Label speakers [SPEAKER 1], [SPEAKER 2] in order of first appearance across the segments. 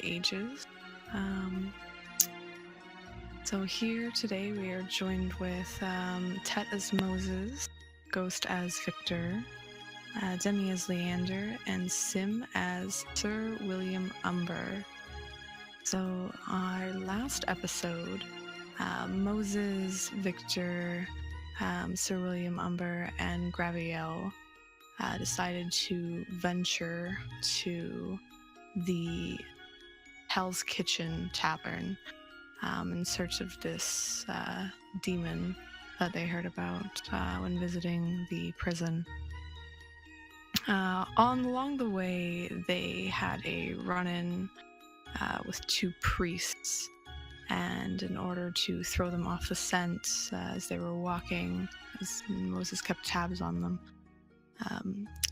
[SPEAKER 1] Dark Ages. Um, so here today we are joined with Tet as Moses, Ghost as Victor, Demi as Leander, and Sim as Sir William Umber. So our last episode, Moses, Victor, Sir William Umber, and Graviel decided to venture to the Hell's Kitchen Tavern in search of this demon that they heard about when visiting the prison. Along the way, they had a run-in with two priests, and in order to throw them off the scent as they were walking, as Moses kept tabs on them,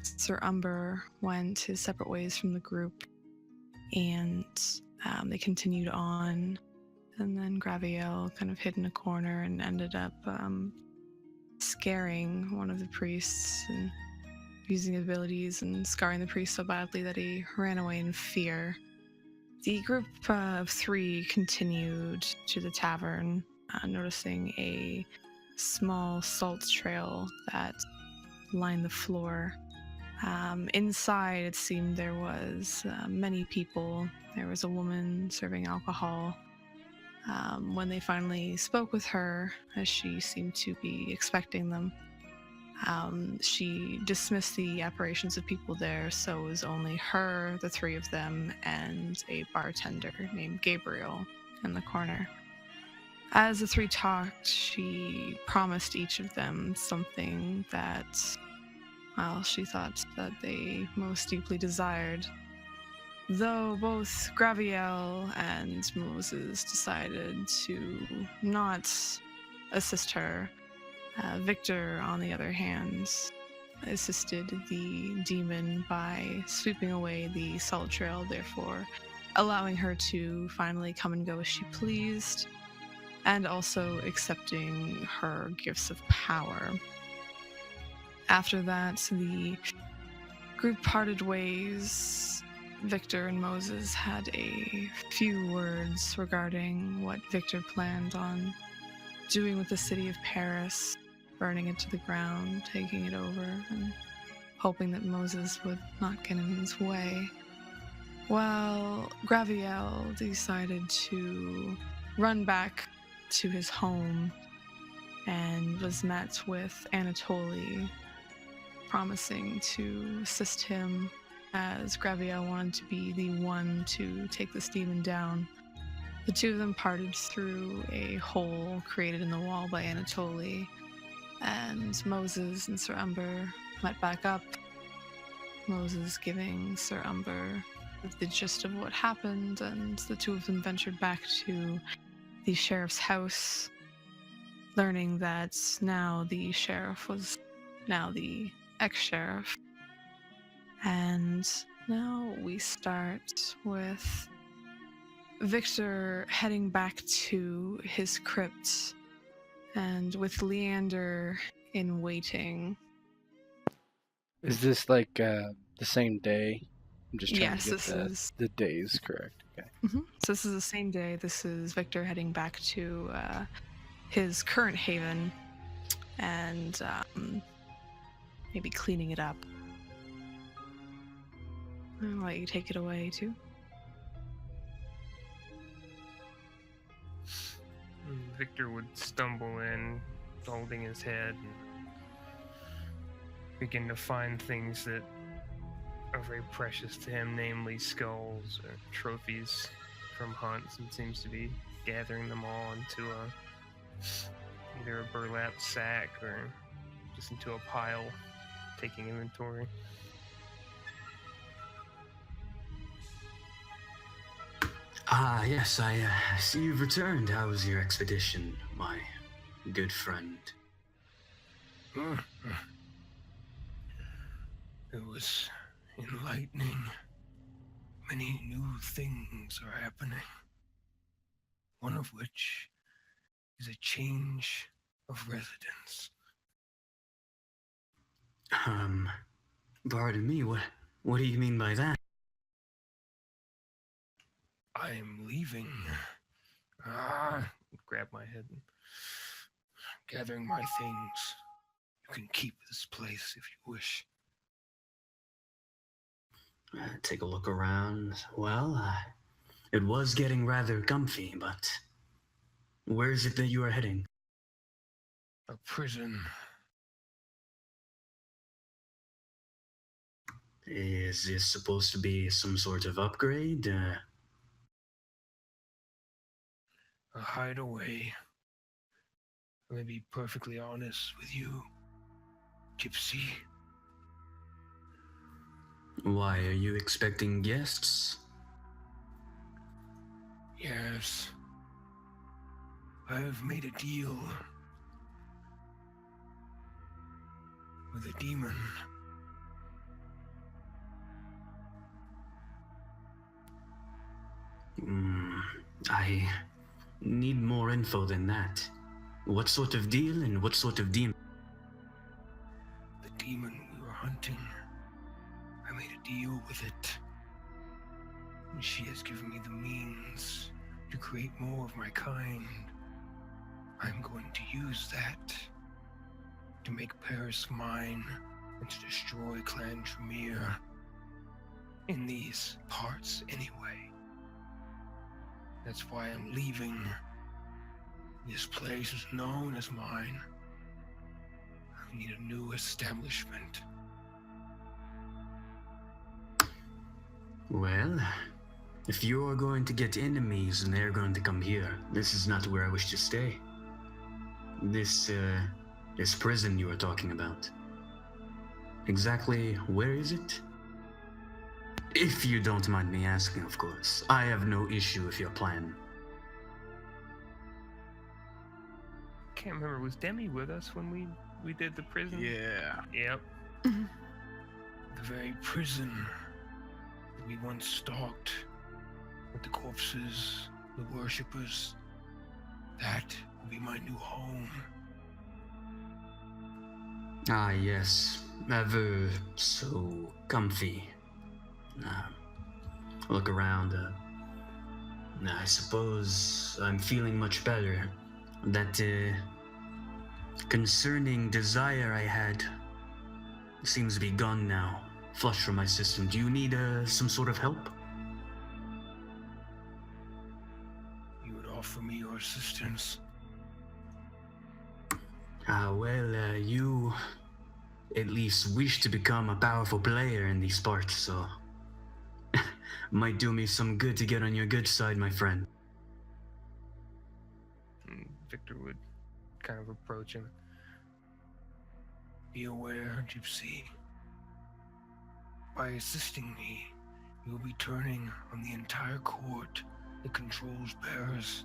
[SPEAKER 1] Sir Umber went his separate ways from the group, and they continued on, and then Graviel kind of hid in a corner and ended up scaring one of the priests and using abilities and scarring the priest so badly that he ran away in fear. The group of three continued to the tavern, noticing a small salt trail that lined the floor. Inside, it seemed there was many people. There was a woman serving alcohol. When they finally spoke with her, as she seemed to be expecting them, she dismissed the apparitions of people there, so it was only her, the three of them, and a bartender named Gabriel in the corner. As the three talked, she promised each of them something that, well, she thought that they most deeply desired. Though both Graviel and Moses decided to not assist her, Victor, on the other hand, assisted the demon by sweeping away the salt trail, therefore allowing her to finally come and go as she pleased, and also accepting her gifts of power. After that, the group parted ways. Victor and Moses had a few words regarding what Victor planned on doing with the city of Paris, burning it to the ground, taking it over, and hoping that Moses would not get in his way. While Graviel decided to run back to his home and was met with Anatoly promising to assist him, as Graviel wanted to be the one to take this demon down. The two of them parted through a hole created in the wall by Anatoly, and Moses and Sir Umber met back up, Moses giving Sir Umber the gist of what happened, and the two of them ventured back to the sheriff's house, learning that now the sheriff was now the ex-sheriff. And now we start with Victor heading back to his crypt, and with Leander in waiting.
[SPEAKER 2] Is this like the same day? I'm just trying to get the days correct. Okay.
[SPEAKER 1] Mm-hmm. So this is the same day. This is Victor heading back to his current haven and maybe cleaning it up. I'll let you take it away, too.
[SPEAKER 3] Victor would stumble in, holding his head, and begin to find things that are very precious to him, namely skulls or trophies from hunts, and seems to be gathering them all into either a burlap sack or just into a pile, taking inventory.
[SPEAKER 4] Yes, I see you've returned. How was your expedition, my good friend?
[SPEAKER 5] It was enlightening. Many new things are happening. One of which is a change of residence.
[SPEAKER 4] Pardon me, what do you mean by that?
[SPEAKER 5] I am leaving.
[SPEAKER 3] Grab my head.
[SPEAKER 5] Gathering my things. You can keep this place if you wish.
[SPEAKER 4] Take a look around. Well, it was getting rather comfy, but where is it that you are heading?
[SPEAKER 5] A prison.
[SPEAKER 4] Is this supposed to be some sort of upgrade?
[SPEAKER 5] A hideaway. Let me be perfectly honest with you, Gypsy.
[SPEAKER 4] Why, are you expecting guests?
[SPEAKER 5] Yes. I have made a deal with a demon.
[SPEAKER 4] I need more info than that. What sort of deal and what sort of demon?
[SPEAKER 5] The demon we were hunting. I made a deal with it. And she has given me the means to create more of my kind. I'm going to use that to make Paris mine and to destroy Clan Tremere. In these parts, anyway. That's why I'm leaving. This place is known as mine. I need a new establishment.
[SPEAKER 4] Well, if you're going to get enemies and they're going to come here, this is not where I wish to stay. This prison you were talking about. Exactly where is it? If you don't mind me asking, of course. I have no issue with your plan.
[SPEAKER 3] Can't remember, was Demi with us when we did the prison?
[SPEAKER 2] Yeah.
[SPEAKER 3] Yep.
[SPEAKER 5] The very prison that we once stalked with the corpses, the worshippers. That will be my new home.
[SPEAKER 4] Ah, yes. Ever so comfy. Look around. I suppose I'm feeling much better. That concerning desire I had seems to be gone now. Flushed from my system. Do you need some sort of help?
[SPEAKER 5] You would offer me your assistance.
[SPEAKER 4] Well, you at least wish to become a powerful player in these parts, so might do me some good to get on your good side, my friend.
[SPEAKER 3] And Victor would kind of approach him.
[SPEAKER 5] Be aware, Gypsy. By assisting me, you will be turning on the entire court that controls Paris.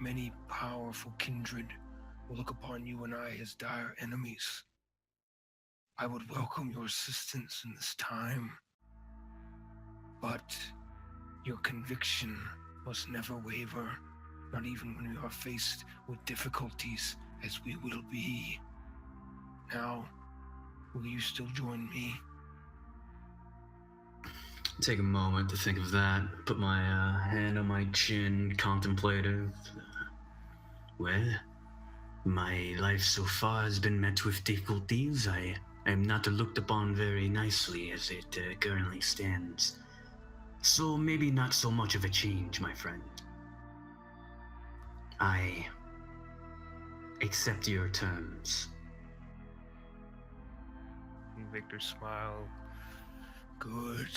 [SPEAKER 5] Many powerful kindred will look upon you and I as dire enemies. I would welcome your assistance in this time. But your conviction must never waver, not even when we are faced with difficulties, as we will be. Now, will you still join me?
[SPEAKER 4] Take a moment to think of that. Put my hand on my chin, contemplative. Well, my life so far has been met with difficulties. I am not looked upon very nicely as it currently stands. So maybe not so much of a change, my friend. I accept your terms.
[SPEAKER 3] And Victor smiled.
[SPEAKER 5] Good.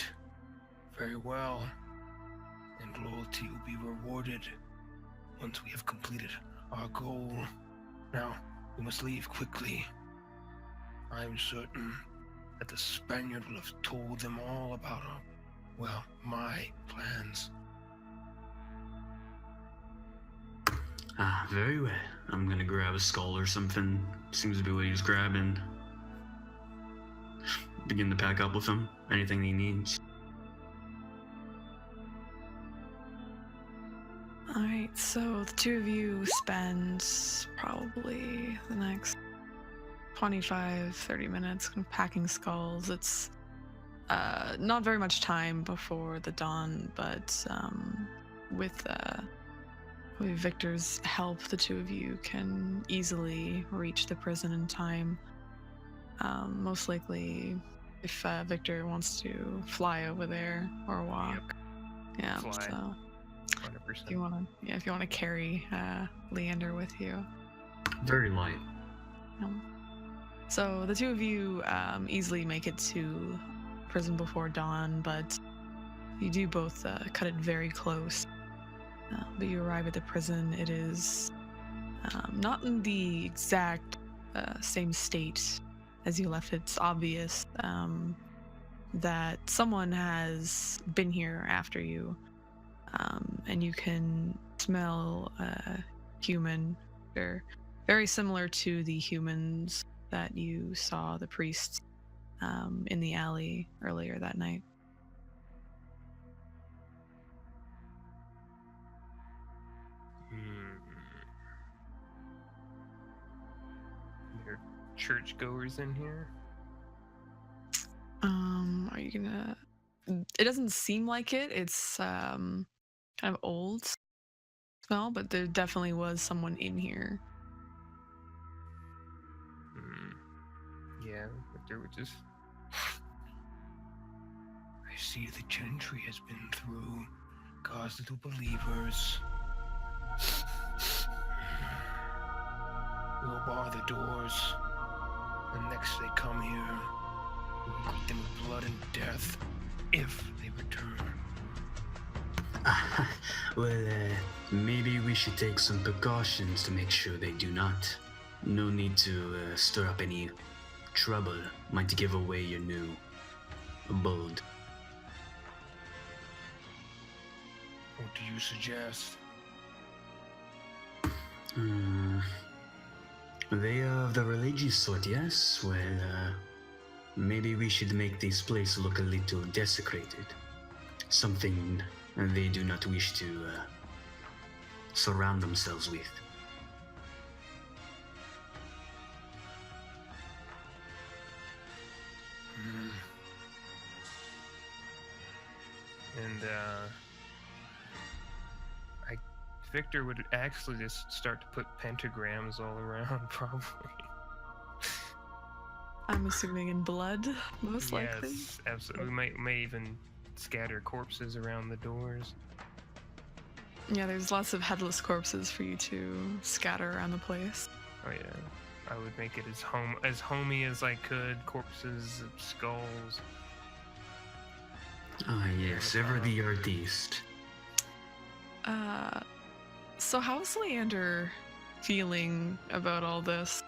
[SPEAKER 5] Very well. And loyalty will be rewarded once we have completed our goal. Now, we must leave quickly. I am certain that the Spaniard will have told them all about my plans.
[SPEAKER 4] Very well. I'm gonna grab a skull or something. Seems to be what he's grabbing. Begin to pack up with him. Anything he needs.
[SPEAKER 1] Alright, so the two of you spend probably the next 25-30 minutes packing skulls. It's not very much time before the dawn, but with Victor's help, the two of you can easily reach the prison in time. Most likely, if Victor wants to fly over there or walk.
[SPEAKER 3] Yep.
[SPEAKER 1] Yeah,
[SPEAKER 3] Fly.
[SPEAKER 1] so
[SPEAKER 3] 100%.
[SPEAKER 1] if you want to carry Leander with you.
[SPEAKER 4] Very light.
[SPEAKER 1] So the two of you easily make it to prison before dawn, but you do both cut it very close. But you arrive at the prison. It is not in the exact same state as you left. It's obvious that someone has been here after you, and you can smell human. They're very similar to the humans that you saw the priests in the alley earlier that night.
[SPEAKER 3] There are churchgoers in here?
[SPEAKER 1] Are you gonna... It doesn't seem like it. It's kind of old smell, but there definitely was someone in here.
[SPEAKER 3] Yeah, Victor would just...
[SPEAKER 5] I see the gentry has been through. God's little believers. We'll bar the doors. And next they come here, we'll greet them with blood and death, if they return.
[SPEAKER 4] Well, maybe we should take some precautions to make sure they do not. No need to stir up any trouble. Might give away your new abode.
[SPEAKER 5] What do you suggest?
[SPEAKER 4] They are of the religious sort, yes? Well, maybe we should make this place look a little desecrated. Something they do not wish to surround themselves with.
[SPEAKER 3] And Victor would actually just start to put pentagrams all around, probably.
[SPEAKER 1] I'm assuming in blood, most likely.
[SPEAKER 3] Yes, absolutely. We may even scatter corpses around the doors.
[SPEAKER 1] Yeah, there's lots of headless corpses for you to scatter around the place.
[SPEAKER 3] Oh yeah, I would make it as homey as I could. Corpses, skulls.
[SPEAKER 4] Ah, yes, ever the artiste.
[SPEAKER 1] So how's Leander feeling about all this?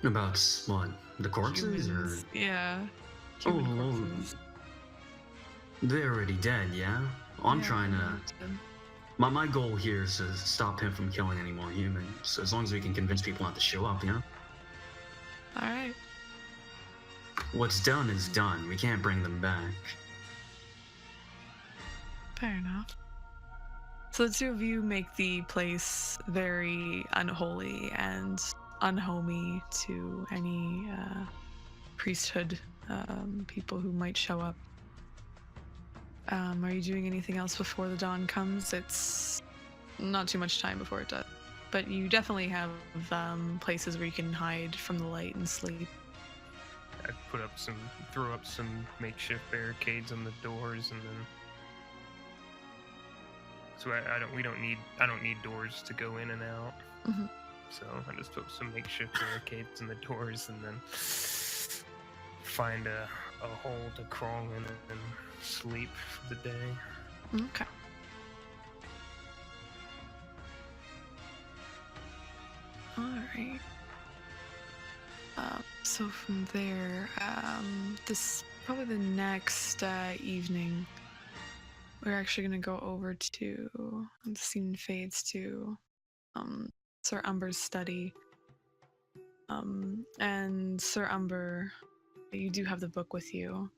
[SPEAKER 4] About what? The corpses?
[SPEAKER 1] Humans.
[SPEAKER 4] Or?
[SPEAKER 1] Yeah.
[SPEAKER 4] Oh,
[SPEAKER 1] Corpses.
[SPEAKER 4] they're already dead, yeah? I'm trying to... My goal here is to stop him from killing any more humans. As long as we can convince people not to show up, you know?
[SPEAKER 1] Alright.
[SPEAKER 4] What's done is done. We can't bring them back.
[SPEAKER 1] Fair enough. So the two of you make the place very unholy and unhomey to any priesthood people who might show up. Are you doing anything else before the dawn comes? It's not too much time before it does, but you definitely have places where you can hide from the light and sleep.
[SPEAKER 3] I'd throw up some makeshift barricades on the doors, and then. So I don't need doors to go in and out.
[SPEAKER 1] Mm-hmm.
[SPEAKER 3] So I just put some makeshift barricades in the doors, and then find a hole to crawl in and sleep for the day.
[SPEAKER 1] Okay. Alright. So from there, this probably the next evening, we're actually going to go over to, the scene fades to Sir Umber's study. And Sir Umber, you do have the book with you.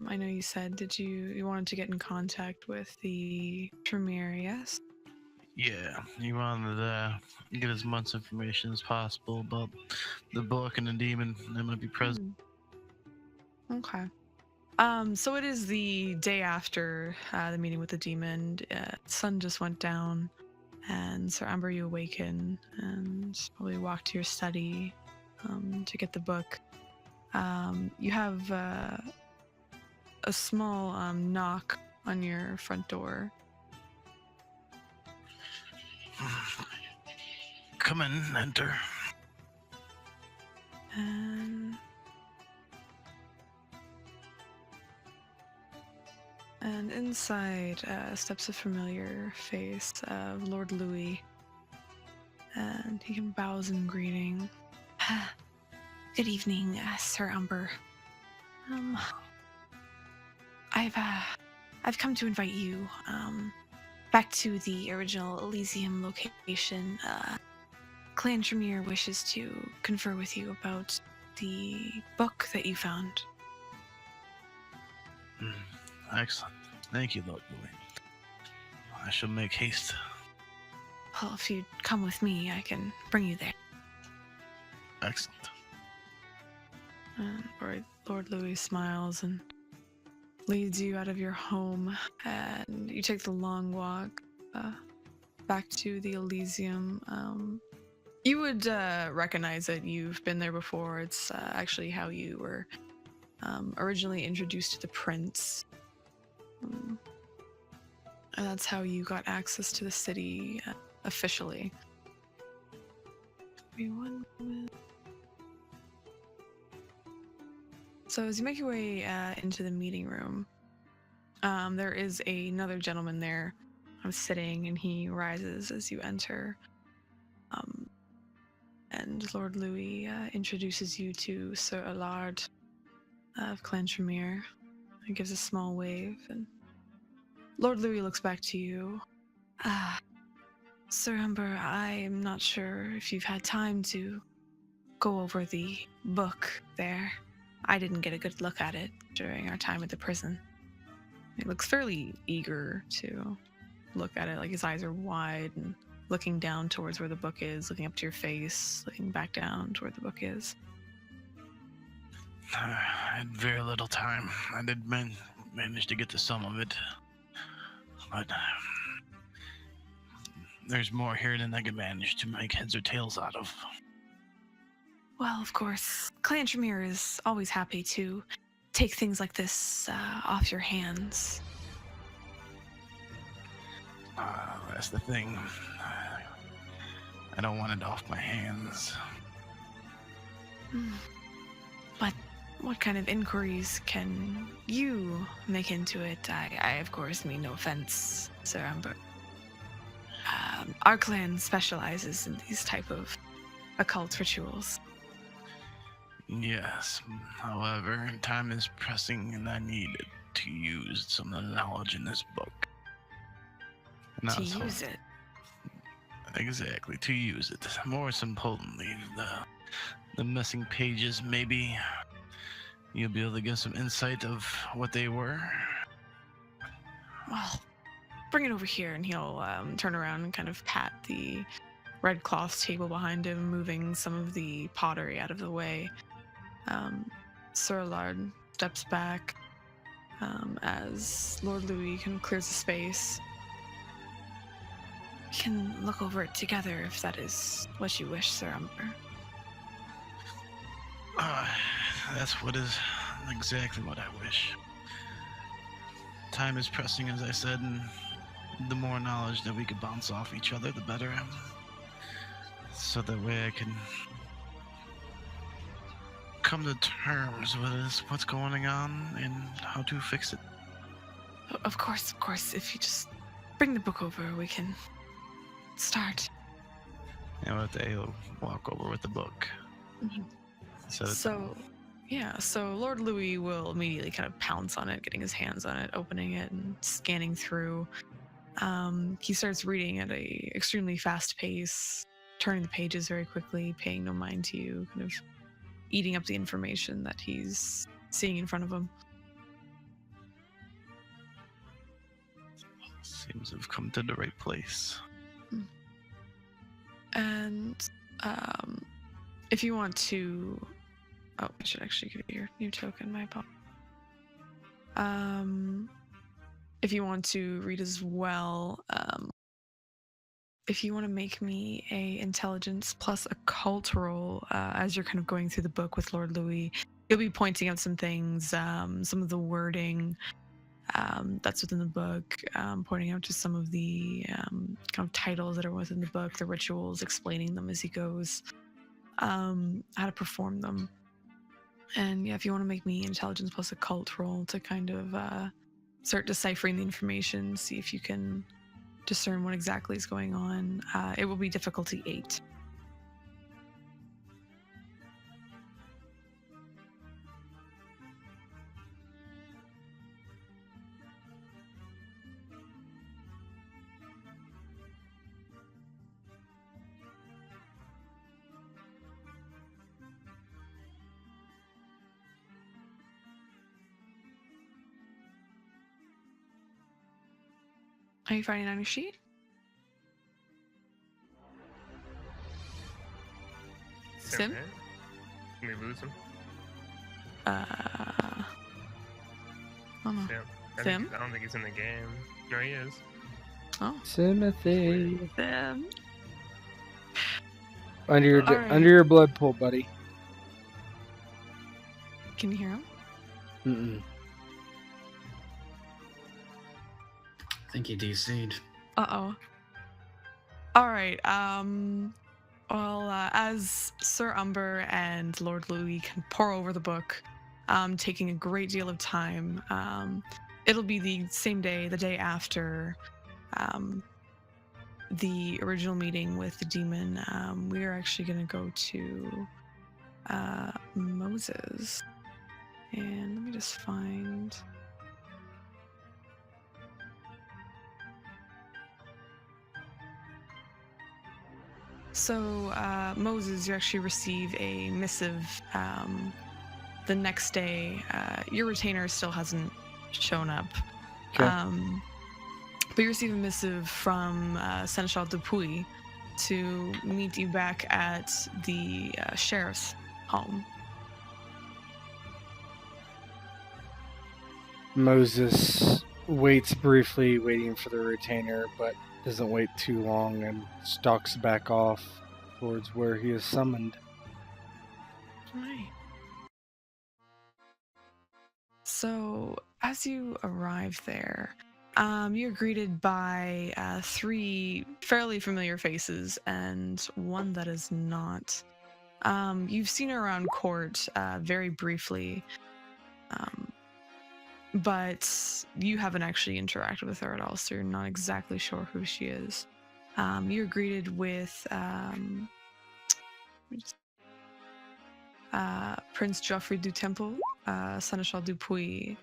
[SPEAKER 1] I know you said, you wanted to get in contact with the Premier, yes?
[SPEAKER 6] Yeah, you wanted to get as much information as possible about the book and the demon. I'm going to be present.
[SPEAKER 1] Okay. So it is the day after the meeting with the demon. Sun just went down, and Sir Amber, you awaken and probably walk to your study to get the book. You have a small knock on your front door.
[SPEAKER 6] Come in, enter.
[SPEAKER 1] And inside steps a familiar face of Lord Louis, and he bows in greeting. Good evening, Sir Umber. I've come to invite you back to the original Elysium location. Clan Tremere wishes to confer with you about the book that you found.
[SPEAKER 6] Excellent. Thank you, Lord Louis. I shall make haste.
[SPEAKER 1] Well, if you come with me, I can bring you there.
[SPEAKER 6] Excellent.
[SPEAKER 1] Lord Louis smiles and leads you out of your home, and you take the long walk back to the Elysium. You would recognize that you've been there before. It's actually how you were originally introduced to the prince. And that's how you got access to the city officially. Give me one moment. So as you make your way into the meeting room, there is another gentleman there sitting, and he rises as you enter. And Lord Louis introduces you to Sir Allard of Clan Tremere. He gives a small wave, and Lord Louis looks back to you. Sir Umber, I'm not sure if you've had time to go over the book there. I didn't get a good look at it during our time at the prison. He looks fairly eager to look at it, like his eyes are wide and looking down towards where the book is, looking up to your face, looking back down to where the book is.
[SPEAKER 6] I had very little time. I did manage to get to some of it, but there's more here than I could manage to make heads or tails out of.
[SPEAKER 1] Well, of course, Clan Tremere is always happy to take things like this off your hands.
[SPEAKER 6] That's the thing. I don't want it off my hands.
[SPEAKER 1] But what kind of inquiries can you make into it? I of course mean no offense, Sir Amber. Our clan specializes in these type of occult rituals.
[SPEAKER 6] Yes, however, time is pressing and I needed to use some of the knowledge in this book.
[SPEAKER 1] To use it?
[SPEAKER 6] Exactly, to use it. More importantly, the missing pages, maybe you'll be able to get some insight of what they were.
[SPEAKER 1] Well, bring it over here, and he'll turn around and kind of pat the red cloth table behind him, moving some of the pottery out of the way. Sir Allard steps back as Lord Louis kind of clears the space. We can look over it together if that is what you wish, Sir Umber.
[SPEAKER 6] That's exactly what I wish. Time is pressing, as I said, and the more knowledge that we could bounce off each other, the better. So that way I can come to terms with what's going on and how to fix it.
[SPEAKER 1] Of course. If you just bring the book over, we can start.
[SPEAKER 6] And with that, he'll walk over with the book.
[SPEAKER 1] Mm-hmm. So Lord Louis will immediately kind of pounce on it, getting his hands on it, opening it, and scanning through. He starts reading at a extremely fast pace, turning the pages very quickly, paying no mind to you, kind of eating up the information that he's seeing in front of him.
[SPEAKER 6] Seems to have come to the right place.
[SPEAKER 1] And if you want to... Oh, I should actually give you your new token, my apologies. If you want to read as well, if you want to make me a intelligence plus a cult roll, as you're kind of going through the book with Lord Louis, you'll be pointing out some things, some of the wording that's within the book, pointing out just some of the kind of titles that are within the book, the rituals, explaining them as he goes, how to perform them. And yeah, if you want to make me intelligence plus a cult roll to kind of start deciphering the information, see if you can discern what exactly is going on, it will be difficulty 8. Are you finding it on your sheet? Sim?
[SPEAKER 3] Can we lose him?
[SPEAKER 1] I don't know.
[SPEAKER 3] Sim? I don't think he's in the game. No, he is.
[SPEAKER 1] Oh.
[SPEAKER 2] Timothy.
[SPEAKER 1] Sim.
[SPEAKER 2] Under your blood pool, buddy.
[SPEAKER 1] Can you hear him?
[SPEAKER 2] Mm-mm.
[SPEAKER 4] I think he DC'd.
[SPEAKER 1] Uh-oh. All right. Well, as Sir Umber and Lord Louis can pour over the book, taking a great deal of time, it'll be the same day, the day after the original meeting with the demon. We are actually going to go to Moses. And let me just find... So, Moses, you actually receive a missive the next day. Your retainer still hasn't shown up.
[SPEAKER 2] Okay.
[SPEAKER 1] But you receive a missive from Seneschal Dupuy to meet you back at the sheriff's home.
[SPEAKER 2] Moses waits briefly, waiting for the retainer, but doesn't wait too long and stalks back off towards where he is summoned.
[SPEAKER 1] Right. So, as you arrive there, you're greeted by 3 fairly familiar faces and one that is not. You've seen her around court very briefly, but you haven't actually interacted with her at all, so you're not exactly sure who she is. You're greeted with Prince Geoffrey du Temple, Seneschal Dupuy,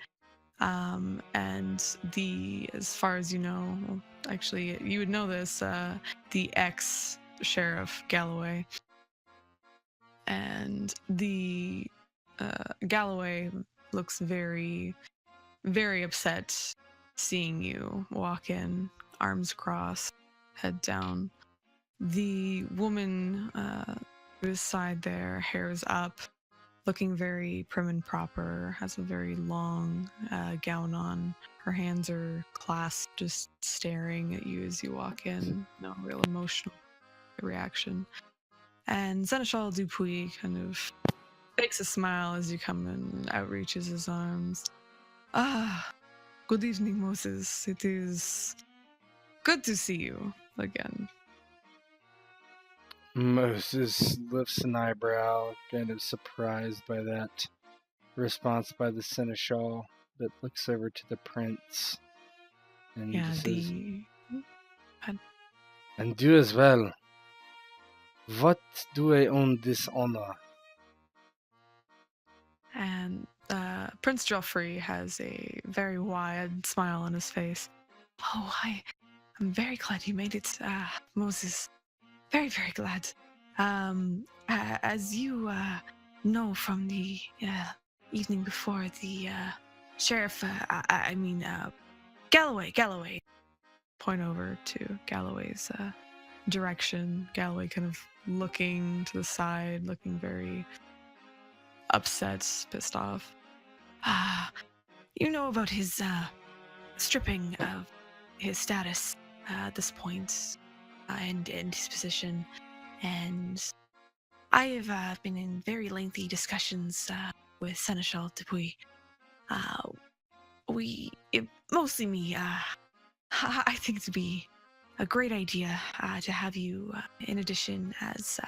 [SPEAKER 1] and as far as you know, well, actually, you would know this, the ex-sheriff Galloway. And the Galloway looks very, very upset seeing you walk in, arms crossed, head down. The woman to his side there, hair is up, looking very prim and proper, has a very long gown on. Her hands are clasped, just staring at you as you walk in. No real emotional reaction. And Seneschal Dupuy kind of fakes a smile as you come and outreaches his arms. Ah, good evening, Moses. It is good to see you again.
[SPEAKER 2] Moses lifts an eyebrow, kind of surprised by that response by the seneschal, but looks over to the prince and says, "And you as well. What do I own this honor?"
[SPEAKER 1] And Prince Geoffrey has a very wide smile on his face. Oh, I'm very glad you made it, Moses. Very, very glad. As you know from the evening before, the sheriff, Galloway. Point over to Galloway's direction. Galloway kind of looking to the side, looking very upset, pissed off. You know about his stripping of his status at this point and his position. And I have been in very lengthy discussions with Seneschal Dupuy. Mostly me, I think it'd be a great idea to have you in addition as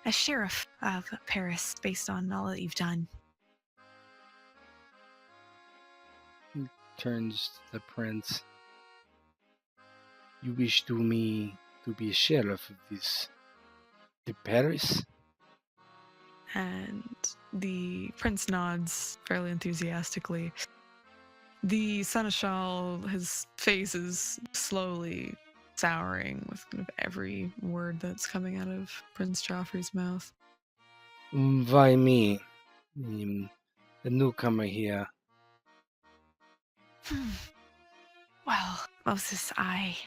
[SPEAKER 1] sheriff of Paris based on all that you've done.
[SPEAKER 2] Turns to the prince. You wish to me to be sheriff of the Paris?
[SPEAKER 1] And the prince nods fairly enthusiastically. The seneschal, his face is slowly souring with kind of every word that's coming out of Prince Joffrey's mouth.
[SPEAKER 2] Why me? The newcomer here.
[SPEAKER 1] Well, Moses, I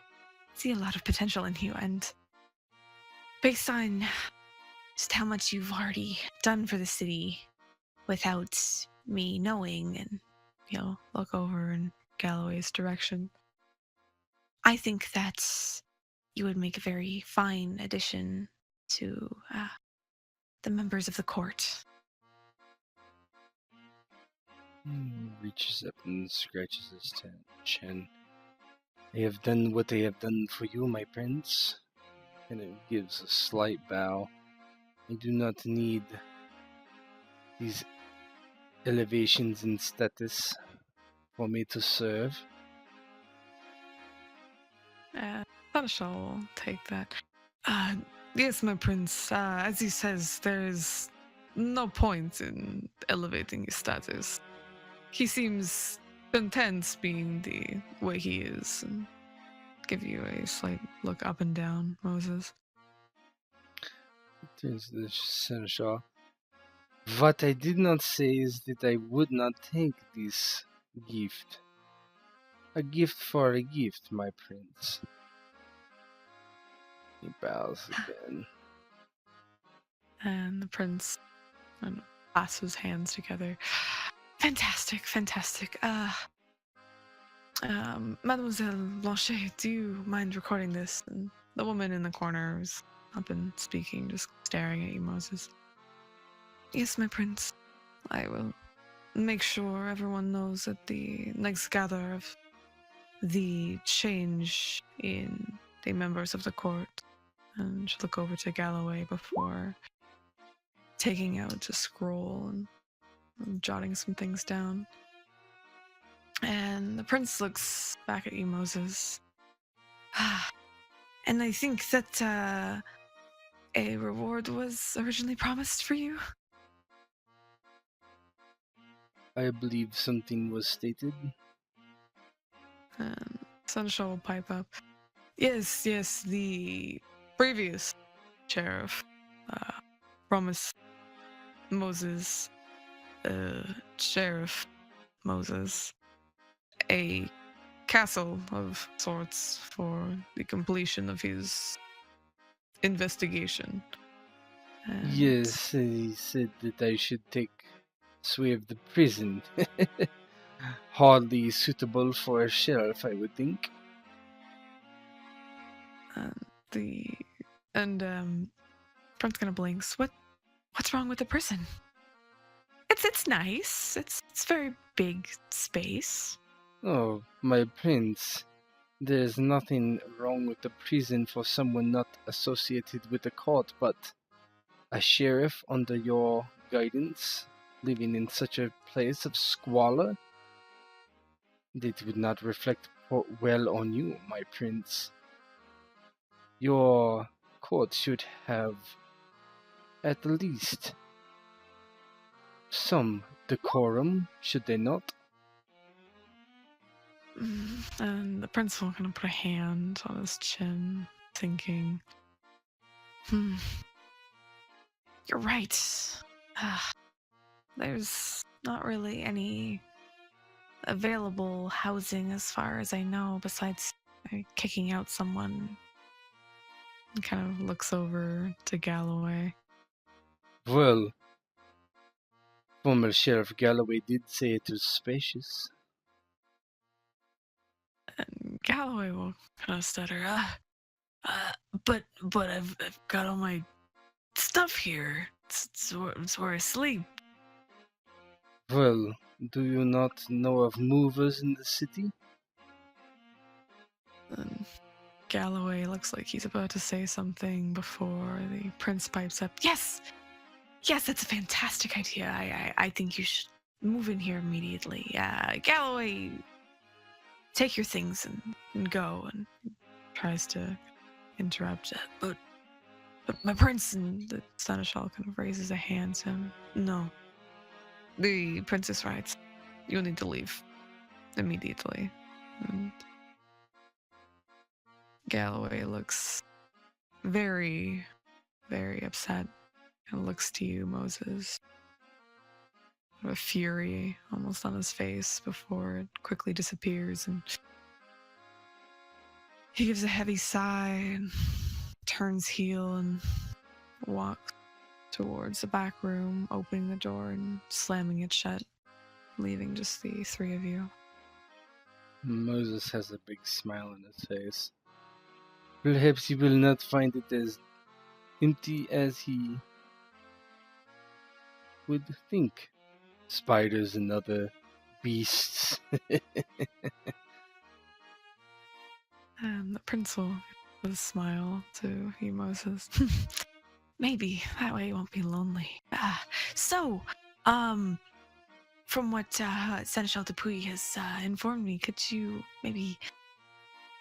[SPEAKER 1] see a lot of potential in you, and based on just how much you've already done for the city without me knowing, and, look over in Galloway's direction, I think that you would make a very fine addition to the members of the court.
[SPEAKER 2] Reaches up and scratches his chin. I have done what I have done for you, my prince. And it gives a slight bow. I do not need these elevations in status for me to serve.
[SPEAKER 1] Seneschal will take that. Yes, my prince. As he says, there's no point in elevating his status. He seems content being the way he is. And give you a slight look up and down, Moses.
[SPEAKER 2] Turns to the seneschal. What I did not say is that I would not take this gift. A gift for a gift, my prince. He bows again.
[SPEAKER 1] And the prince clasps his hands together. Fantastic, fantastic. Mademoiselle Blanchet, do you mind recording this? And the woman in the corner who's not been speaking, just staring at you, Moses. Yes, my prince. I will make sure everyone knows at the next gather of the change in the members of the court. And she'll look over to Galloway before taking out a scroll and jotting some things down. And the prince looks back at you, Moses. And I think that a reward was originally promised for you.
[SPEAKER 2] I believe something was stated.
[SPEAKER 1] And Seneschal will pipe up. Yes, the previous sheriff promised Moses, Sheriff Moses, a castle of sorts for the completion of his investigation. And
[SPEAKER 2] Yes, he said that I should take sway of the prison. Hardly suitable for a sheriff, I would think.
[SPEAKER 1] Prince kind of blinks. What's wrong with the prison? It's nice. It's very big space.
[SPEAKER 2] Oh, my prince. There's nothing wrong with the prison for someone not associated with the court, but a sheriff under your guidance, living in such a place of squalor, that would not reflect well on you, my prince. Your court should have at least some decorum, should they not?
[SPEAKER 1] And the prince will kind of put a hand on his chin, thinking, you're right. There's not really any available housing as far as I know, besides kicking out someone. And kind of looks over to Galloway.
[SPEAKER 2] Well, Former Sheriff Galloway did say it was spacious.
[SPEAKER 1] And Galloway will kind of stutter. But I've got all my stuff here. It's where I sleep.
[SPEAKER 2] Well, do you not know of movers in the city?
[SPEAKER 1] And Galloway looks like he's about to say something before the prince pipes up. Yes, that's a fantastic idea. I think you should move in here immediately. Galloway, take your things and go. And tries to interrupt. But my prince, and the seneschal kind of raises a hand to him. No. The princess writes, you'll need to leave immediately. And Galloway looks very, very upset and looks to you, Moses. A fury almost on his face before it quickly disappears, and he gives a heavy sigh and turns heel and walks towards the back room, opening the door and slamming it shut, leaving just the three of you.
[SPEAKER 2] Moses has a big smile on his face. Perhaps he will not find it as empty as he would think. Spiders and other beasts.
[SPEAKER 1] And the prince will with a smile to you, Moses. Maybe that way you won't be lonely. From what Seneschal Dupuy has informed me, could you maybe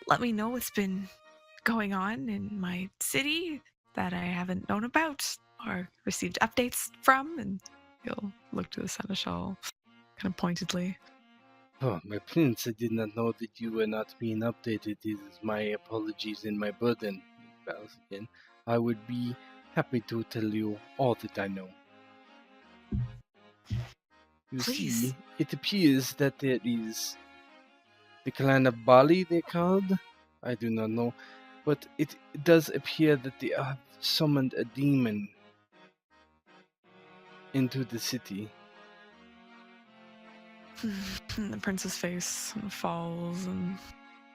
[SPEAKER 1] let me know what's been going on in my city that I haven't known about or received updates from? And he'll look to the Seneschal kind of pointedly.
[SPEAKER 2] Oh, my prince, I did not know that you were not being updated. It is my apologies and my burden. He bows again. I would be happy to tell you all that I know. You
[SPEAKER 1] Please.
[SPEAKER 2] see, it appears that there is the clan of Bali, they called. I do not know, but it does appear that they have summoned a demon into the city.
[SPEAKER 1] And the prince's face falls and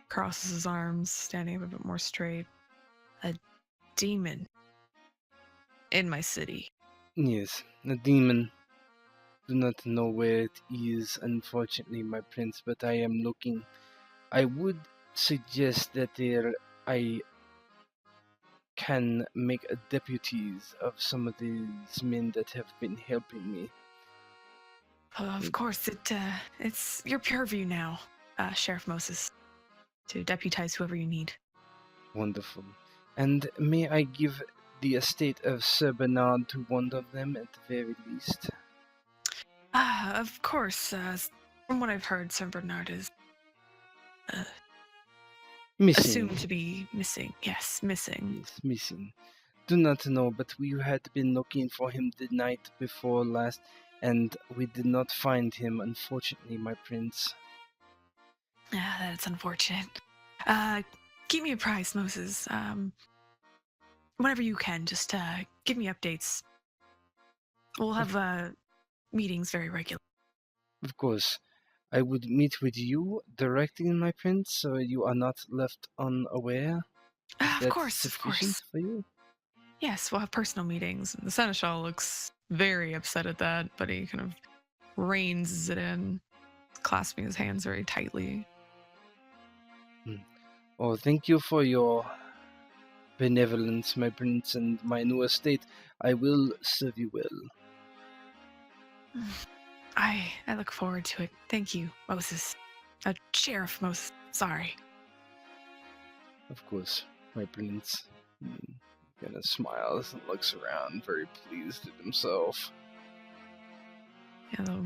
[SPEAKER 1] crosses his arms, standing up a bit more straight. A demon in my city.
[SPEAKER 2] Yes, a demon. Do not know where it is, unfortunately, my prince, but I am looking. I would suggest that I can make deputies of some of these men that have been helping me.
[SPEAKER 1] Of course, it's your purview now, Sheriff Moses, to deputize whoever you need.
[SPEAKER 2] Wonderful. And may I give the estate of Sir Bernard to one of them at the very least?
[SPEAKER 1] Of course. From what I've heard, Sir Bernard is
[SPEAKER 2] Missing.
[SPEAKER 1] assumed to be missing. Yes, missing.
[SPEAKER 2] Yes, missing. Do not know, but we had been looking for him the night before last, and we did not find him, unfortunately, my prince.
[SPEAKER 1] That's unfortunate. Keep me apprised, Moses. Whenever you can, just give me updates. We'll have meetings very regularly.
[SPEAKER 2] Of course, I would meet with you directly, my prince, so you are not left unaware. Is
[SPEAKER 1] Of course,
[SPEAKER 2] sufficient for you?
[SPEAKER 1] Yes, we'll have personal meetings. And the Seneschal looks very upset at that, but he kind of reins it in, clasping his hands very tightly.
[SPEAKER 2] Oh, thank you for your benevolence, my prince, and my new estate. I will serve you well.
[SPEAKER 1] I look forward to it. Thank you, Moses. Sheriff Moses. Sorry.
[SPEAKER 2] Of course, my prince. Kind of smiles and looks around, very pleased with himself.
[SPEAKER 1] Yeah,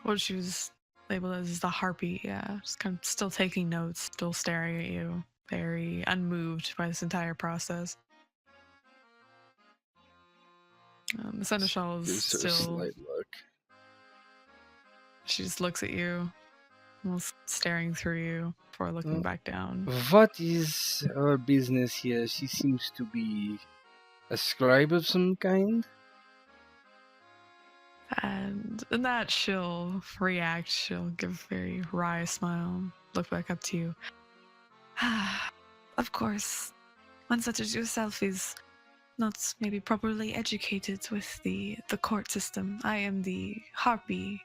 [SPEAKER 1] what she was labeled as the harpy, just kind of still taking notes, still staring at you, very unmoved by this entire process. The Seneschal is
[SPEAKER 2] Gives her a
[SPEAKER 1] still.
[SPEAKER 2] slight look.
[SPEAKER 1] She just looks at you, almost staring through you before looking back down.
[SPEAKER 2] What is her business here? She seems to be a scribe of some kind.
[SPEAKER 1] And in that she'll react, she'll give a very wry smile, look back up to you. Of course, one such as yourself is not maybe properly educated with the court system. I am the harpy,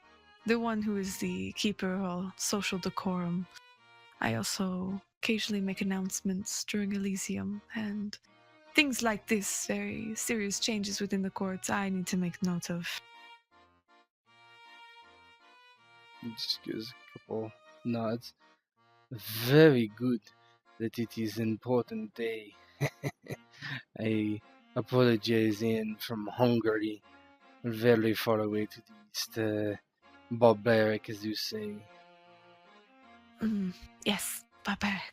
[SPEAKER 1] the one who is the keeper of social decorum. I also occasionally make announcements during Elysium, and things like this, very serious changes within the courts, I need to make note of.
[SPEAKER 2] He just gives a couple nods. Very good that it is an important day. I apologize in from Hungary, very far away to the east, barbaric as you say.
[SPEAKER 1] Yes, barbaric.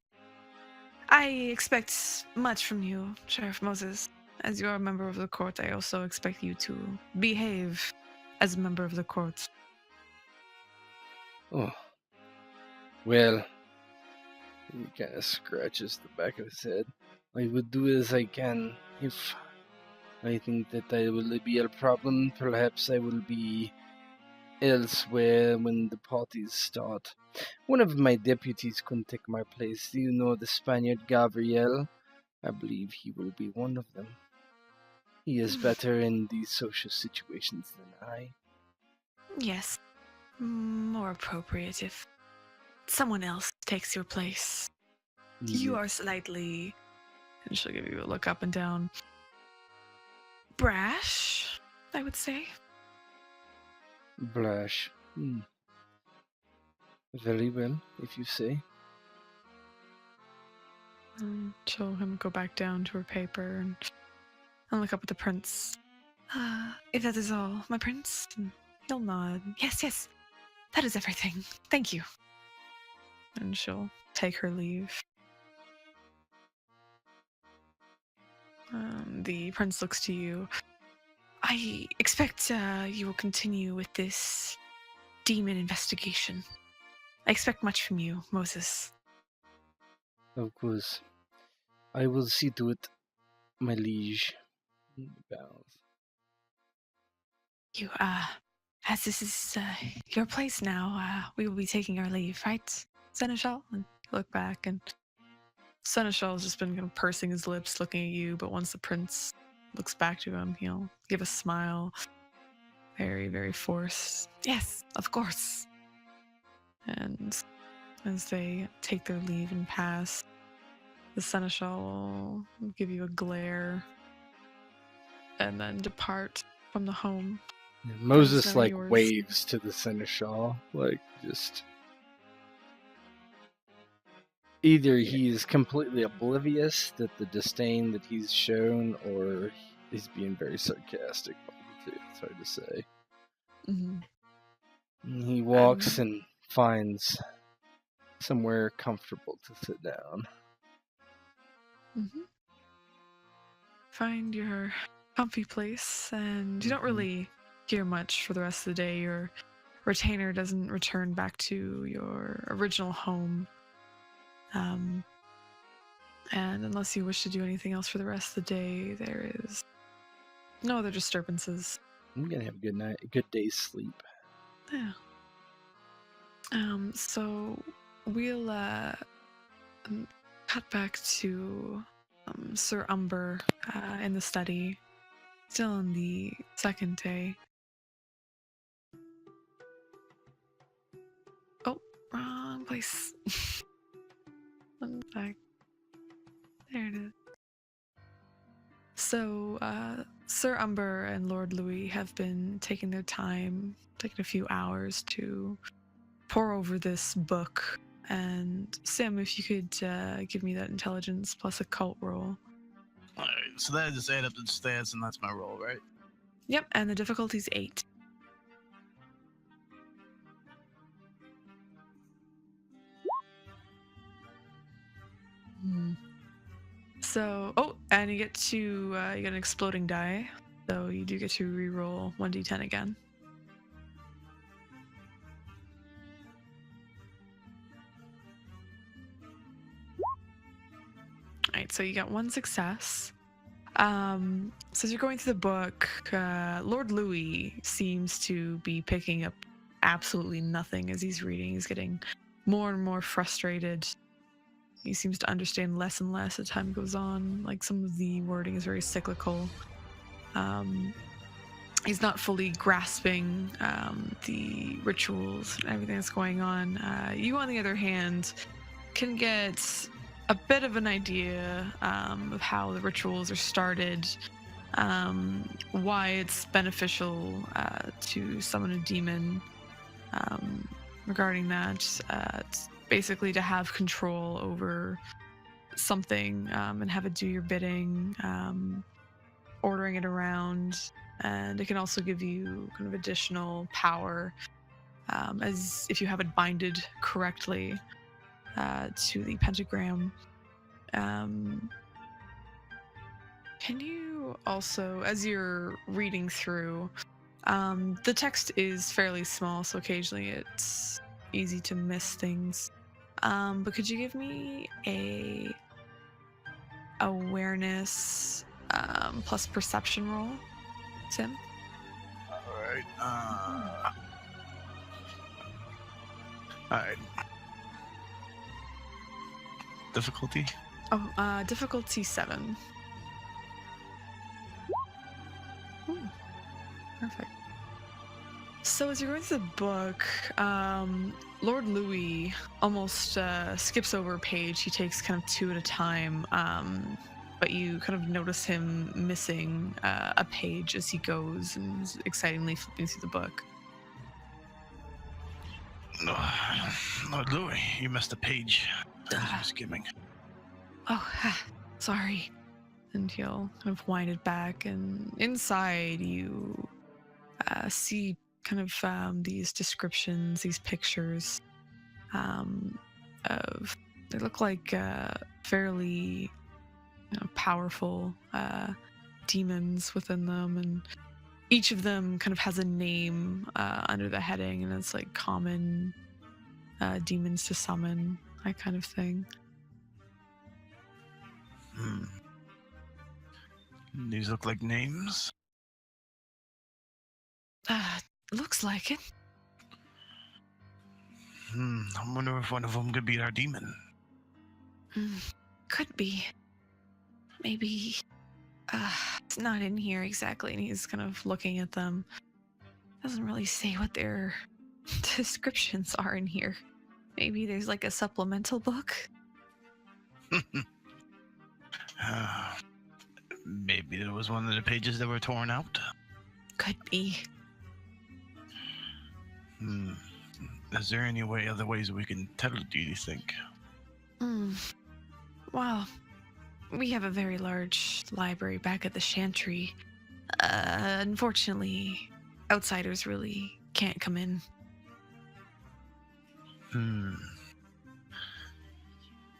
[SPEAKER 1] I expect much from you, Sheriff Moses. As you're a member of the court, I also expect you to behave as a member of the court.
[SPEAKER 2] Oh, well, he kind of scratches the back of his head. I will do as I can. If I think that I will be a problem, perhaps I will be elsewhere when the parties start. One of my deputies can take my place. Do you know the Spaniard Gabriel? I believe he will be one of them. He is better in these social situations than I.
[SPEAKER 1] Yes, more appropriate if someone else takes your place. You are slightly, and she'll give you a look up and down, brash, I would say.
[SPEAKER 2] Brash. Very well, if you say.
[SPEAKER 1] And she'll go back down to her paper and look up at the prince. If that is all, my prince, and he'll nod. Yes, that is everything. Thank you. And she'll take her leave. The prince looks to you. I expect you will continue with this demon investigation. I expect much from you, Moses.
[SPEAKER 2] Of course. I will see to it, my liege. Bows.
[SPEAKER 1] You, as this is your place now, we will be taking our leave, right, Seneschal? And look back, and Seneschal's just been kind of pursing his lips, looking at you, but once the prince looks back to him, he'll give a smile. Very, very forced. Yes, of course. And as they take their leave and pass, the Seneschal will give you a glare and then depart from the home.
[SPEAKER 2] Yeah, Moses
[SPEAKER 1] Those are
[SPEAKER 2] like
[SPEAKER 1] yours.
[SPEAKER 2] waves to the Seneschal, like just either he is completely oblivious that the disdain that he's shown, or he's being very sarcastic. It's hard to say. And he walks and finds somewhere comfortable to sit down.
[SPEAKER 1] Find your comfy place, and you don't really hear much for the rest of the day. Your retainer doesn't return back to your original home. And unless you wish to do anything else for the rest of the day, there is no other disturbances.
[SPEAKER 2] I'm gonna have a good night, a good day's sleep.
[SPEAKER 1] Yeah. So we'll cut back to Sir Umber in the study, still on the second day. Oh, wrong place. One sec. There it is. So, Sir Umber and Lord Louis have been taking their time, taking a few hours to pour over this book. And Sam, if you could give me that intelligence plus occult roll.
[SPEAKER 6] Alright, so that I just add up the stats and that's my roll, right?
[SPEAKER 1] Yep, and the difficulty's 8. So, and you get to you get an exploding die, so you do get to re-roll 1d10 again. Alright, so you got one success. So as you're going through the book, Lord Louis seems to be picking up absolutely nothing as he's reading. He's getting more and more frustrated. He seems to understand less and less as time goes on. Like, some of the wording is very cyclical. He's not fully grasping the rituals and everything that's going on. You, on the other hand, can get a bit of an idea of how the rituals are started, why it's beneficial to summon a demon. Regarding that, it's basically to have control over something and have it do your bidding, ordering it around, and it can also give you kind of additional power as if you have it binded correctly to the pentagram. Can you also, as you're reading through, the text is fairly small, so occasionally it's easy to miss things. But could you give me a awareness plus perception roll, Tim?
[SPEAKER 6] Alright. Alright. Difficulty?
[SPEAKER 1] Oh, difficulty 7. Ooh, perfect. So as you're going through the book, Lord Louis almost skips over a page. He takes kind of 2 at a time, but you kind of notice him missing a page as he goes and is excitingly flipping through the book.
[SPEAKER 6] Lord Louis, you missed a page. I was skimming.
[SPEAKER 1] Oh, sorry. And he'll kind of wind it back, and inside you see kind of these descriptions, these pictures of, they look like fairly powerful demons within them, and each of them kind of has a name under the heading, and it's like common demons to summon, that kind of thing.
[SPEAKER 6] These look like names.
[SPEAKER 1] Looks like it.
[SPEAKER 6] I wonder if one of them could be our demon.
[SPEAKER 1] Could be. Maybe. It's not in here exactly, and he's kind of looking at them. Doesn't really say what their descriptions are in here. Maybe there's like a supplemental book.
[SPEAKER 6] Maybe there was one of the pages that were torn out.
[SPEAKER 1] Could be.
[SPEAKER 6] Is there any other ways we can tell it, do you think?
[SPEAKER 1] Well, we have a very large library back at the Chantry. Unfortunately, outsiders really can't come in.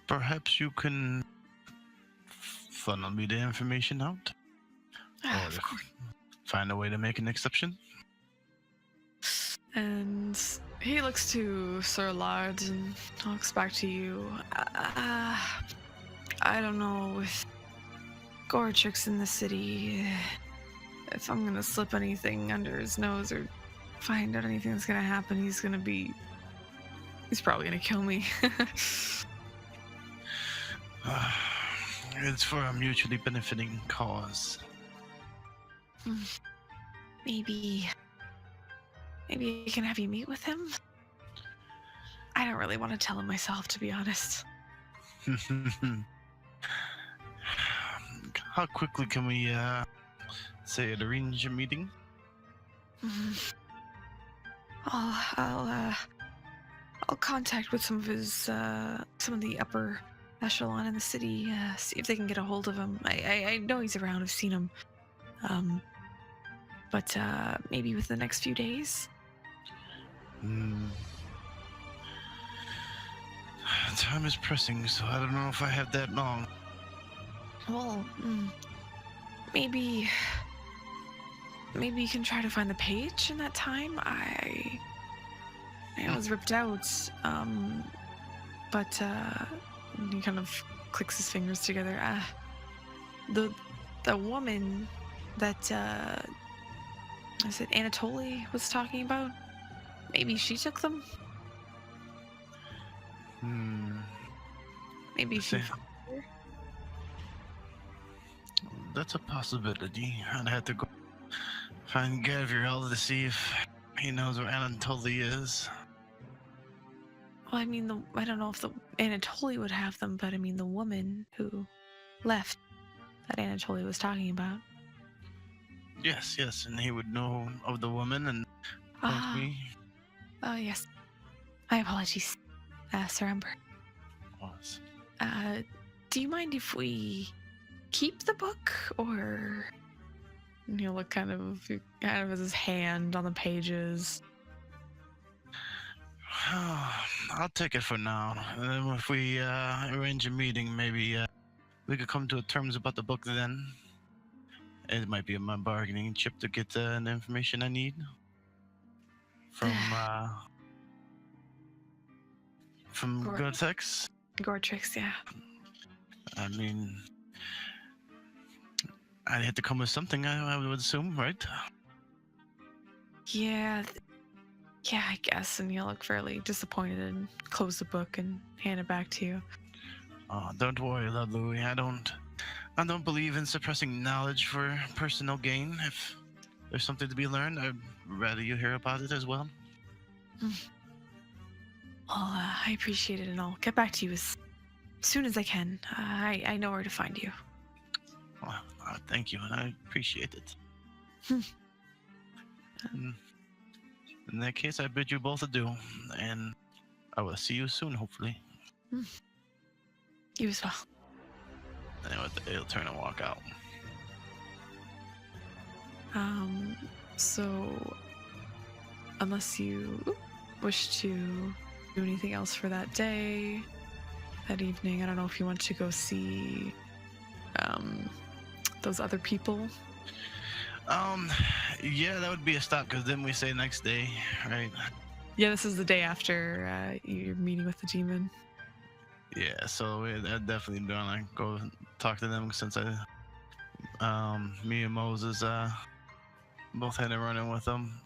[SPEAKER 6] Perhaps you can funnel me the information out? Or find a way to make an exception?
[SPEAKER 1] And he looks to Sir Lard and talks back to you. I don't know, with Goretrix in the city, if I'm gonna slip anything under his nose or find out anything that's gonna happen, he's probably gonna kill me.
[SPEAKER 6] It's for a mutually benefiting cause.
[SPEAKER 1] Maybe I can have you meet with him? I don't really want to tell him myself, to be honest.
[SPEAKER 6] How quickly can we, say, arrange a meeting?
[SPEAKER 1] I'll contact with some of the upper echelon in the city, see if they can get a hold of him. I know he's around, I've seen him. But maybe within the next few days?
[SPEAKER 6] Time is pressing, so I don't know if I have that long.
[SPEAKER 1] Well, maybe you can try to find the page in that time. I was ripped out, but he kind of clicks his fingers together. the woman that is it Anatoly was talking about? Maybe she took them? Maybe she
[SPEAKER 6] See,
[SPEAKER 1] found her?
[SPEAKER 6] that's a possibility. I'd have to go find Gabriel to see if he knows where Anatoly is.
[SPEAKER 1] Well, I mean, I don't know if the Anatoly would have them, but I mean, the woman who left that Anatoly was talking about.
[SPEAKER 6] Yes, and he would know of the woman and point
[SPEAKER 1] Ah,
[SPEAKER 6] me.
[SPEAKER 1] oh yes. My apologies, Sir Ember.
[SPEAKER 6] Was.
[SPEAKER 1] Do you mind if we keep the book, or? And he'll look kind of has his hand on the pages.
[SPEAKER 6] I'll take it for now. And then if we arrange a meeting, maybe we could come to terms about the book then. It might be my bargaining chip to get the information I need from Gore-Tex.
[SPEAKER 1] Gore-Tex, yeah.
[SPEAKER 6] I mean, I'd have to come with something, I would assume, right?
[SPEAKER 1] Yeah, I guess. And he'll look fairly disappointed and close the book and hand it back to you.
[SPEAKER 6] Oh, don't worry, Lord Louis. I don't believe in suppressing knowledge for personal gain. If there's something to be learned, I'd rather you hear about it as well.
[SPEAKER 1] Well, I appreciate it, and I'll get back to you as soon as I can. I know where to find you.
[SPEAKER 6] Well, thank you, and I appreciate it. In that case, I bid you both adieu, and I will see you soon, hopefully.
[SPEAKER 1] You as well.
[SPEAKER 6] And he'll turn and walk out.
[SPEAKER 1] So, unless you wish to do anything else for that day, that evening, I don't know if you want to go see those other people.
[SPEAKER 6] Yeah, that would be a stop, because then we say next day, right?
[SPEAKER 1] Yeah, this is the day after your meeting with the demon.
[SPEAKER 6] Yeah, so I definitely want to go talk to them, since me and Moses both had a run-in with them.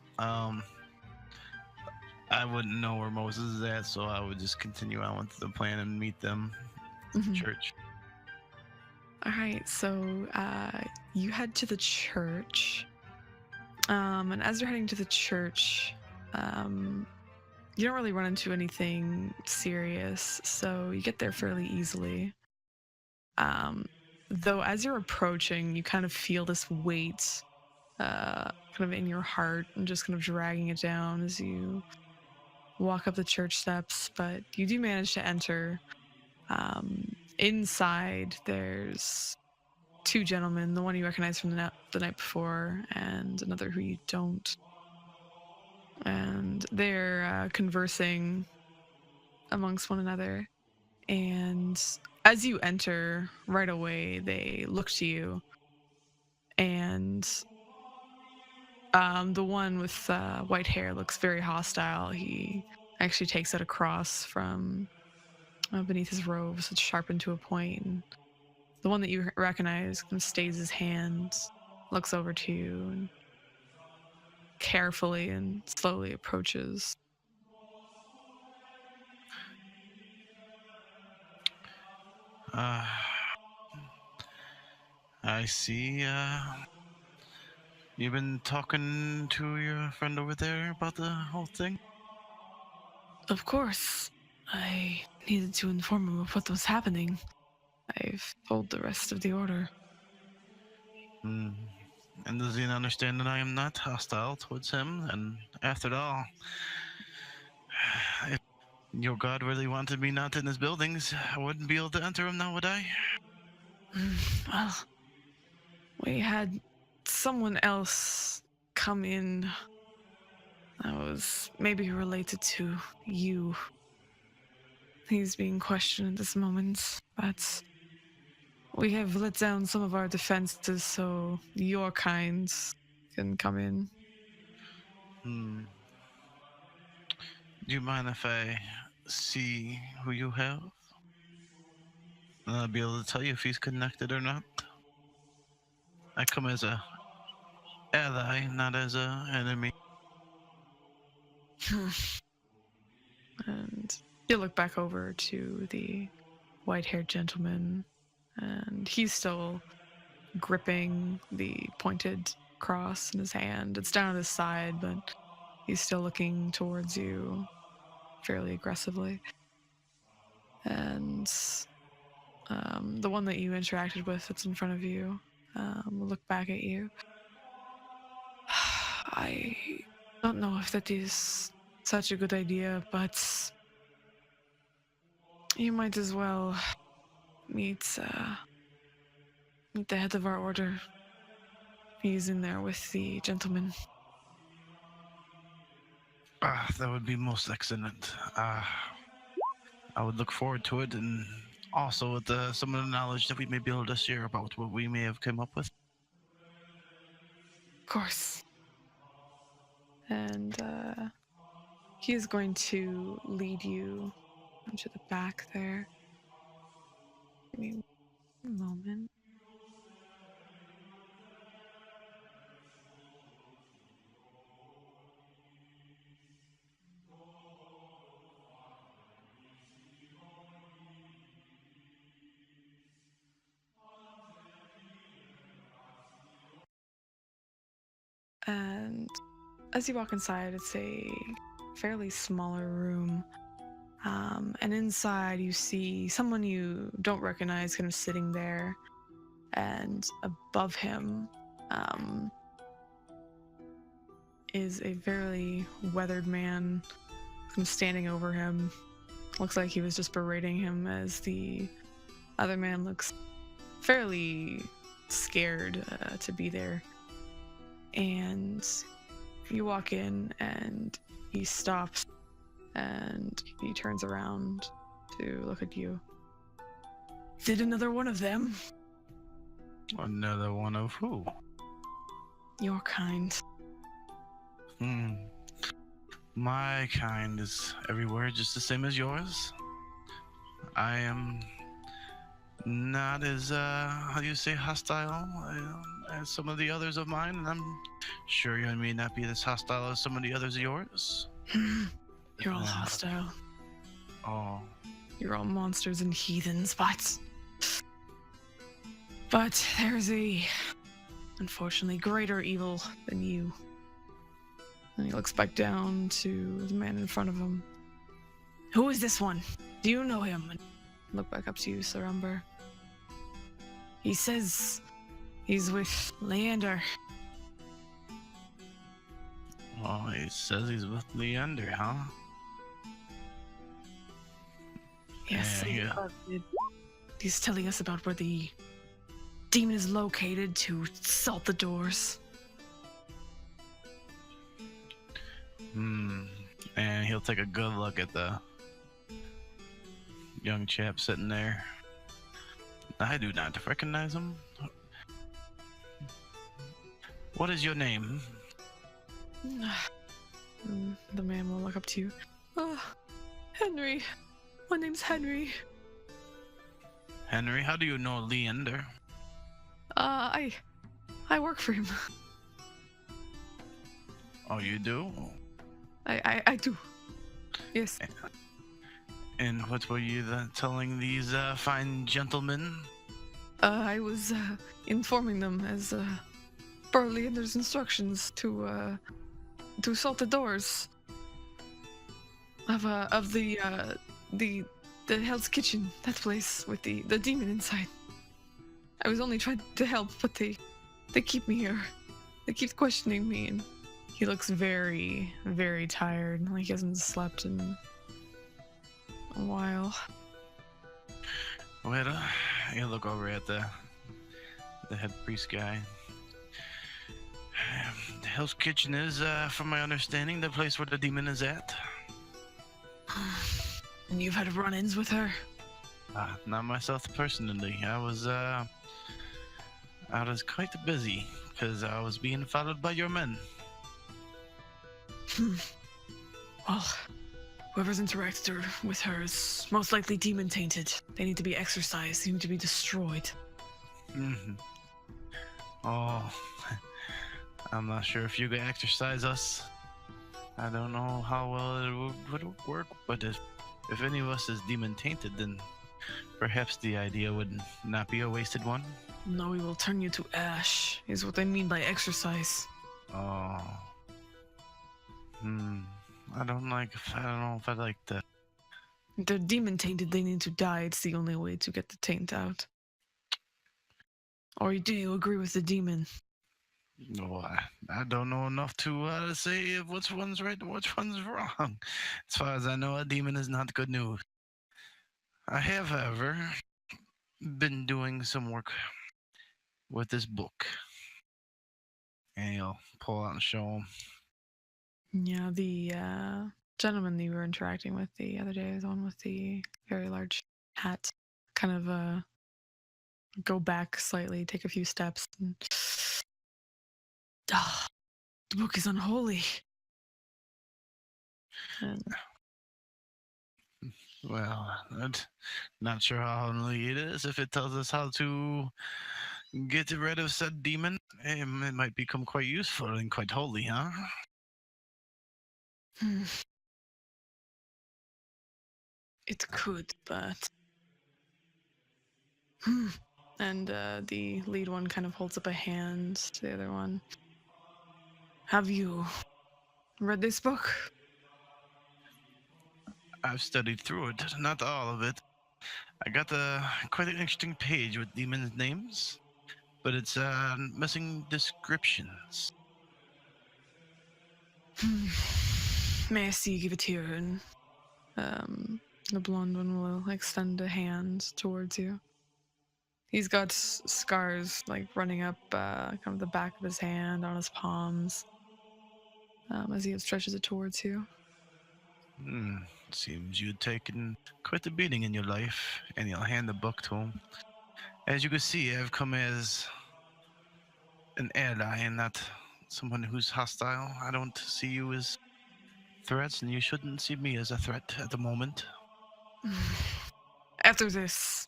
[SPEAKER 6] I wouldn't know where Moses is at, so I would just continue on with the plan and meet them at the church.
[SPEAKER 1] All right, so you head to the church, and as you're heading to the church, you don't really run into anything serious, so you get there fairly easily. Though as you're approaching, you kind of feel this weight kind of in your heart and just kind of dragging it down as you walk up the church steps, but you do manage to enter. Inside, there's two gentlemen, the one you recognize from the night before, and another who you don't. And they're conversing amongst one another. And as you enter, right away, they look to you. And the one with white hair looks very hostile. He actually takes out a cross from beneath his robes. It's sharpened to a point. And the one that you recognize kind of stays his hand, looks over to you, and carefully and slowly approaches.
[SPEAKER 6] I see. You've been talking to your friend over there about the whole thing?
[SPEAKER 1] Of course, I needed to inform him of what was happening. I've told the rest of the order.
[SPEAKER 6] And does he understand that I am not hostile towards him? And after all, if your god really wanted me not in his buildings, I wouldn't be able to enter him now, would I?
[SPEAKER 1] Well, we had someone else come in that was maybe related to you. He's being questioned at this moment, but we have let down some of our defenses so your kind can come in.
[SPEAKER 6] Do you mind if I see who you have? And I'll be able to tell you if he's connected or not. I come as a ally, not as a enemy.
[SPEAKER 1] And you look back over to the white-haired gentleman, and he's still gripping the pointed cross in his hand. It's down at his side, but he's still looking towards you fairly aggressively. And the one that you interacted with that's in front of you will look back at you. I don't know if that is such a good idea, but you might as well meet the head of our order. He's in there with the gentleman.
[SPEAKER 6] That would be most excellent. I would look forward to it, and also with some of the knowledge that we may be able to share about what we may have come up with.
[SPEAKER 1] Of course. And he is going to lead you into the back there. Give me a moment. And as you walk inside, it's a fairly smaller room. And inside you see someone you don't recognize kind of sitting there. And above him is a very weathered man standing over him. Looks like he was just berating him, as the other man looks fairly scared to be there. And you walk in and he stops and he turns around to look at you. Did another one of them?
[SPEAKER 6] Another one of who?
[SPEAKER 1] Your kind.
[SPEAKER 6] My kind is everywhere just the same as yours. I am not as, how do you say, hostile as some of the others of mine, and I'm sure you may not be as hostile as some of the others of yours.
[SPEAKER 1] You're all hostile.
[SPEAKER 6] Oh.
[SPEAKER 1] You're all monsters and heathens, but there's unfortunately, greater evil than you. And he looks back down to the man in front of him. Who is this one? Do you know him? And look back up to you, Sir Umber. He says he's with Leander.
[SPEAKER 6] Oh, he says he's with Leander, huh?
[SPEAKER 1] Yes,
[SPEAKER 6] Yeah.
[SPEAKER 1] He's telling us about where the demon is located to salt the doors.
[SPEAKER 6] And he'll take a good look at the young chap sitting there. I do not recognize him. What is your name?
[SPEAKER 1] The man will look up to you. Oh, Henry. My name's Henry.
[SPEAKER 6] Henry, how do you know Leander?
[SPEAKER 1] I work for him.
[SPEAKER 6] Oh, you do?
[SPEAKER 1] I do. Yes.
[SPEAKER 6] And what were you telling these fine gentlemen?
[SPEAKER 1] I was informing them as per Leander's instructions to salt the doors of the Hell's Kitchen, that place with the demon inside. I was only trying to help, but they keep me here. They keep questioning me, and he looks very, very tired, like he hasn't slept in a while.
[SPEAKER 6] Well, you look over at the head priest guy. The Hell's Kitchen is, from my understanding, the place where the demon is at.
[SPEAKER 1] And you've had run-ins with her?
[SPEAKER 6] Not myself personally. I was quite busy because I was being followed by your men.
[SPEAKER 1] Well, whoever's interacted with her is most likely demon-tainted. They need to be exorcised. They need to be destroyed.
[SPEAKER 6] Oh, I'm not sure if you could exercise us. I don't know how well it would work, but if any of us is demon tainted, then perhaps the idea would not be a wasted one.
[SPEAKER 1] No, we will turn you to ash, is what I mean by exercise.
[SPEAKER 6] Oh. I don't know if I like that.
[SPEAKER 1] If they're demon tainted, they need to die. It's the only way to get the taint out. Or do you agree with the demon?
[SPEAKER 6] No, I don't know enough to say which one's right and which one's wrong. As far as I know, a demon is not good news. I have, however, been doing some work with this book. And he'll pull out and show him.
[SPEAKER 1] Yeah, the gentleman that you were interacting with the other day is the one with the very large hat. Kind of go back slightly, take a few steps. And... the book is unholy. And...
[SPEAKER 6] well, not sure how unholy it is. If it tells us how to get rid of said demon, it might become quite useful and quite holy, huh?
[SPEAKER 1] It could, but... And the lead one kind of holds up a hand to the other one. Have you read this book?
[SPEAKER 6] I've studied through it, not all of it. I got quite an interesting page with demons' names, but it's missing descriptions.
[SPEAKER 1] May I see you give it here? And the blonde one will extend a hand towards you. He's got scars like running up kind of the back of his hand, on his palms, as he stretches it towards you.
[SPEAKER 6] Seems you'd taken quite a beating in your life, and you'll hand the book to him. As you can see, I've come as an ally and not someone who's hostile. I don't see you as threats, and you shouldn't see me as a threat at the moment.
[SPEAKER 1] After this,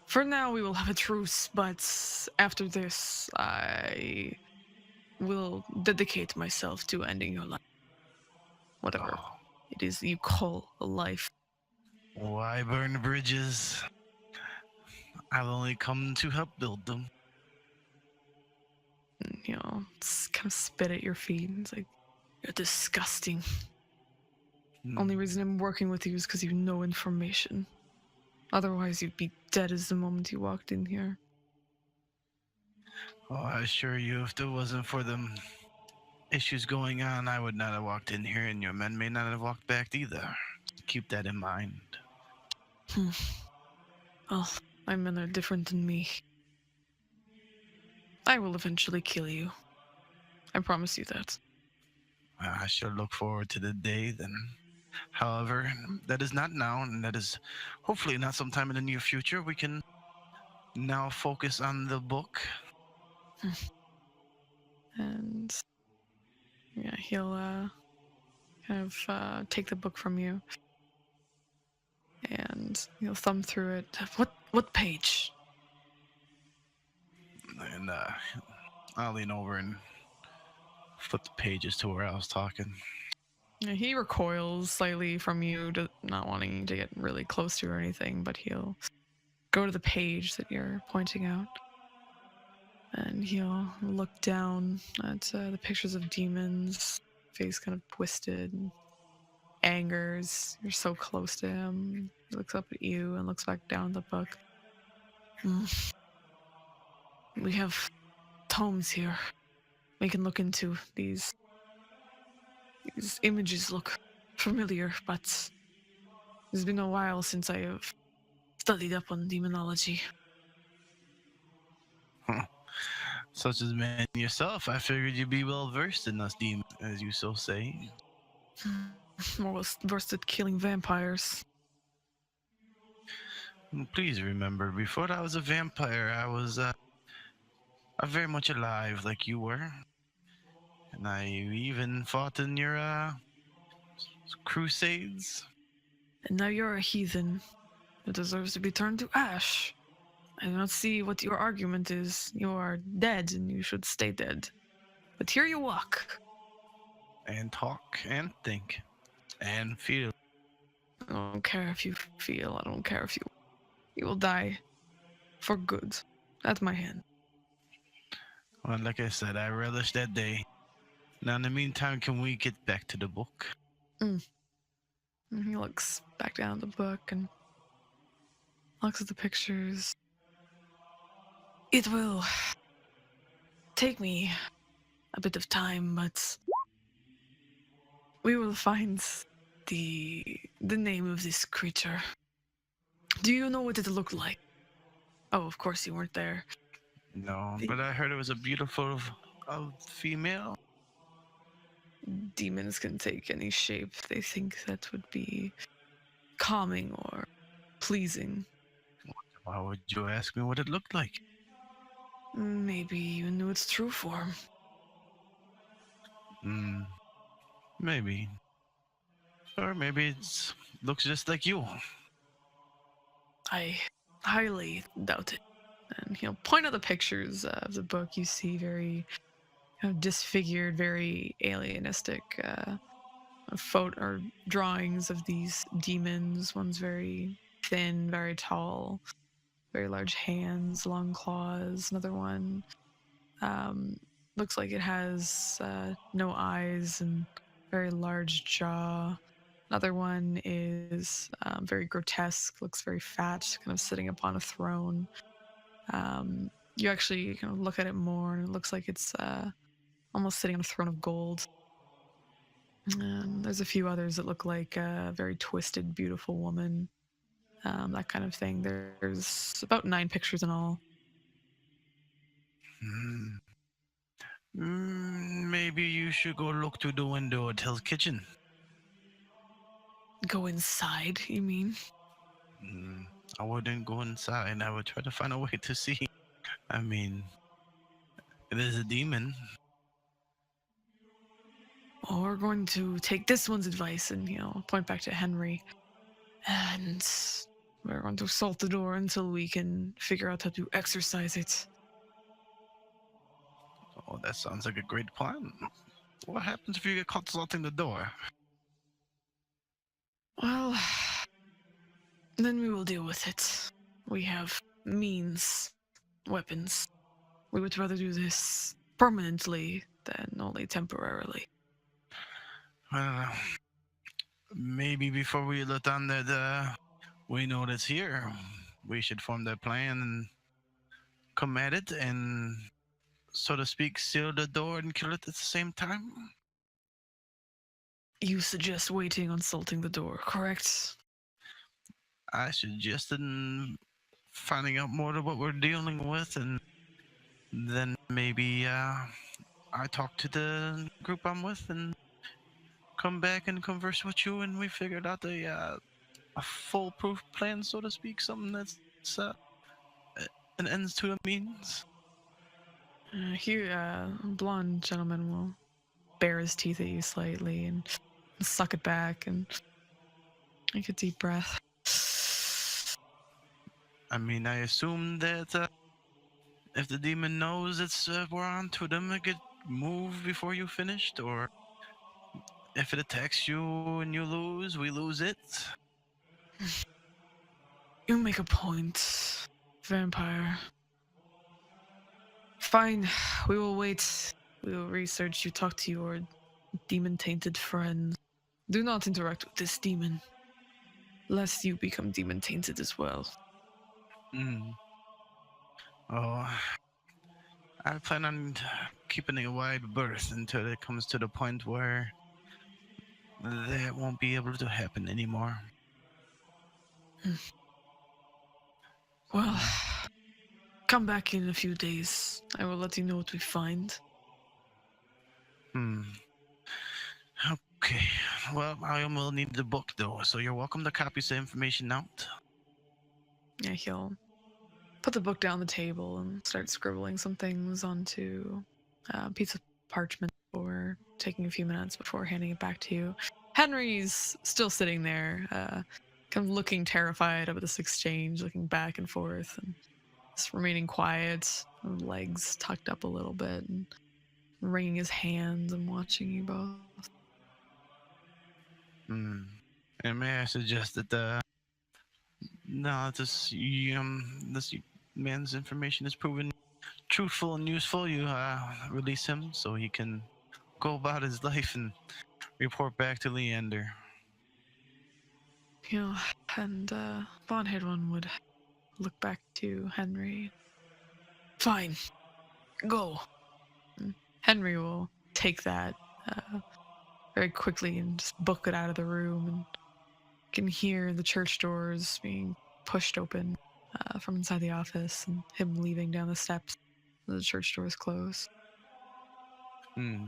[SPEAKER 1] for now we will have a truce, but after this, I will dedicate myself to ending your life. Whatever it is you call a life.
[SPEAKER 6] Why burn bridges? I've only come to help build them.
[SPEAKER 1] And, it's kind of spit at your feet. It's like, you're disgusting. Only reason I'm working with you is because you know information. Otherwise, you'd be dead as the moment you walked in here.
[SPEAKER 6] Oh, I assure you, if there wasn't for them issues going on, I would not have walked in here, and your men may not have walked back either. Keep that in mind.
[SPEAKER 1] Well, my men are different than me. I will eventually kill you. I promise you that.
[SPEAKER 6] I shall look forward to the day then. However, that is not now, and that is hopefully not sometime in the near future. We can now focus on the book.
[SPEAKER 1] And yeah, he'll kind of take the book from you. And he'll thumb through it. What page?
[SPEAKER 6] And I'll lean over and flip the pages to where I was talking.
[SPEAKER 1] Yeah, he recoils slightly from you, not wanting to get really close to or anything, but he'll go to the page that you're pointing out. And he'll look down at the pictures of demons, face kind of twisted, angers. You're so close to him. He looks up at you and looks back down at the book. We have tomes here. We can look into these images look familiar, but it's been a while since I have studied up on demonology.
[SPEAKER 6] Such as man yourself, I figured you'd be well versed in us demons, as you so say.
[SPEAKER 1] More versed at killing vampires.
[SPEAKER 6] Please remember, before I was a vampire, I was very much alive like you were. And I even fought in your crusades.
[SPEAKER 1] And now you're a heathen who deserves to be turned to ash. I do not see what your argument is. You are dead and you should stay dead. But here you walk.
[SPEAKER 6] And talk and think and feel.
[SPEAKER 1] I don't care if you feel. I don't care if you will die for good at my hand.
[SPEAKER 6] Well, like I said, I relish that day. Now, in the meantime, can we get back to the book?
[SPEAKER 1] And he looks back down at the book and looks at the pictures. It will take me a bit of time, but we will find the name of this creature. Do you know what it looked like? Oh, of course you weren't there.
[SPEAKER 6] No, but I heard it was a beautiful female.
[SPEAKER 1] Demons can take any shape they think that would be calming or pleasing.
[SPEAKER 6] Why would you ask me what it looked like?
[SPEAKER 1] Maybe you knew its true form.
[SPEAKER 6] Maybe. Or maybe it looks just like you.
[SPEAKER 1] I highly doubt it. And he'll point at the pictures of the book. You see very disfigured, very alienistic photo or drawings of these demons. One's very thin, very tall, very large hands, long claws. Another one looks like it has no eyes and very large jaw. Another one is very grotesque, looks very fat, kind of sitting upon a throne. You actually kind of look at it more, and it looks like it's almost sitting on a throne of gold. There's a few others that look like a very twisted, beautiful woman, that kind of thing. There's about 9 pictures in all.
[SPEAKER 6] Maybe you should go look through the window at Hell's Kitchen.
[SPEAKER 1] Go inside, you mean?
[SPEAKER 6] I wouldn't go inside. I would try to find a way to see. I mean, it is a demon.
[SPEAKER 1] Well, we're going to take this one's advice and, point back to Henry. And we're going to assault the door until we can figure out how to exorcise it.
[SPEAKER 6] Oh, that sounds like a great plan. What happens if you get caught assaulting the door?
[SPEAKER 1] Well, then we will deal with it. We have means, weapons. We would rather do this permanently than only temporarily.
[SPEAKER 6] Well, maybe before we let on that we know that's here, we should form that plan and come at it and, so to speak, seal the door and kill it at the same time?
[SPEAKER 1] You suggest waiting on assaulting the door, correct?
[SPEAKER 6] I suggested finding out more of what we're dealing with, and then maybe I talk to the group I'm with and come back and converse with you, and we figured out a foolproof plan, so to speak, something that's an ends to a means.
[SPEAKER 1] Here, a blonde gentleman will bare his teeth at you slightly and suck it back and take a deep breath.
[SPEAKER 6] I mean, I assume that if the demon knows it's we're on to them, it could move before you finished, or if it attacks you and you lose, we lose it.
[SPEAKER 1] You make a point, vampire. Fine, we will wait. We will research. You talk to your demon-tainted friends. Do not interact with this demon, lest you become demon-tainted as well.
[SPEAKER 6] Oh, I plan on keeping a wide berth until it comes to the point where that won't be able to happen anymore.
[SPEAKER 1] Well, come back in a few days. I will let you know what we find.
[SPEAKER 6] Okay. Well, I will need the book, though, so you're welcome to copy some information out.
[SPEAKER 1] Yeah, he'll put the book down on the table and start scribbling some things onto a piece of parchment for taking a few minutes before handing it back to you. Henry's still sitting there, kind of looking terrified over this exchange, looking back and forth. And just remaining quiet, legs tucked up a little bit, and wringing his hands and watching you both.
[SPEAKER 6] Hmm. And may I suggest that now that this man's information is proven truthful and useful, you release him so he can go about his life and report back to Leander.
[SPEAKER 1] You know, and Von Hedwin would look back to Henry. Fine, go. And Henry will take that very quickly and just book it out of the room, and can hear the church doors being pushed open from inside the office, and him leaving down the steps. The church doors close.
[SPEAKER 6] Hmm.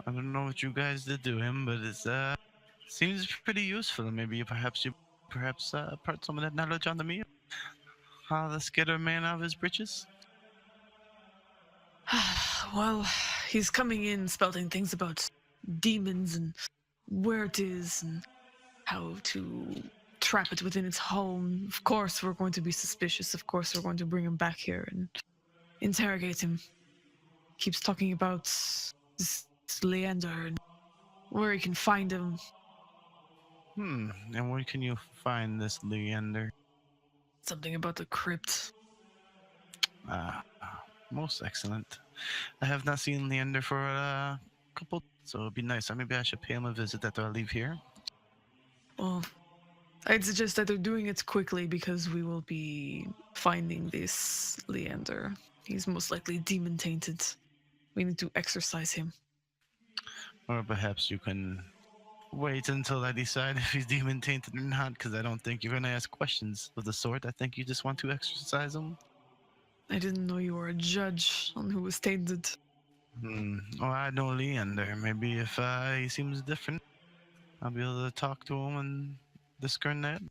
[SPEAKER 6] I don't know what you guys did to him, but it's seems pretty useful. Maybe perhaps you part some of that knowledge onto me. How to get a man out of his britches.
[SPEAKER 1] Well, he's coming in spouting things about demons and where it is and how to trap it within its home. Of course, we're going to be suspicious. Of course, we're going to bring him back here and interrogate him. Keeps talking about this Leander and where he can find him.
[SPEAKER 6] And where can you find this Leander?
[SPEAKER 1] Something about the crypt.
[SPEAKER 6] Most excellent. I have not seen Leander for a couple, so it'd be nice. Maybe I should pay him a visit after I leave here.
[SPEAKER 1] Well, I'd suggest that they're doing it quickly because we will be finding this Leander. He's most likely demon tainted. We need to exorcise him.
[SPEAKER 6] Or perhaps you can wait until I decide if he's demon tainted or not, because I don't think you're going to ask questions of the sort. I think you just want to exorcise him.
[SPEAKER 1] I didn't know you were a judge on who was tainted.
[SPEAKER 6] Well, I know Leander. Maybe if he seems different, I'll be able to talk to him and discern that.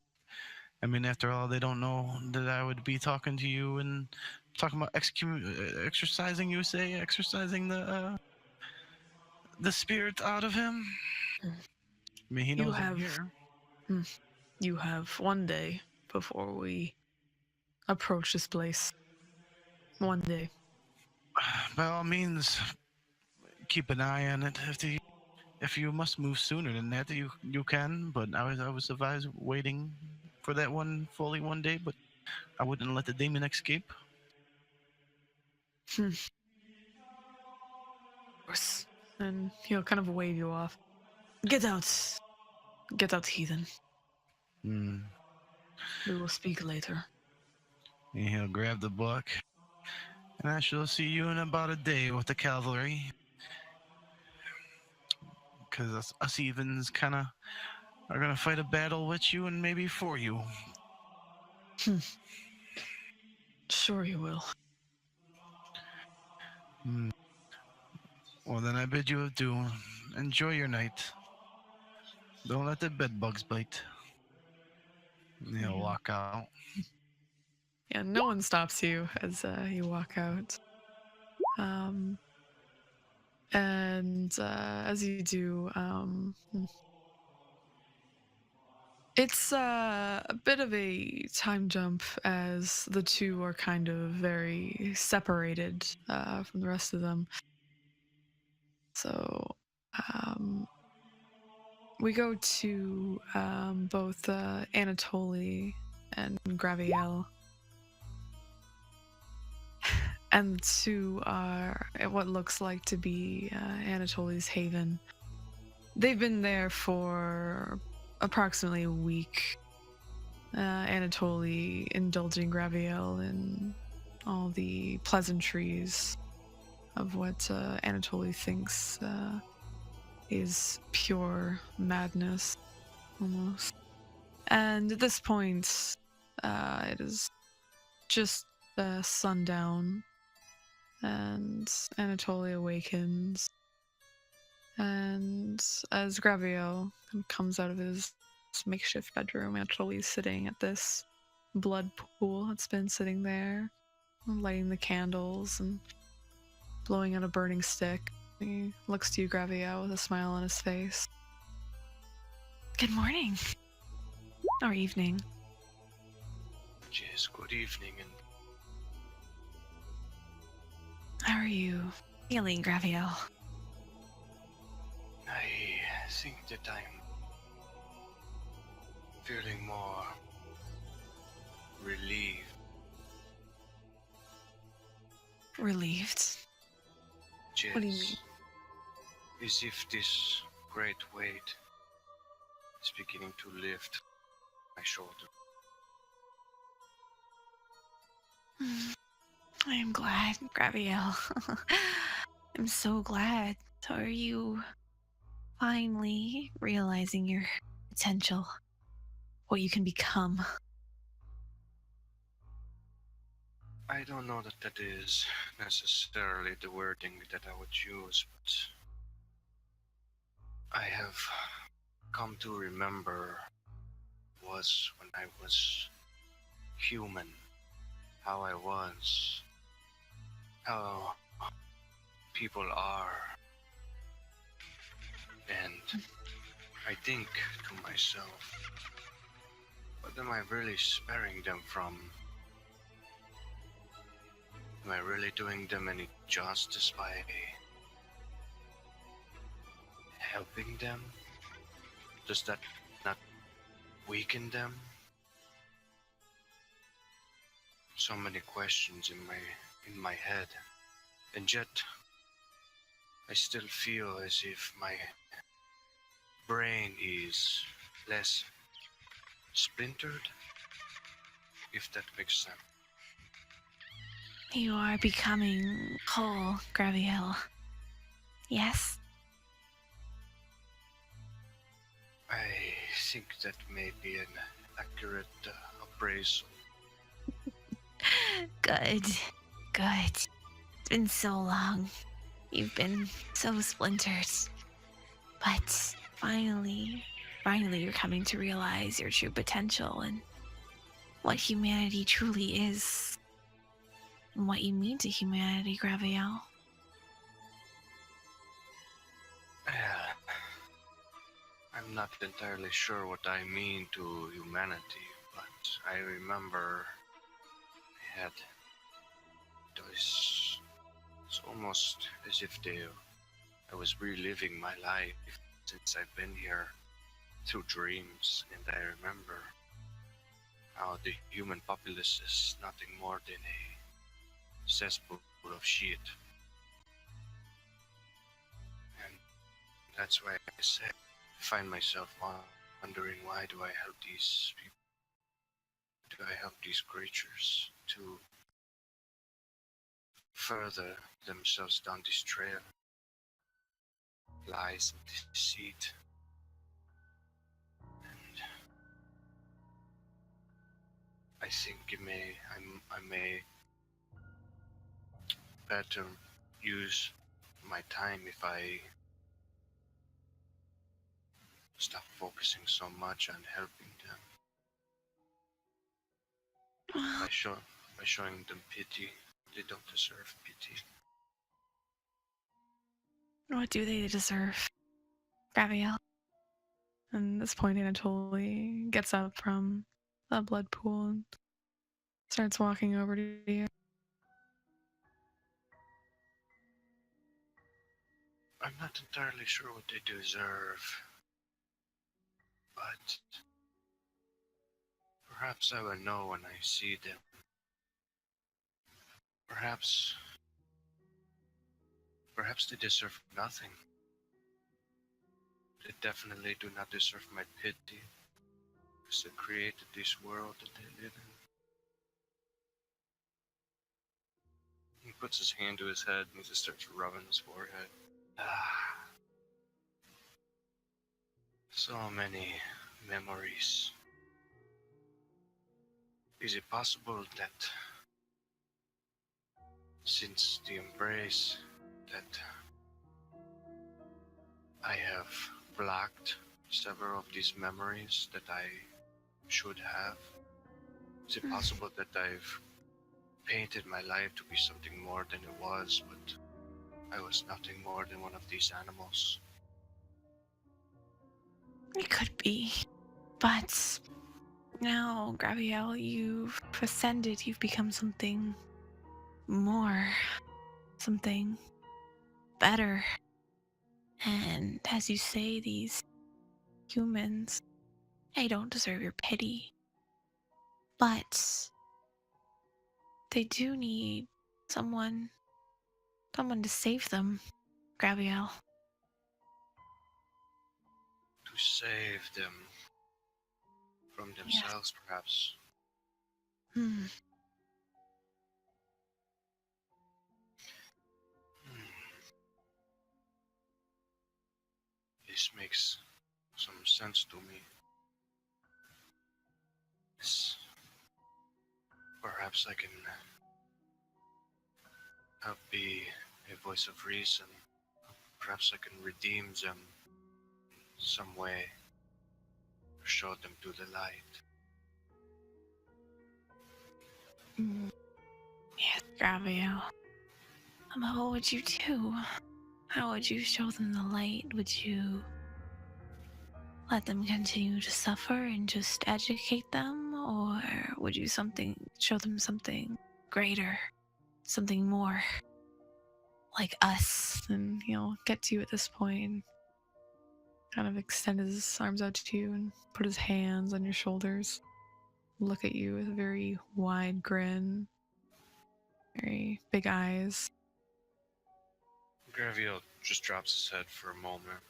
[SPEAKER 6] I mean, after all, they don't know that I would be talking to you and talking about exorcising. You say exorcising the spirit out of him. I mean, he knows I'm here.
[SPEAKER 1] You have one day before we approach this place. One day.
[SPEAKER 6] By all means, keep an eye on it. If you must move sooner than that, you can. But I was advised waiting for that fully one day. But I wouldn't let the demon escape.
[SPEAKER 1] Of course. And he'll kind of wave you off. Get out. Get out, heathen. We will speak later.
[SPEAKER 6] And he'll grab the book. And I shall see you in about a day with the cavalry. Because us heathens kind of are going to fight a battle with you and maybe for you.
[SPEAKER 1] Sure you will.
[SPEAKER 6] Well, then I bid you adieu. Enjoy your night. Don't let the bed bugs bite. And he'll walk out.
[SPEAKER 1] Yeah, no one stops you as you walk out. And as you do, it's a bit of a time jump as the two are kind of very separated from the rest of them. So we go to both Anatoly and Graviel. And the two are at what looks like to be Anatoly's haven. They've been there for approximately a week. Anatoly indulging Graviel in all the pleasantries of what Anatoly thinks is pure madness, almost. And at this point, it is just sundown, and Anatoly awakens. And as Graviel comes out of his makeshift bedroom, Anatoly is sitting at this blood pool that's been sitting there, lighting the candles and blowing out a burning stick. He looks to you, Graviel, with a smile on his face. Good morning. Or evening.
[SPEAKER 5] Yes, good evening, and
[SPEAKER 1] How are you feeling, Graviel?
[SPEAKER 5] I think that I'm feeling more relieved.
[SPEAKER 1] Relieved?
[SPEAKER 5] Yes.
[SPEAKER 1] What do you mean?
[SPEAKER 5] As if this great weight is beginning to lift my shoulder.
[SPEAKER 1] I am glad, Graviel. I'm so glad. So are you finally realizing your potential? What you can become?
[SPEAKER 5] I don't know that that is necessarily the wording that I would use, but I have come to remember was when I was human, how I was, how people are, and I think to myself, what am I really sparing them from? Am I really doing them any justice by helping them? Does that not weaken them? So many questions in my head, and yet I still feel as if my brain is less splintered, if that makes sense.
[SPEAKER 1] You are becoming whole, Graviel. Yes?
[SPEAKER 5] I think that may be an accurate appraisal.
[SPEAKER 1] Good. Good. It's been so long. You've been so splintered. But finally you're coming to realize your true potential and what humanity truly is. And what you mean to humanity, Graviel.
[SPEAKER 5] I'm not entirely sure what I mean to humanity, but I remember I had those. It's almost as if I was reliving my life since I've been here through dreams, and I remember how the human populace is nothing more than a cesspool of shit. And that's why I say I find myself wondering, why do I help these people? Do I help these creatures to further themselves down this trail? Lies and deceit. And I think I may better use my time if I stop focusing so much on helping them. By showing them pity, they don't deserve pity.
[SPEAKER 1] What do they deserve, Graviel? And at this point, Anatoly gets up from the blood pool and starts walking over to you.
[SPEAKER 5] I'm not entirely sure what they deserve, but perhaps I will know when I see them. Perhaps they deserve nothing. They definitely do not deserve my pity, because they created this world that they live in. He puts his hand to his head and he just starts rubbing his forehead. Ah, so many memories. Is it possible that since the embrace that I have blocked several of these memories that I should have? Is it possible that I've painted my life to be something more than it was, but I was nothing more than one of these animals?
[SPEAKER 1] It could be, but Now, Graviel, you've ascended, you've become something more, something better. And as you say, these humans, they don't deserve your pity. But they do need someone to save them, Graviel.
[SPEAKER 7] To save them from themselves, perhaps.
[SPEAKER 1] Hmm.
[SPEAKER 7] This makes some sense to me. Yes. Perhaps I can help be a voice of reason. Perhaps I can redeem them some way. Show them to the light.
[SPEAKER 1] Yes, Graviel. But what would you do? How would you show them the light? Would you let them continue to suffer and just educate them? Or would you show them something greater, something more like us? And he'll get to you at this point and kind of extend his arms out to you and put his hands on your shoulders, look at you with a very wide grin, very big eyes.
[SPEAKER 7] Graviel just drops his head for a moment.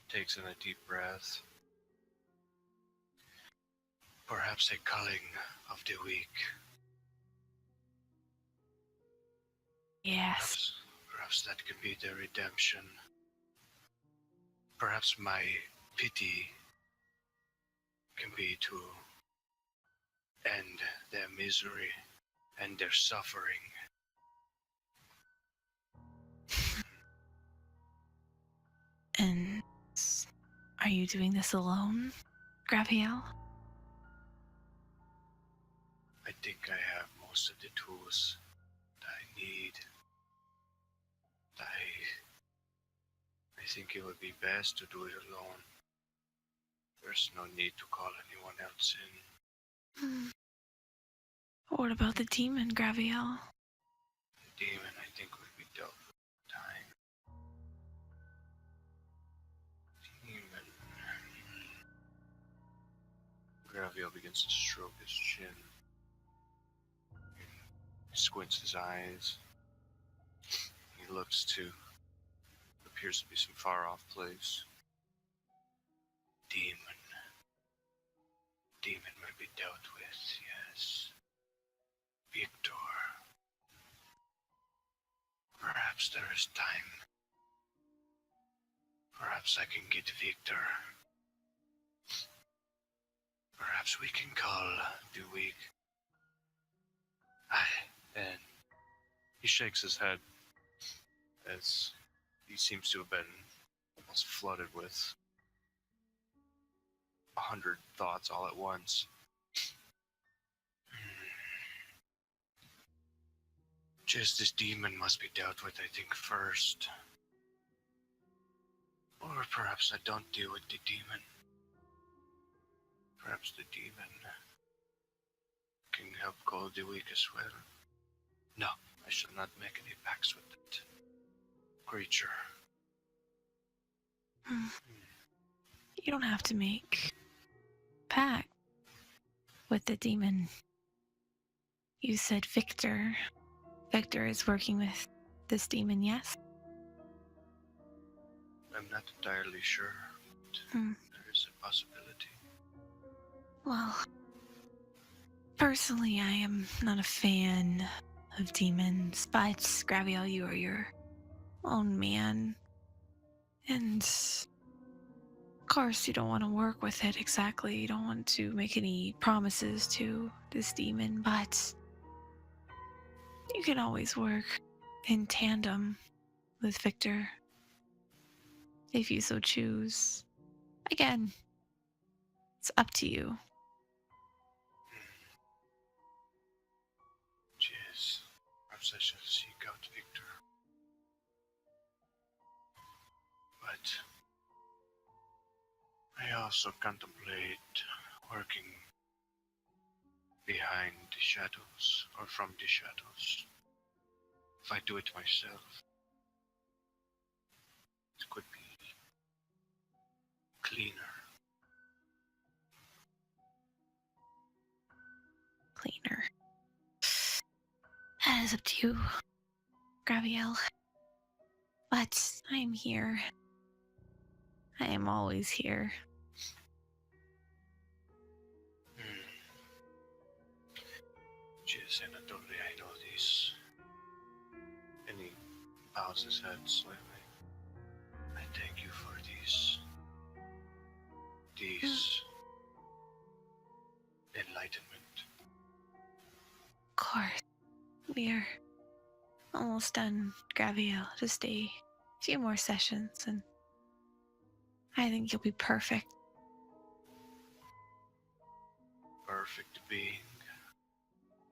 [SPEAKER 7] Takes in a deep breath. Perhaps a culling of the weak.
[SPEAKER 1] Yes.
[SPEAKER 7] Perhaps that could be their redemption. Perhaps my pity can be to end their misery and their suffering.
[SPEAKER 1] And are you doing this alone, Graviel?
[SPEAKER 7] I think I have most of the tools that I need. I think it would be best to do it alone. There's no need to call anyone else in.
[SPEAKER 1] What about the demon, Graviel?
[SPEAKER 7] The demon, I think, would be dealt with time. Demon. Graviel begins to stroke his chin. He squints his eyes. He looks to what appears to be some far-off place. Demon. Demon might be dealt with, yes. Victor. Perhaps there is time. Perhaps I can get Victor. Perhaps we can call the weak. And he shakes his head as he seems to have been almost flooded with 100 thoughts all at once. Just this demon must be dealt with, I think, first. Or perhaps I don't deal with the demon. Perhaps the demon can help call the weak as well. No, I shall not make any pacts with that creature.
[SPEAKER 1] You don't have to make a pact with the demon. You said Victor. Victor is working with this demon, yes?
[SPEAKER 7] I'm not entirely sure. There is a possibility.
[SPEAKER 1] Well, personally, I am not a fan of demons, but Graviel, you are your own man. And of course, you don't want to work with it exactly. You don't want to make any promises to this demon, but you can always work in tandem with Victor if you so choose. Again, it's up to you.
[SPEAKER 7] Yes, perhaps I shall seek out Victor. But I also contemplate working behind the shadows or from the shadows. If I do it myself, it could be cleaner.
[SPEAKER 1] Cleaner. That is up to you, Graviel. But I'm here. I am always here.
[SPEAKER 7] Yes, Anatoly, I know this. And he bows his head slightly. I thank you for these enlightenment.
[SPEAKER 1] Of course. We're almost done, Graviel. Just a few more sessions, and I think you'll be perfect.
[SPEAKER 7] Perfect being.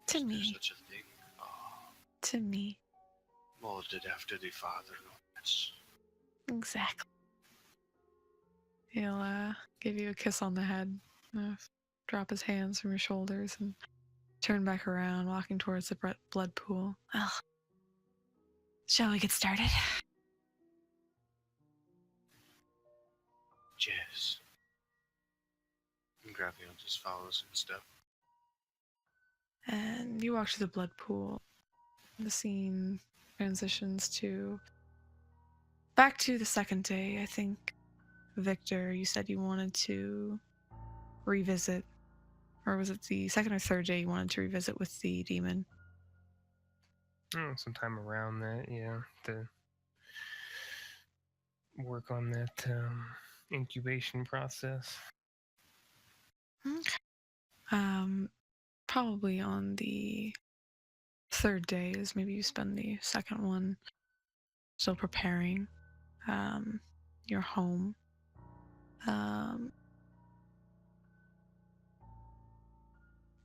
[SPEAKER 1] To
[SPEAKER 7] Is there
[SPEAKER 1] me.
[SPEAKER 7] such a thing? Oh,
[SPEAKER 1] To me.
[SPEAKER 7] molded after the Father. No, that's
[SPEAKER 1] Exactly. He'll give you a kiss on the head, drop his hands from your shoulders, and turn back around, walking towards the blood pool. Well, shall we get started?
[SPEAKER 7] jazz. And Gravion just follows in step.
[SPEAKER 1] And you walk to the blood pool. The scene transitions to back to the second day. I think, Victor, you said you wanted to revisit, or was it the second or third day you wanted to revisit with the demon?
[SPEAKER 3] Oh, sometime around that, yeah, to work on that incubation process.
[SPEAKER 1] Okay. Probably on the third day is maybe you spend the second one still preparing your home.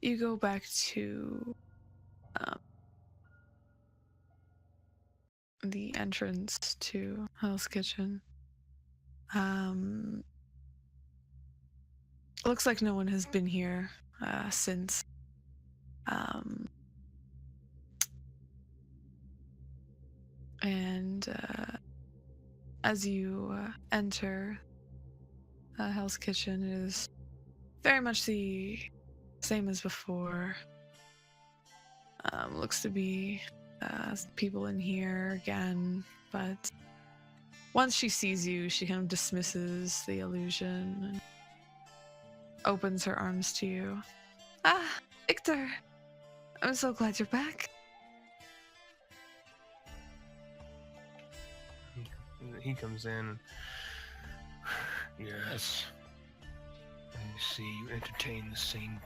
[SPEAKER 1] You go back to the entrance to Hell's Kitchen. Looks like no one has been here since. And as you enter Hell's Kitchen, it is very much the same as before. Looks to be people in here again, but once she sees you, she kind of dismisses the illusion and opens her arms to you. Ah, Victor! I'm so glad you're back.
[SPEAKER 3] He comes in.
[SPEAKER 5] Yes. I see you entertain the same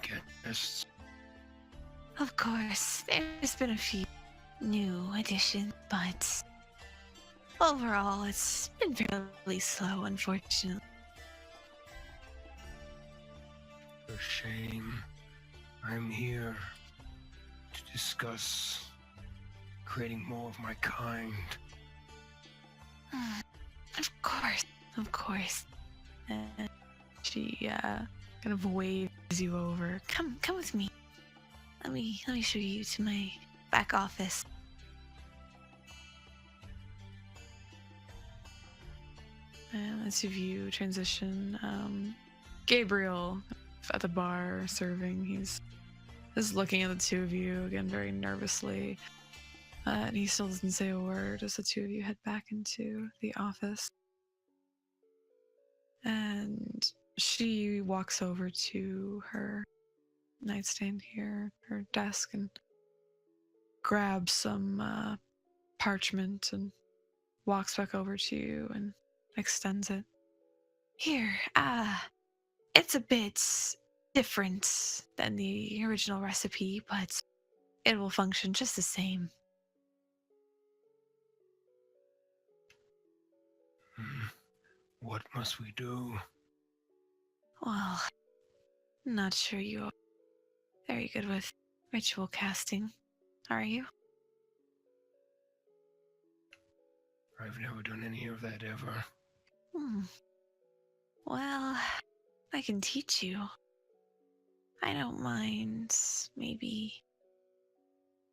[SPEAKER 5] guests.
[SPEAKER 1] Of course, there's been a few new additions, but overall, it's been fairly slow, unfortunately.
[SPEAKER 5] A shame. I'm here to discuss creating more of my kind.
[SPEAKER 1] Of course. And she kind of waves you over. Come with me. Let me show you to my back office. And as you transition, Gabriel at the bar serving. He's just looking at the two of you again very nervously. And he still doesn't say a word as the two of you head back into the office. And she walks over to her nightstand here, her desk, and grabs some parchment and walks back over to you and extends it. Here, it's a bit different than the original recipe, but it will function just the same.
[SPEAKER 5] What must we do?
[SPEAKER 1] Well, not sure you're very good with ritual casting, are you?
[SPEAKER 5] I've never done any of that ever.
[SPEAKER 1] Well, I can teach you. I don't mind maybe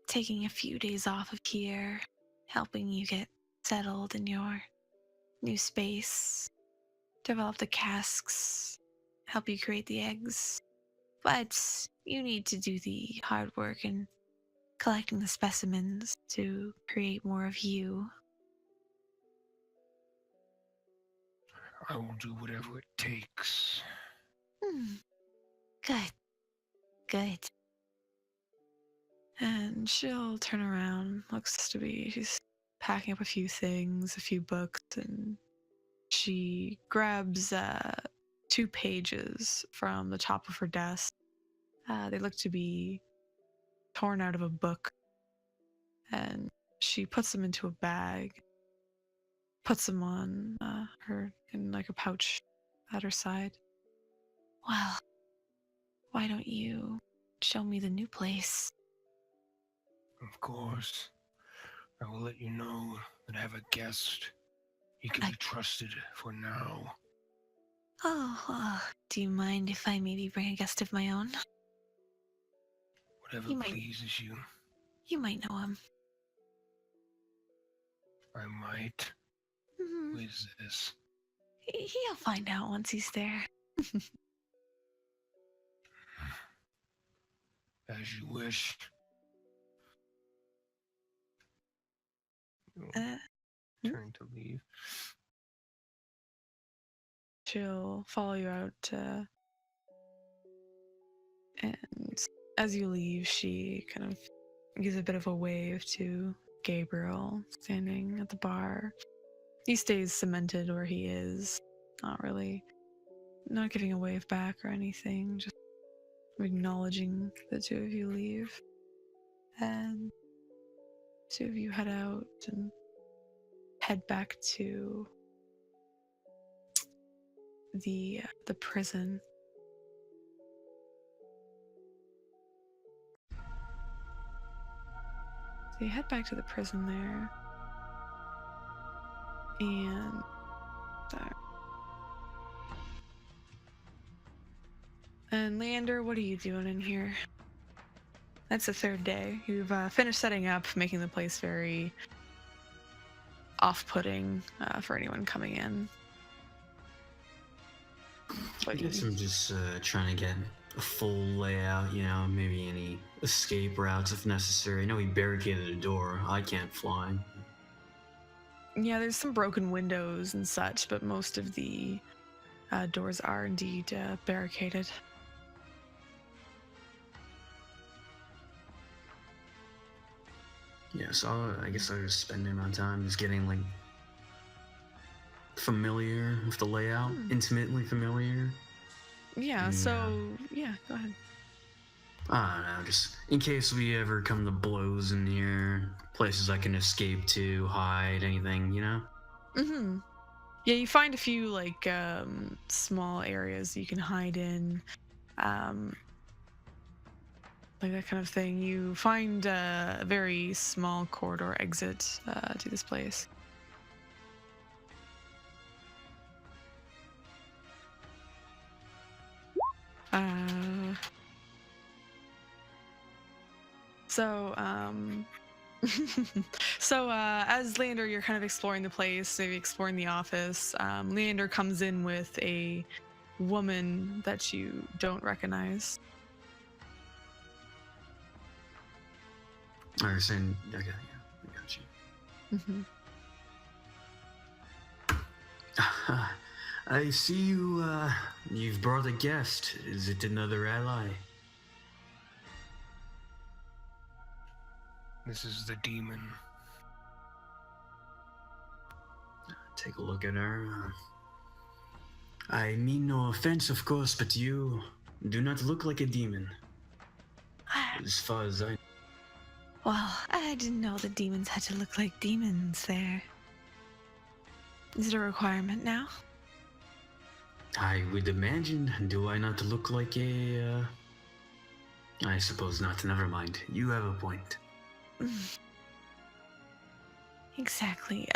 [SPEAKER 1] taking a few days off of here, helping you get settled in your new space, develop the casks, help you create the eggs. But you need to do the hard work in collecting the specimens to create more of you.
[SPEAKER 5] I will do whatever it takes.
[SPEAKER 1] Good. Good. And she'll turn around, looks to be, she's packing up a few things, a few books, and she grabs 2 pages from the top of her desk. They look to be torn out of a book, and she puts them into a bag, puts them on her in like a pouch at her side. Well, why don't you show me the new place?
[SPEAKER 5] Of course, I will let you know that I have a guest. He can be trusted for now.
[SPEAKER 1] Oh, do you mind if I maybe bring a guest of my own?
[SPEAKER 5] Whatever pleases you.
[SPEAKER 1] You might know him.
[SPEAKER 5] I might. Who is this?
[SPEAKER 1] He'll find out once he's there.
[SPEAKER 5] As you wish.
[SPEAKER 3] Turn to leave.
[SPEAKER 1] She'll follow you out, and as you leave, she kind of gives a bit of a wave to Gabriel standing at the bar. He stays cemented where he is, not giving a wave back or anything, just acknowledging the two of you leave. And two of you head out and head back to the prison. So you head back to the prison there, and Leander, what are you doing in here? That's the 3rd day. You've finished setting up, making the place very off-putting for anyone coming in.
[SPEAKER 4] I guess I'm just trying to get a full layout, maybe any escape routes if necessary. I know he barricaded a door. I can't fly.
[SPEAKER 1] Yeah, there's some broken windows and such, but most of the doors are indeed barricaded.
[SPEAKER 4] Yeah, so I guess I was spending my time just getting familiar with the layout, intimately familiar.
[SPEAKER 1] Yeah, go ahead.
[SPEAKER 4] I don't know, just in case we ever come to blows in here, places I can escape to, hide, anything,
[SPEAKER 1] Mm-hmm. Yeah, you find a few small areas you can hide in, like that kind of thing. You find a very small corridor exit to this place. As Leander, you're kind of exploring the place, maybe exploring the office. Leander comes in with a woman that you don't recognize.
[SPEAKER 4] I understand. Okay, yeah, I got you.
[SPEAKER 1] Mm-hmm.
[SPEAKER 4] I see you've brought a guest. Is it another ally?
[SPEAKER 5] This is the demon.
[SPEAKER 4] Take a look at her. I mean no offense, of course, but you do not look like a demon. As far as I know.
[SPEAKER 1] Well, I didn't know the demons had to look like demons there. Is it a requirement now?
[SPEAKER 4] I would imagine. Do I not look like a... I suppose not. Never mind. You have a point.
[SPEAKER 1] Exactly.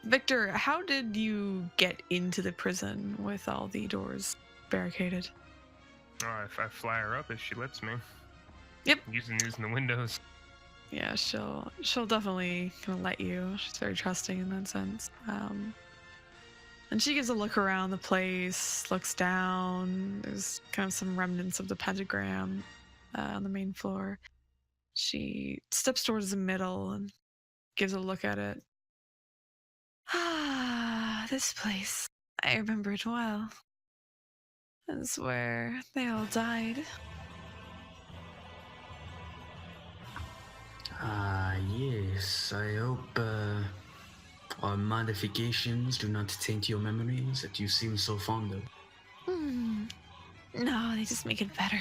[SPEAKER 1] Victor, how did you get into the prison with all the doors barricaded?
[SPEAKER 3] If I fly her up, if she lets me.
[SPEAKER 1] Yep.
[SPEAKER 3] Using the windows.
[SPEAKER 1] Yeah, she'll definitely kind of let you. She's very trusting in that sense. And she gives a look around the place, looks down. There's kind of some remnants of the pentagram on the main floor. She steps towards the middle and gives a look at it. Ah, this place. I remember it well. That's where they all died.
[SPEAKER 4] Yes. I hope our modifications do not taint your memories that you seem so fond of.
[SPEAKER 1] No, they just make it better.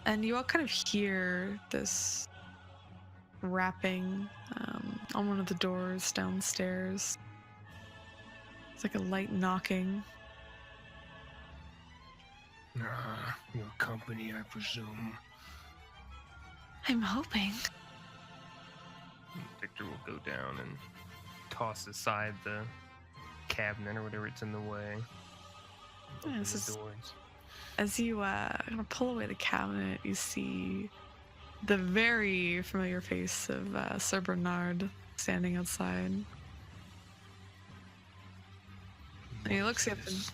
[SPEAKER 1] And you all kind of hear this rapping on one of the doors downstairs. It's like a light knocking.
[SPEAKER 5] Your company, I presume.
[SPEAKER 1] I'm hoping.
[SPEAKER 3] Victor will go down and toss aside the cabinet or whatever it's in the way.
[SPEAKER 1] Yeah,
[SPEAKER 3] Open
[SPEAKER 1] this
[SPEAKER 3] the
[SPEAKER 1] is-
[SPEAKER 3] doors.
[SPEAKER 1] As you kind of pull away the cabinet, you see the very familiar face of Sir Bernard standing outside. And he looks up and...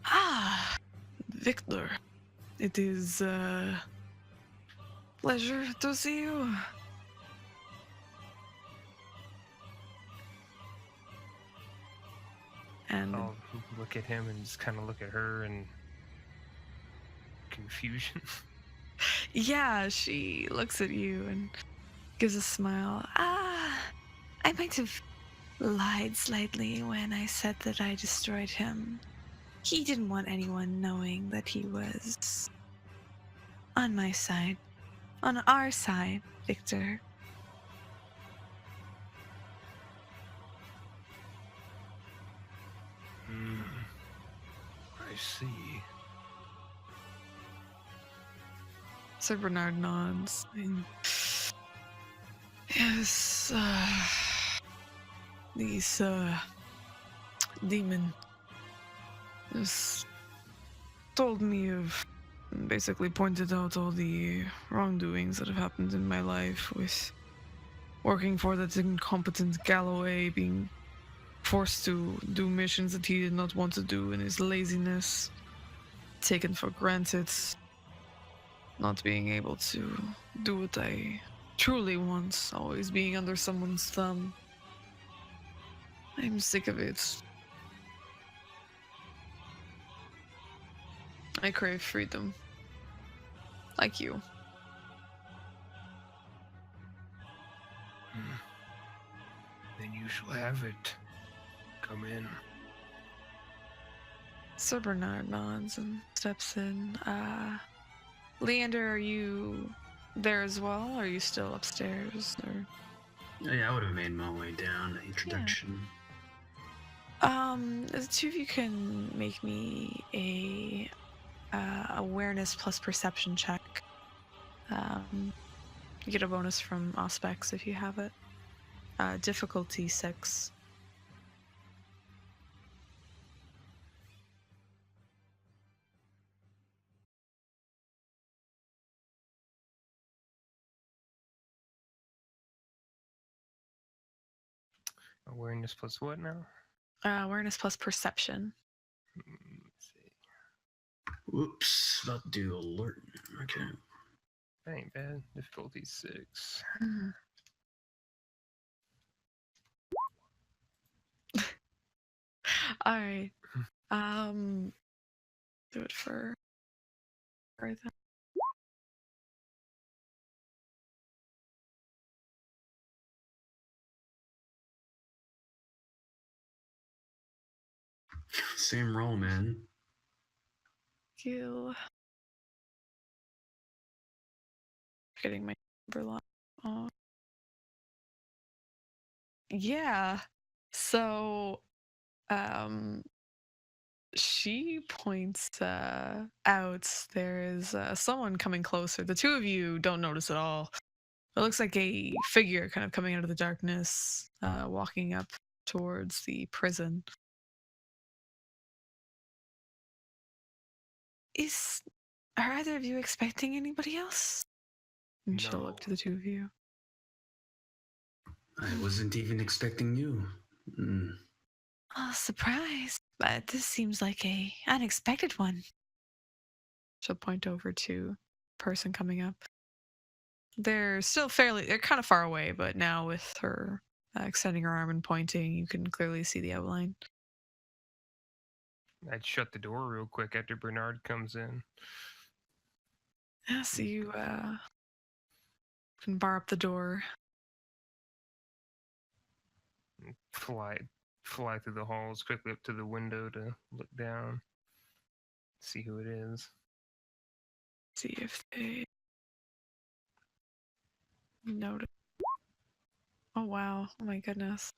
[SPEAKER 1] Ah, Victor. It is a pleasure to see you. And
[SPEAKER 3] I'll look at him and just kind of look at her in confusion.
[SPEAKER 1] yeah, she looks at you and gives a smile. Ah, I might have lied slightly when I said that I destroyed him. He didn't want anyone knowing that he was on my side. On our side, Victor.
[SPEAKER 5] I see.
[SPEAKER 1] Sir Bernard nods. Yes, these demon just told me of, basically pointed out all the wrongdoings that have happened in my life with working for that incompetent Galloway, being forced to do missions that he did not want to do in his laziness, taken for granted, not being able to do what I truly want, always being under someone's thumb. I'm sick of it. I crave freedom. Like you.
[SPEAKER 5] Then you shall have it. Come in.
[SPEAKER 1] Sir Bernard nods and steps in. Leander, are you there as well? Or are you still upstairs? Or
[SPEAKER 4] Yeah, I would have made my way down. Introduction.
[SPEAKER 1] the two of you can make me a awareness plus perception check. You get a bonus from Auspex if you have it. Difficulty 6.
[SPEAKER 3] Awareness plus what now?
[SPEAKER 1] Awareness plus perception.
[SPEAKER 3] Let's see.
[SPEAKER 4] Whoops. About to do alert. Okay.
[SPEAKER 3] That ain't bad. Difficulty 6.
[SPEAKER 1] All right. Do it for her then.
[SPEAKER 4] Same roll, man.
[SPEAKER 1] You. Getting my number lock. Oh. Yeah. So, she points out there is someone coming closer. The two of you don't notice at all. It looks like a figure kind of coming out of the darkness, walking up towards the prison. Are either of you expecting anybody else? And she'll
[SPEAKER 5] No.
[SPEAKER 1] look to the two of you.
[SPEAKER 4] I wasn't even expecting you. Hmm.
[SPEAKER 1] Oh, surprise. But this seems like a unexpected one. She'll point over to person coming up. They're kind of far away, but now with her extending her arm and pointing, you can clearly see the outline.
[SPEAKER 3] I'd shut the door real quick after Bernard comes in.
[SPEAKER 1] Yeah, so you can bar up the door.
[SPEAKER 3] And fly through the halls quickly up to the window to look down, see who it is.
[SPEAKER 1] See if they notice. Oh wow! Oh my goodness.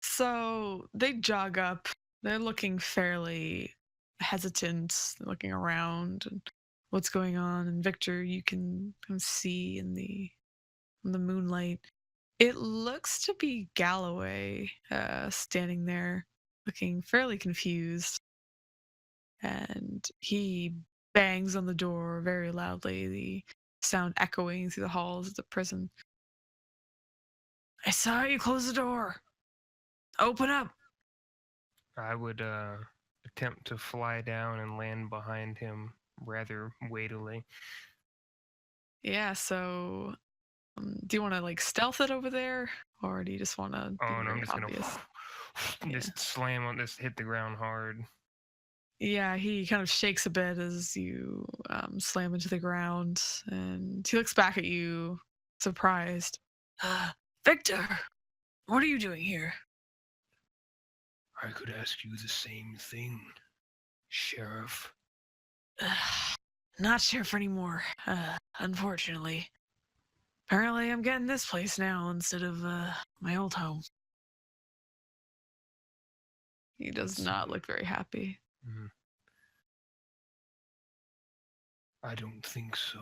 [SPEAKER 1] So they jog up. They're looking fairly hesitant, looking around and what's going on. And Victor, you can kind of see in the moonlight. It looks to be Galloway standing there, looking fairly confused. And he bangs on the door very loudly, the sound echoing through the halls of the prison. I saw you close the door. Open up.
[SPEAKER 3] I would attempt to fly down and land behind him rather weightily.
[SPEAKER 1] Yeah, so do you want to like stealth it over there, or do you just want to be
[SPEAKER 3] Oh, no, I'm
[SPEAKER 1] very
[SPEAKER 3] just
[SPEAKER 1] obvious?
[SPEAKER 3] gonna just slam on this, hit the ground hard.
[SPEAKER 1] Yeah, he kind of shakes a bit as you slam into the ground, and he looks back at you, surprised. Victor, what are you doing here?
[SPEAKER 5] I could ask you the same thing, Sheriff.
[SPEAKER 1] Not sheriff anymore, unfortunately. Apparently, I'm getting this place now instead of my old home. He does not look very happy.
[SPEAKER 3] Mm-hmm.
[SPEAKER 5] I don't think so.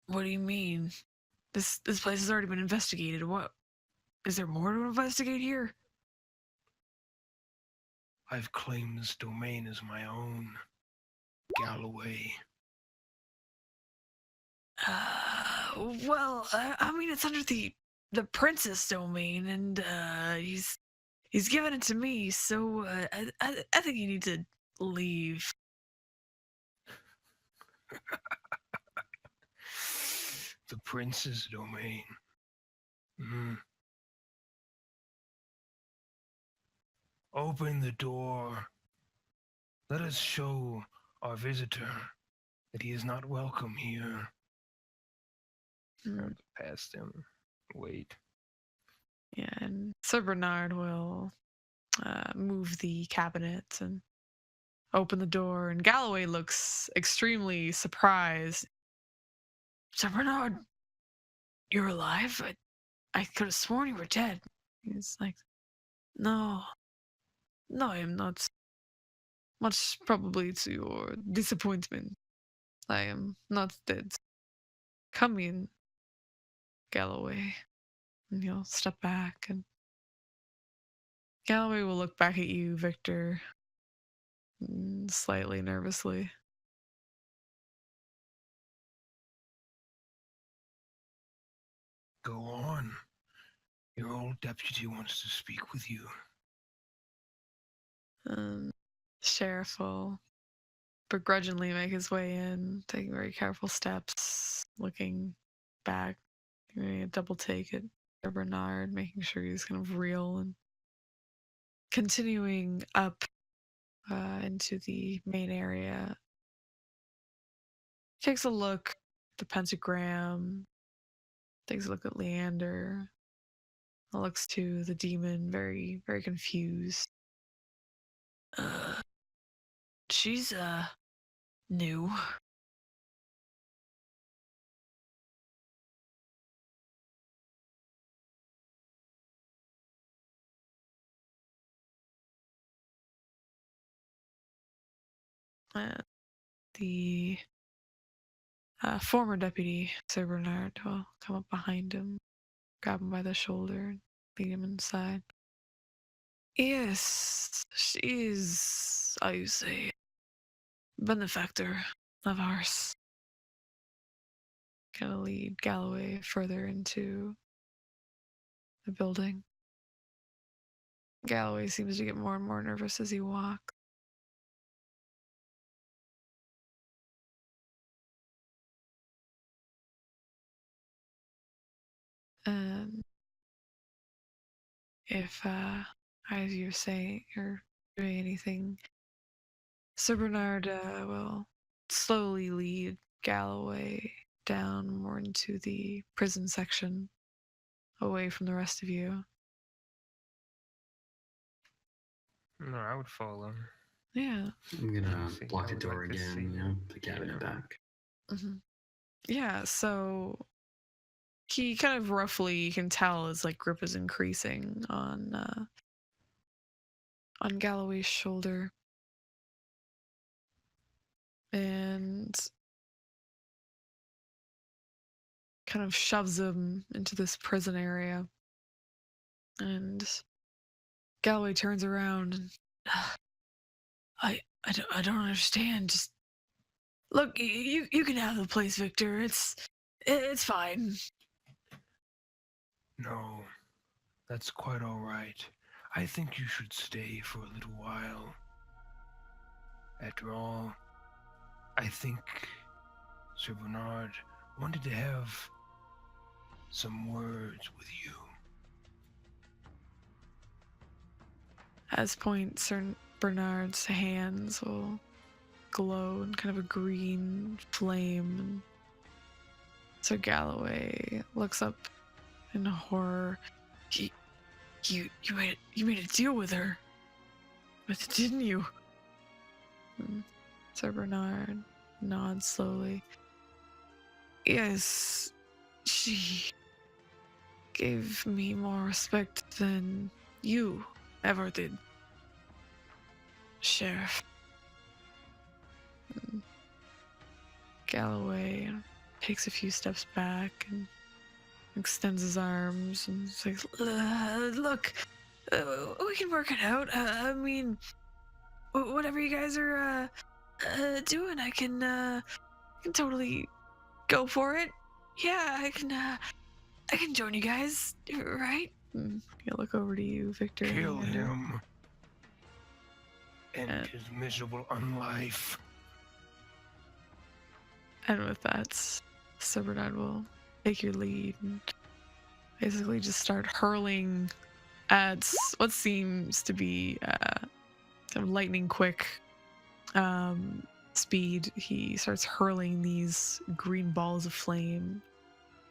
[SPEAKER 1] What do you mean? This place has already been investigated. What? Is there more to investigate here?
[SPEAKER 5] I've claimed this domain as my own. Galloway.
[SPEAKER 1] Well, I mean, it's under the princess domain, and he's given it to me. So I think you need to leave.
[SPEAKER 5] The prince's domain. Open the door. Let us show our visitor that he is not welcome here.
[SPEAKER 3] I'll past him. Wait.
[SPEAKER 1] Yeah, and Sir Bernard will move the cabinet and open the door, and Galloway looks extremely surprised. Sir Bernard, you're alive? I could have sworn you were dead. He's like, no, I am not. Much probably to your disappointment. I am not dead. Come in, Galloway. And he'll step back, and Galloway will look back at you, Victor, slightly nervously.
[SPEAKER 5] Go on. Your old deputy wants to speak with you.
[SPEAKER 1] Sheriff will begrudgingly make his way in, taking very careful steps, looking back, doing a double take at Bernard, making sure he's kind of real, and continuing up into the main area. Takes a look at the pentagram, takes a look at Leander, looks to the demon, very, very confused. She's new. The former deputy, Sir Bernard, will come up behind him, grab him by the shoulder, and lead him inside. Yes, she is, how you say, benefactor of ours. Gonna lead Galloway further into the building. Galloway seems to get more and more nervous as he walks. And if, as you say, you're doing anything, Sir Bernard will slowly lead Galloway down more into the prison section, away from the rest of you.
[SPEAKER 3] No, I would follow.
[SPEAKER 1] Yeah.
[SPEAKER 4] I'm gonna
[SPEAKER 3] See,
[SPEAKER 4] block
[SPEAKER 3] I
[SPEAKER 4] the
[SPEAKER 3] would
[SPEAKER 4] door
[SPEAKER 3] like to
[SPEAKER 4] again,
[SPEAKER 3] see-
[SPEAKER 4] you know, the cabinet
[SPEAKER 3] yeah.
[SPEAKER 4] back.
[SPEAKER 1] hmm Yeah, so he kind of roughly, you can tell his like grip is increasing on Galloway's shoulder. And kind of shoves him into this prison area. And Galloway turns around and I don't understand. Just look, you can have the place, Victor. It's fine.
[SPEAKER 5] No, that's quite all right. I think you should stay for a little while. After all, I think Sir Bernard wanted to have some words with you.
[SPEAKER 1] At this point, Sir Bernard's hands will glow in kind of a green flame, and Sir Galloway looks up in horror. You made a deal with her, didn't you? And Sir Bernard nods slowly. Yes, she gave me more respect than you ever did, Sheriff. And Galloway takes a few steps back and extends his arms and says, look, we can work it out. I mean, whatever you guys are doing, I can totally go for it. Yeah, I can join you guys, right? He'll look over to you, Victor.
[SPEAKER 5] Kill
[SPEAKER 1] and
[SPEAKER 5] him. End his miserable unlife.
[SPEAKER 1] And with that, Sir Bernard will take your lead and basically just start hurling at what seems to be kind of lightning quick speed. He starts hurling these green balls of flame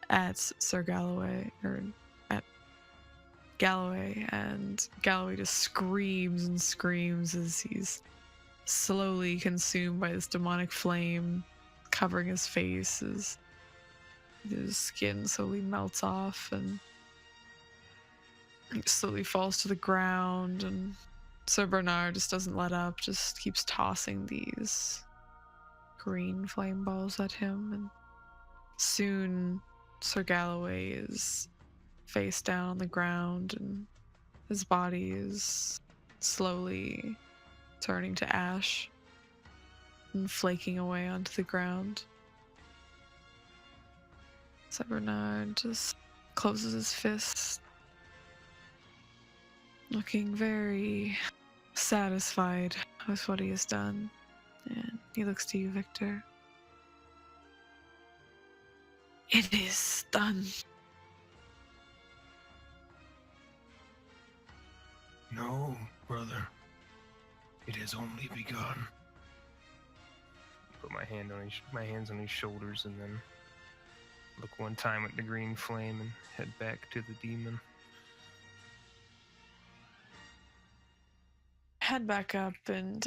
[SPEAKER 1] at Sir Galloway, or at Galloway, and Galloway just screams and screams as he's slowly consumed by this demonic flame, covering his face as his skin slowly melts off and he slowly falls to the ground. And Sir Bernard just doesn't let up, just keeps tossing these green flame balls at him, and soon Sir Galloway is face down on the ground and his body is slowly turning to ash and flaking away onto the ground. Sir Bernard just closes his fist, looking very satisfied with what he has done. And he looks to you, Victor. It is done.
[SPEAKER 5] No, brother. It has only begun.
[SPEAKER 3] Put my hands on his shoulders and then look one time at the green flame and head back to the demon.
[SPEAKER 1] Head back up, and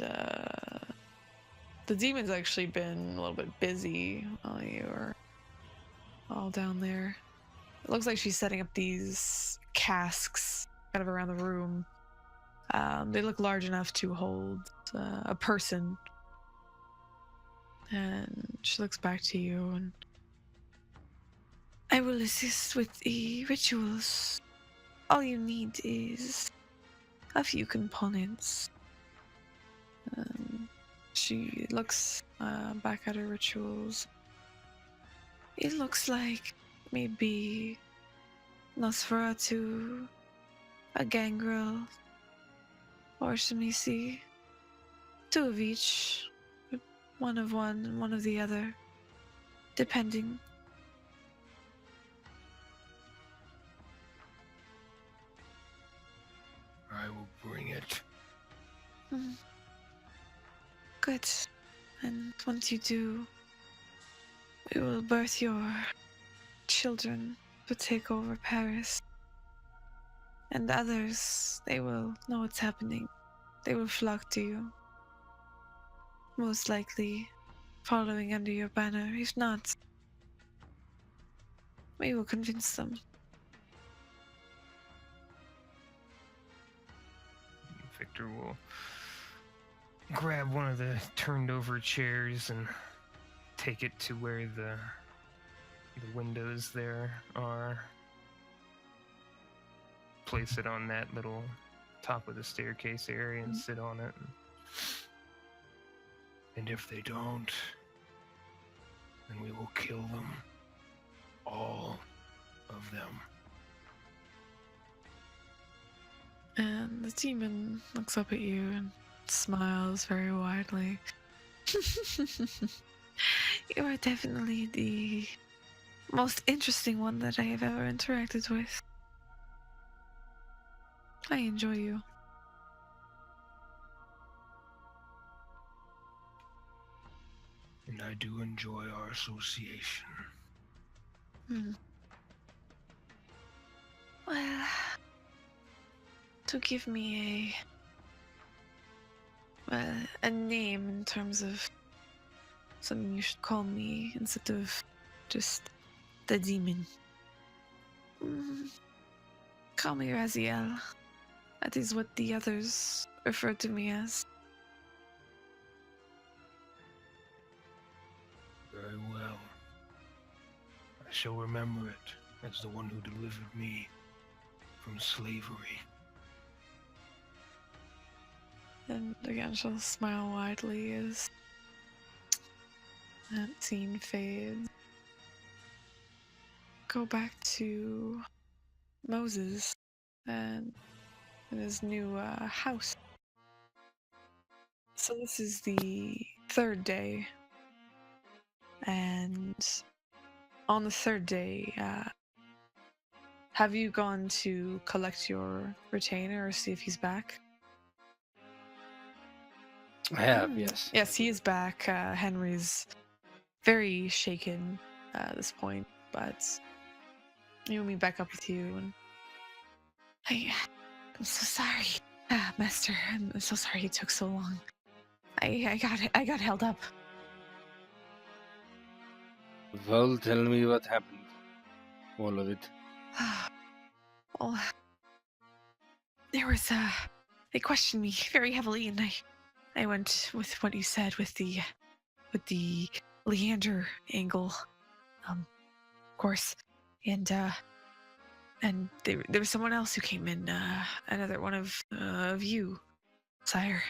[SPEAKER 1] the demon's actually been a little bit busy while you were all down there. It looks like she's setting up these casks kind of around the room. They look large enough to hold a person. And she looks back to you and I will assist with the rituals. All you need is a few components. She looks back at her rituals. It looks like maybe Nosferatu, a gangrel, or Shemisi. Two of each, one of one and one of the other, depending.
[SPEAKER 5] I will bring it.
[SPEAKER 1] Good. And once you do, we will birth your children to take over Paris. And others, they will know what's happening. They will flock to you. Most likely following under your banner. If not, we will convince them.
[SPEAKER 3] Victor will grab one of the turned over chairs and take it to where the windows there are. Place it on that little top of the staircase area and sit on it.
[SPEAKER 5] And if they don't, then we will kill them. All of them.
[SPEAKER 1] And the demon looks up at you and smiles very widely. You are definitely the most interesting one that I have ever interacted with. I enjoy you.
[SPEAKER 5] And I do enjoy our association.
[SPEAKER 1] Well, to give me a name in terms of something you should call me instead of just the demon. Call me Raziel. That is what the others refer to me as.
[SPEAKER 5] Very well. I shall remember it as the one who delivered me from slavery.
[SPEAKER 1] And again, she'll smile widely as that scene fades. Go back to Moses and his new house. So this is the third day, and on the third day, have you gone to collect your retainer or see if he's back?
[SPEAKER 2] I have, yes.
[SPEAKER 1] Yes, he is back. Henry's very shaken at this point, but he will meet back up with you. And I'm so sorry, Master. I'm so sorry it took so long. I got held up.
[SPEAKER 2] Well, tell me what happened. All of it.
[SPEAKER 1] Well, there was they questioned me very heavily, and I went with what you said with the Leander angle, of course, and there was someone else who came in, another one of you, sire.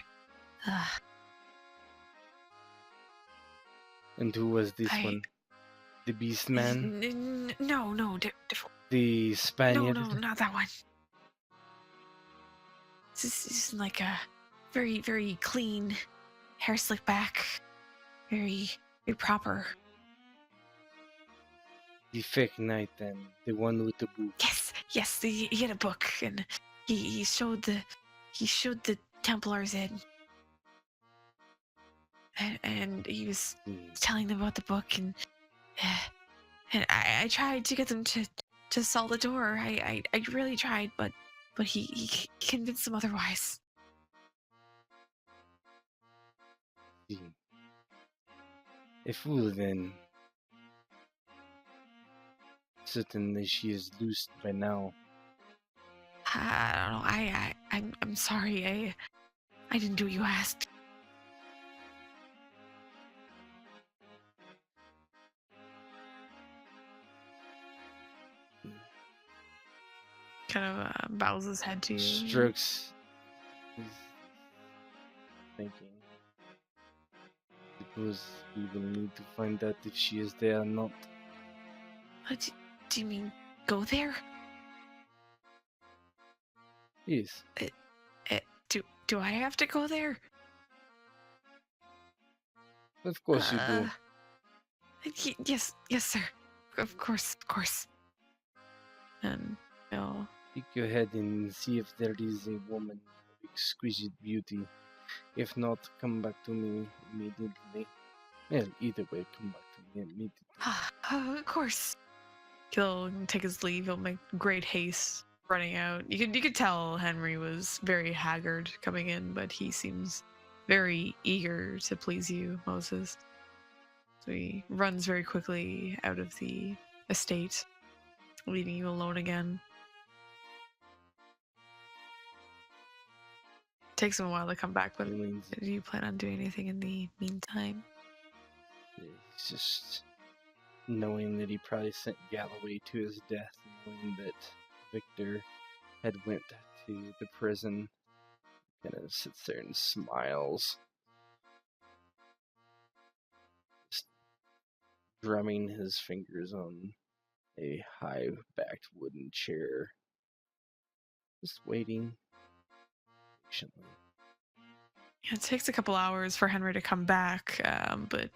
[SPEAKER 2] And who was this one? The Beast Man?
[SPEAKER 1] No, different.
[SPEAKER 2] The Spaniard?
[SPEAKER 1] No, not that one. This is like a very, very clean, hair slicked back, very, very proper.
[SPEAKER 2] The fake knight, then. The one with the book.
[SPEAKER 1] Yes, he had a book, and he showed the Templars in. And he was telling them about the book, and I tried to get them to solve the door. I really tried, but he convinced them otherwise.
[SPEAKER 2] A fool, then. Certainly she is loosed by now.
[SPEAKER 1] I don't know. I'm sorry. I didn't do what you asked. Kind of bows his head to you.
[SPEAKER 2] Strokes thinking. Suppose we will need to find out if she is there or not.
[SPEAKER 1] Do you mean go there?
[SPEAKER 2] Yes.
[SPEAKER 1] Do I have to go there?
[SPEAKER 2] Of course you do.
[SPEAKER 1] Yes, sir. Of course. And I'll
[SPEAKER 2] Peek your head and see if there is a woman of exquisite beauty. If not, come back to me immediately. Well, either way, come back to me immediately.
[SPEAKER 1] Of course. He'll take his leave. He'll make great haste running out. You could tell Henry was very haggard coming in, but he seems very eager to please you, Moses. So he runs very quickly out of the estate, leaving you alone again. Takes him a while to come back, but do you plan on doing anything in the meantime?
[SPEAKER 2] It's just knowing that he probably sent Galloway to his death, knowing that Victor had went to the prison, kind of sits there and smiles, just drumming his fingers on a high-backed wooden chair, just waiting patiently.
[SPEAKER 1] Yeah, it takes a couple hours for Henry to come back, but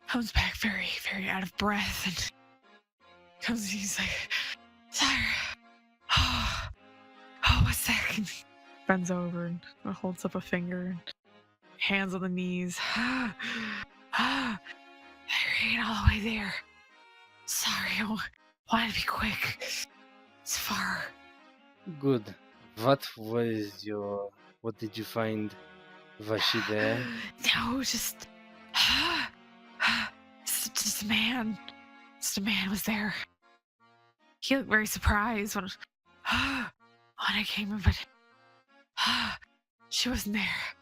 [SPEAKER 1] comes back very, very out of breath, and he's like, "Sire, oh, what's that?" And he bends over and holds up a finger, and hands on the knees. I ran all the way there. Sorry, I wanted to be quick. It's far.
[SPEAKER 2] Good. What did you find? Was she there?
[SPEAKER 1] No, just a man. Just a man was there. He looked very surprised when I came in, but she wasn't there.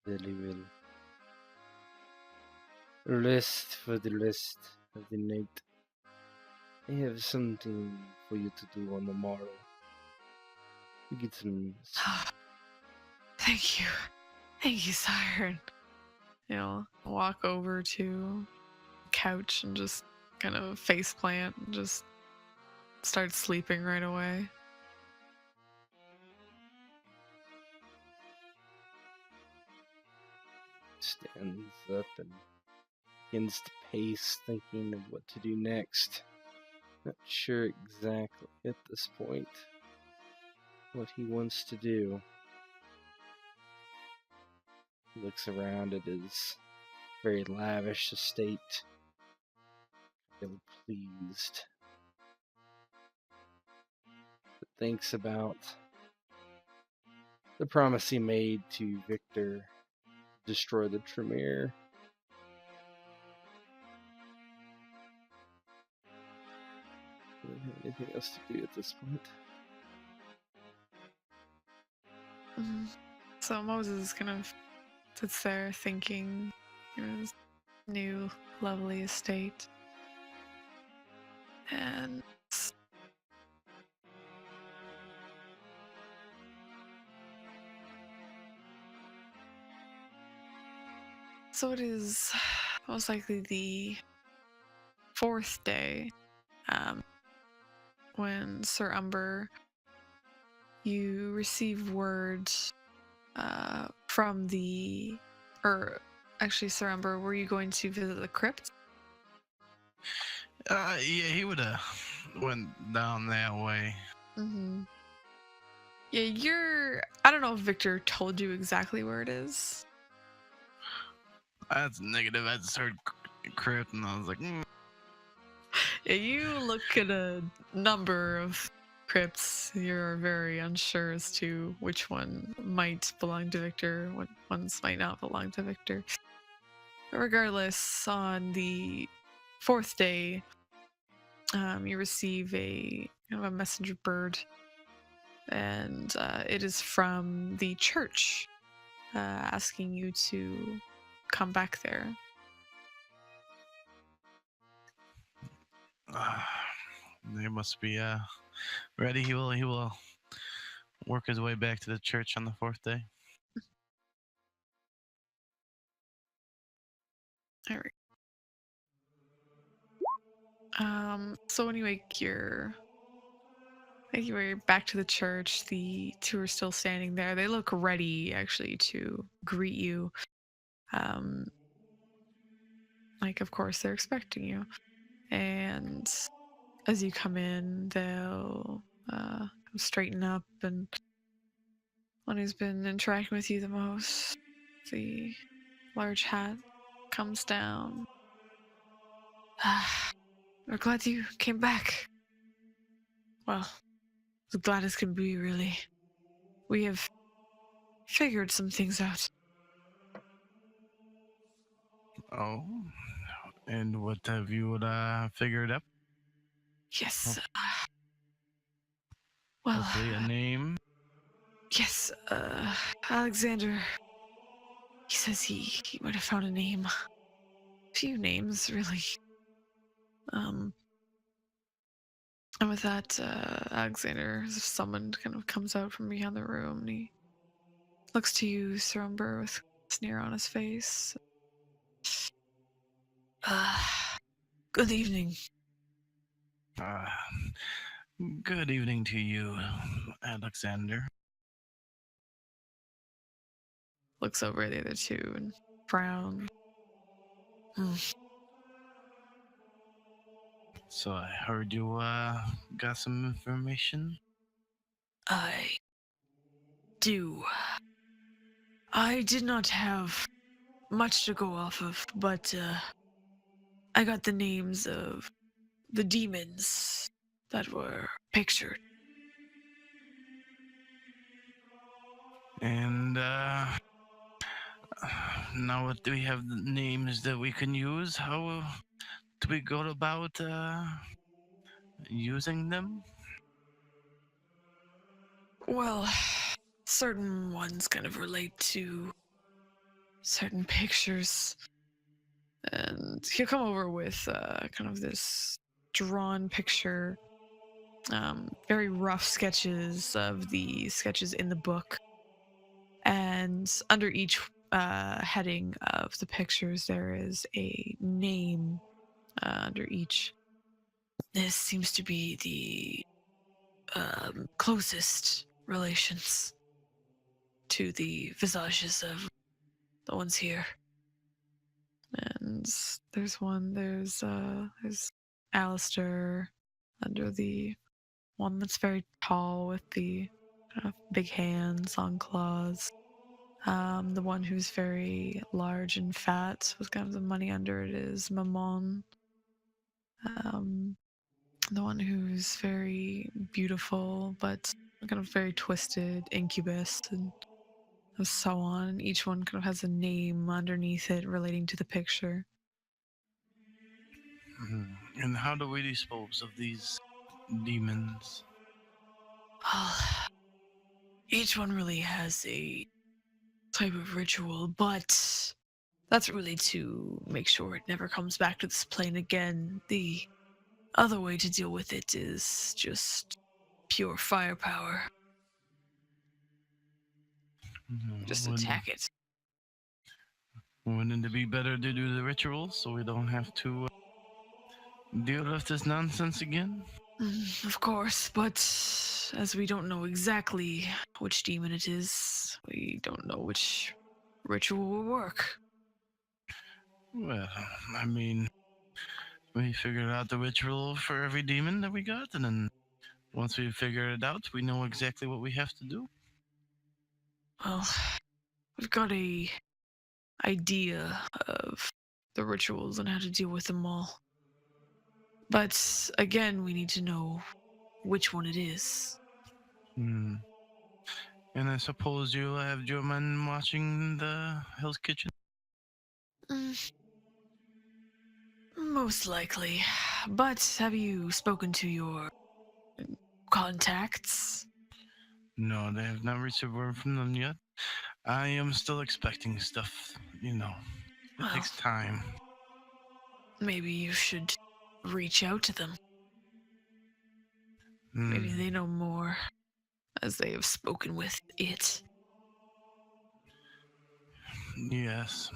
[SPEAKER 2] Very well. Rest for the rest of the night. I have something for you to do on the morrow. You get some sleep.
[SPEAKER 1] Thank you, sire. And walk over to the couch and just kind of face plant and just start sleeping right away.
[SPEAKER 2] Stands up and begins to pace, thinking of what to do next. Not sure exactly at this point what he wants to do. He looks around at his very lavish estate, feels pleased, but thinks about the promise he made to Victor, destroy the Tremere. I don't have anything else to do at this point.
[SPEAKER 1] So Moses kind of sits there thinking, his new lovely estate, and so it is most likely the fourth day, when Sir Umber, you receive word from actually, Sir Umber, were you going to visit the crypt?
[SPEAKER 6] Yeah, he would have went down that way.
[SPEAKER 1] Mm-hmm. Yeah, I don't know if Victor told you exactly where it is.
[SPEAKER 6] That's negative. I just heard crypt and I was like,
[SPEAKER 1] Yeah, you look at a number of crypts. You're very unsure as to which one might belong to Victor, what ones might not belong to Victor. But regardless, on the fourth day, you receive a kind of a messenger bird, and it is from the church, asking you to come back there.
[SPEAKER 6] they must be ready, he will work his way back to the church on the fourth day.
[SPEAKER 1] All right. So anyway, you're back to the church. The two are still standing there. They look ready, actually, to greet you. Like, of course, they're expecting you. And as you come in, they'll straighten up, and one who's been interacting with you the most, the large hat, comes down. We're glad you came back. Well, as glad as can be, really. We have figured some things out.
[SPEAKER 6] Oh, and what have you figured up?
[SPEAKER 1] Yes. Well,
[SPEAKER 6] Hopefully a name.
[SPEAKER 1] yes, Alexander. He says he might have found a name. A few names, really. And with that, Alexander, as if summoned, kind of comes out from behind the room, and he looks to you, Sir Umber, with a sneer on his face. Uh, Good evening.
[SPEAKER 6] Good evening to you, Alexander.
[SPEAKER 1] Looks over at the other two and frowns.
[SPEAKER 6] So I heard you got some information.
[SPEAKER 1] I do. I did not have much to go off of, but I got the names of the demons that were pictured.
[SPEAKER 6] And now that we have the names that we can use, how do we go about using them?
[SPEAKER 1] Well, certain ones kind of relate to certain pictures. And he'll come over with kind of this drawn picture, very rough sketches of the sketches in the book. And under each heading of the pictures, there is a name under each. This seems to be the closest relations to the visages of the ones here. And there's Alistair under the one that's very tall with the kind of big hands, long claws. The one who's very large and fat with kind of the money under it is Mammon. The one who's very beautiful but kind of very twisted, Incubus, and so on. Each one kind of has a name underneath it relating to the picture.
[SPEAKER 6] And how do we dispose of these demons?
[SPEAKER 1] Well, each one really has a type of ritual, but that's really to make sure it never comes back to this plane again. The other way to deal with it is just pure firepower. Just attack it.
[SPEAKER 6] Wouldn't it be better to do the rituals so we don't have to deal with this nonsense again?
[SPEAKER 1] Of course, but as we don't know exactly which demon it is, we don't know which ritual will work.
[SPEAKER 6] Well, I mean, we figured out the ritual for every demon that we got, and then once we figure it out, we know exactly what we have to do.
[SPEAKER 1] Well, we've got a idea of the rituals and how to deal with them all. But again, we need to know which one it is.
[SPEAKER 6] And I suppose you have your man watching the Hell's Kitchen?
[SPEAKER 1] Most likely. But have you spoken to your contacts?
[SPEAKER 6] No, they have not received word from them yet. I am still expecting stuff, It takes time.
[SPEAKER 1] Maybe you should reach out to them. Maybe
[SPEAKER 6] Hmm.
[SPEAKER 1] they know more, as they have spoken with it.
[SPEAKER 6] Yes.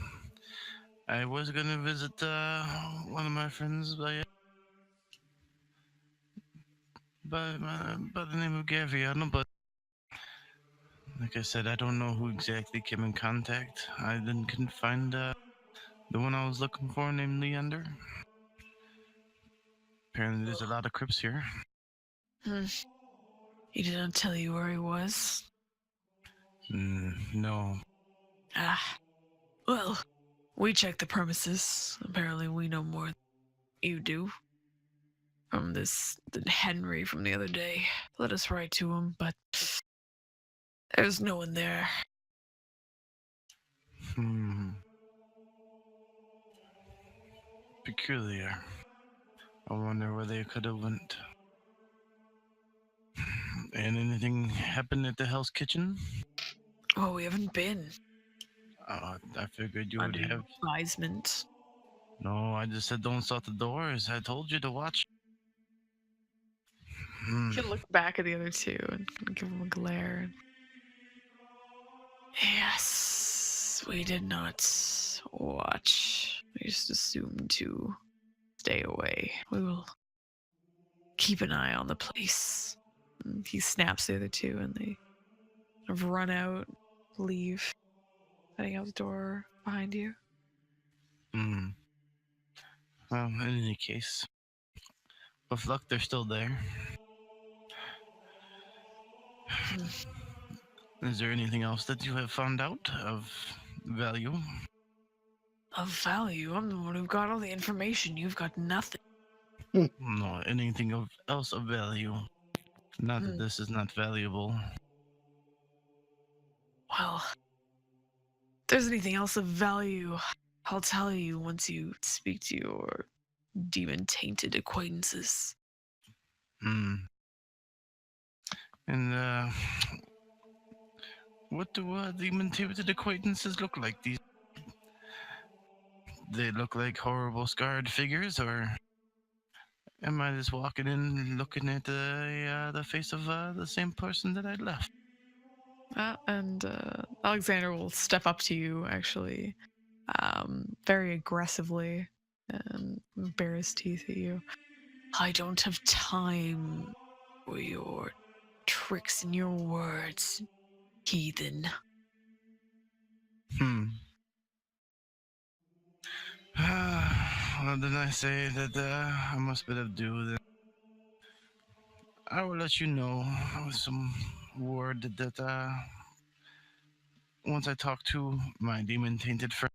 [SPEAKER 6] I was gonna visit one of my friends by the name of Gaviano, but like I said, I don't know who exactly came in contact. I then couldn't find the one I was looking for named Leander. Apparently, there's a lot of crypts here.
[SPEAKER 1] Hmm. He didn't tell you where he was?
[SPEAKER 6] No.
[SPEAKER 1] Ah. Well, we checked the premises. Apparently we know more than you do. From this Henry from the other day. Let us write to him, but there's no one there.
[SPEAKER 6] Peculiar. I wonder where they could have went. And anything happened at the Hell's Kitchen?
[SPEAKER 1] Oh, we haven't been.
[SPEAKER 6] I figured you would
[SPEAKER 1] Under
[SPEAKER 6] have.
[SPEAKER 1] advisement.
[SPEAKER 6] No, I just said don't shut the doors. I told you to watch.
[SPEAKER 1] He'll look back at the other two and give him a glare. Yes, we did not watch. We just assumed to stay away. We will keep an eye on the place. And he snaps the other two and they run out, leave, heading out the door behind you.
[SPEAKER 6] Well, in any case, with luck, they're still there. Is there anything else that you have found out of value?
[SPEAKER 1] Of value? I'm the one who got all the information. You've got nothing.
[SPEAKER 6] No, anything else of value. Not that this is not valuable.
[SPEAKER 1] Well, if there's anything else of value, I'll tell you once you speak to your demon-tainted acquaintances.
[SPEAKER 6] And what do demon-tainted acquaintances look like? They look like horrible scarred figures, or am I just walking in looking at the face of the same person that I left?
[SPEAKER 1] And Alexander will step up to you, actually, very aggressively, and bare his teeth at you. I don't have time for your tricks and your words, heathen.
[SPEAKER 6] Well, then I say that I must bid adieu. Then I will let you know with some word that once I talk to my demon-tainted friend,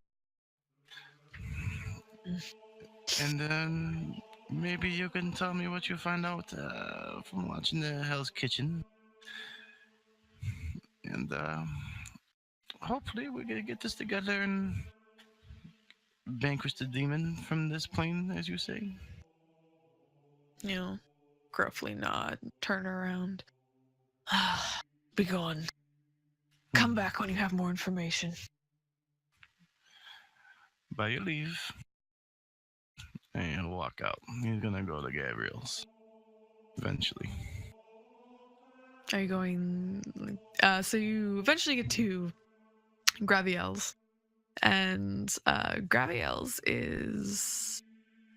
[SPEAKER 6] and then maybe you can tell me what you find out from watching the Hell's Kitchen, and hopefully we can get this together and vanquish the demon from this plane, as you say.
[SPEAKER 1] You know, gruffly nod, turn around. Be gone. Come back when you have more information.
[SPEAKER 6] By your leave. And he'll walk out. He's gonna go to Gabriel's. Eventually.
[SPEAKER 1] Are you going... so you eventually get to Gravielle's. And Gravielle's is...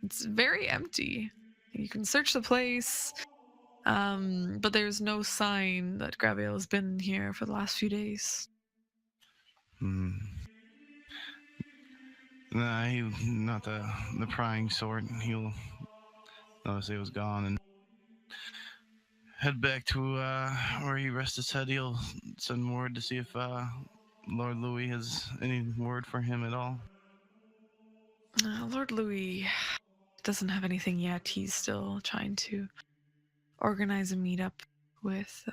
[SPEAKER 1] It's very empty. You can search the place, but there's no sign that Gravielle has been here for the last few days.
[SPEAKER 6] Nah, he's not the prying sort. He'll notice he was gone and head back to where he rests his head. He'll send word to see if Lord Louis has any word for him at all.
[SPEAKER 1] Lord Louis doesn't have anything yet. He's still trying to organize a meetup with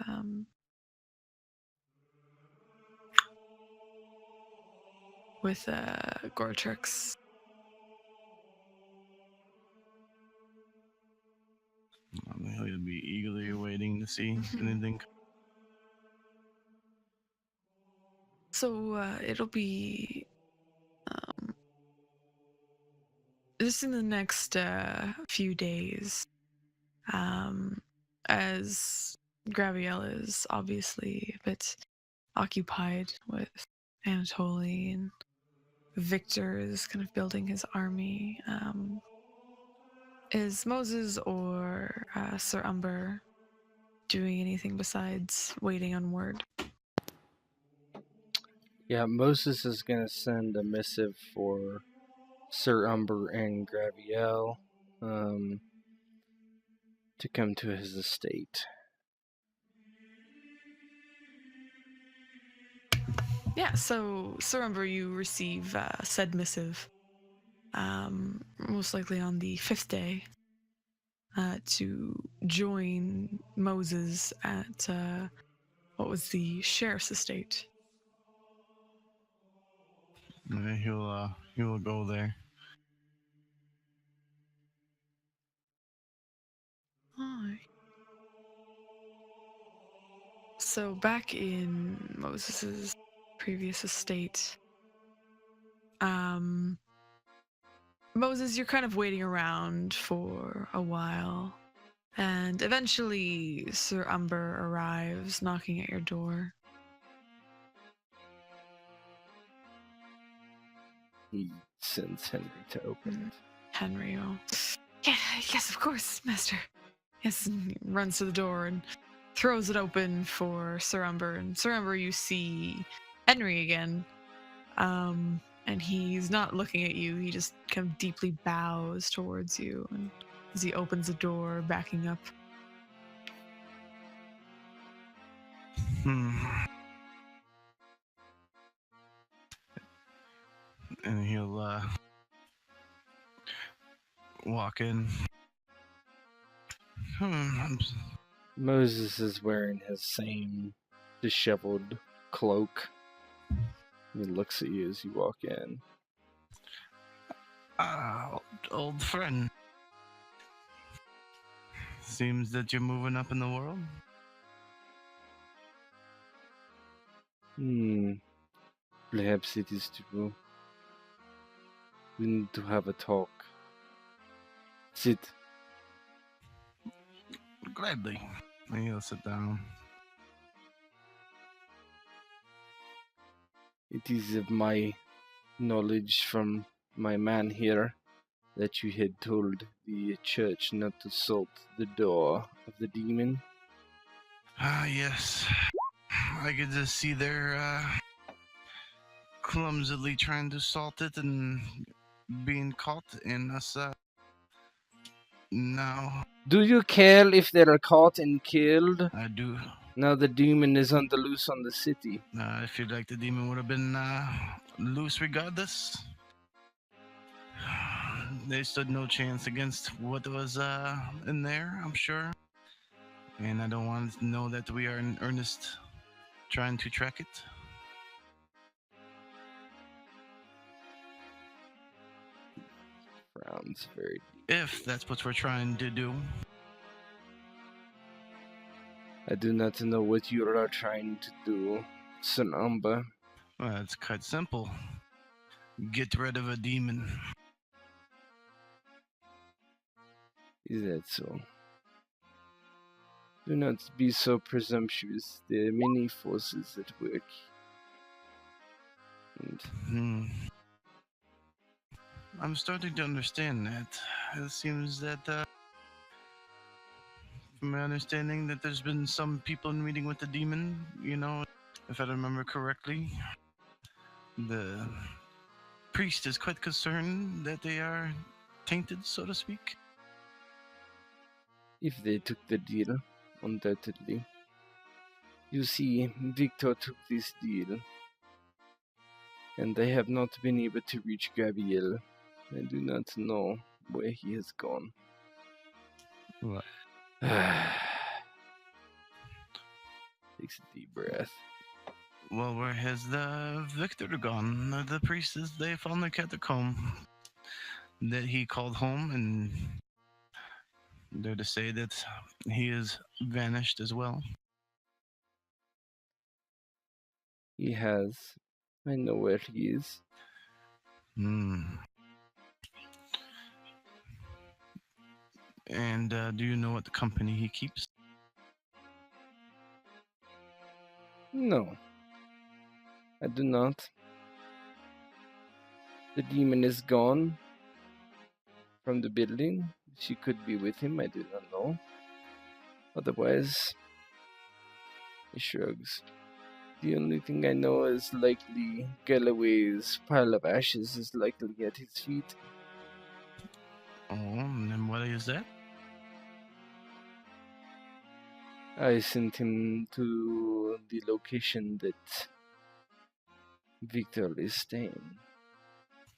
[SPEAKER 1] Gortrix.
[SPEAKER 6] He'll be eagerly waiting to see anything.
[SPEAKER 1] So it'll be just in the next few days. as Graviel is obviously a bit occupied with Anatoly, and Victor is kind of building his army. Is Moses or Sir Umber doing anything besides waiting on word?
[SPEAKER 2] Yeah, Moses is gonna send a missive for Sir Umber and Graviel to come to his estate.
[SPEAKER 1] Yeah, so Sir Umber, you receive said missive, most likely on the 5th day, to join Moses at what was the sheriff's estate.
[SPEAKER 6] He will go there.
[SPEAKER 1] Hi. So back in Moses's previous estate, Moses, you're kind of waiting around for a while, and eventually Sir Umber arrives, knocking at your door.
[SPEAKER 2] He sends Henry to open it.
[SPEAKER 1] Henry, oh, yeah, yes, of course, master. Yes, and he runs to the door and throws it open for Sir Umber. And Sir Umber, you see Henry again. And he's not looking at you. He just kind of deeply bows towards you, and as he opens the door, backing up.
[SPEAKER 6] And he'll walk in.
[SPEAKER 2] Moses is wearing his same disheveled cloak. He looks at you as you walk in.
[SPEAKER 6] Old friend. Seems that you're moving up in the world.
[SPEAKER 2] Perhaps it is true. We need to have a talk. Sit.
[SPEAKER 6] Gladly. He'll sit down.
[SPEAKER 2] It is of my knowledge from my man here that you had told the church not to salt the door of the demon.
[SPEAKER 6] Yes. I could just see they're clumsily trying to salt it and being caught in us. Now.
[SPEAKER 2] Do you care if they are caught and killed?
[SPEAKER 6] I do.
[SPEAKER 2] Now the demon is on the loose on the city.
[SPEAKER 6] I feel like the demon would have been loose regardless. They stood no chance against what was in there, I'm sure. And I don't want to know that we are in earnest trying to track it.
[SPEAKER 2] Frowns very deep.
[SPEAKER 6] If that's what we're trying to do.
[SPEAKER 2] I do not know what you are trying to do, Sir Umber.
[SPEAKER 6] Well, it's quite simple. Get rid of a demon.
[SPEAKER 2] Is that so? Do not be so presumptuous. There are many forces at work. And
[SPEAKER 6] I'm starting to understand that. It seems that, from my understanding, that there's been some people in meeting with the demon, if I remember correctly. The priest is quite concerned that they are tainted, so to speak.
[SPEAKER 2] if they took the deal, undoubtedly. You see, Victor took this deal, and they have not been able to reach Gabriel. I do not know where he has gone.
[SPEAKER 6] What?
[SPEAKER 2] Takes a deep breath.
[SPEAKER 6] Well, where has the Victor gone? The priest says they found the catacomb that he called home, and they're to say that he is vanished as well.
[SPEAKER 2] He has. I know where he is.
[SPEAKER 6] And do you know what the company he keeps?
[SPEAKER 2] No, I do not. The demon is gone from the building. She could be with him, I do not know. Otherwise, he shrugs. The only thing I know is likely Galloway's pile of ashes is likely at his feet.
[SPEAKER 6] Oh, and what is that?
[SPEAKER 2] I sent him to the location that Victor is staying.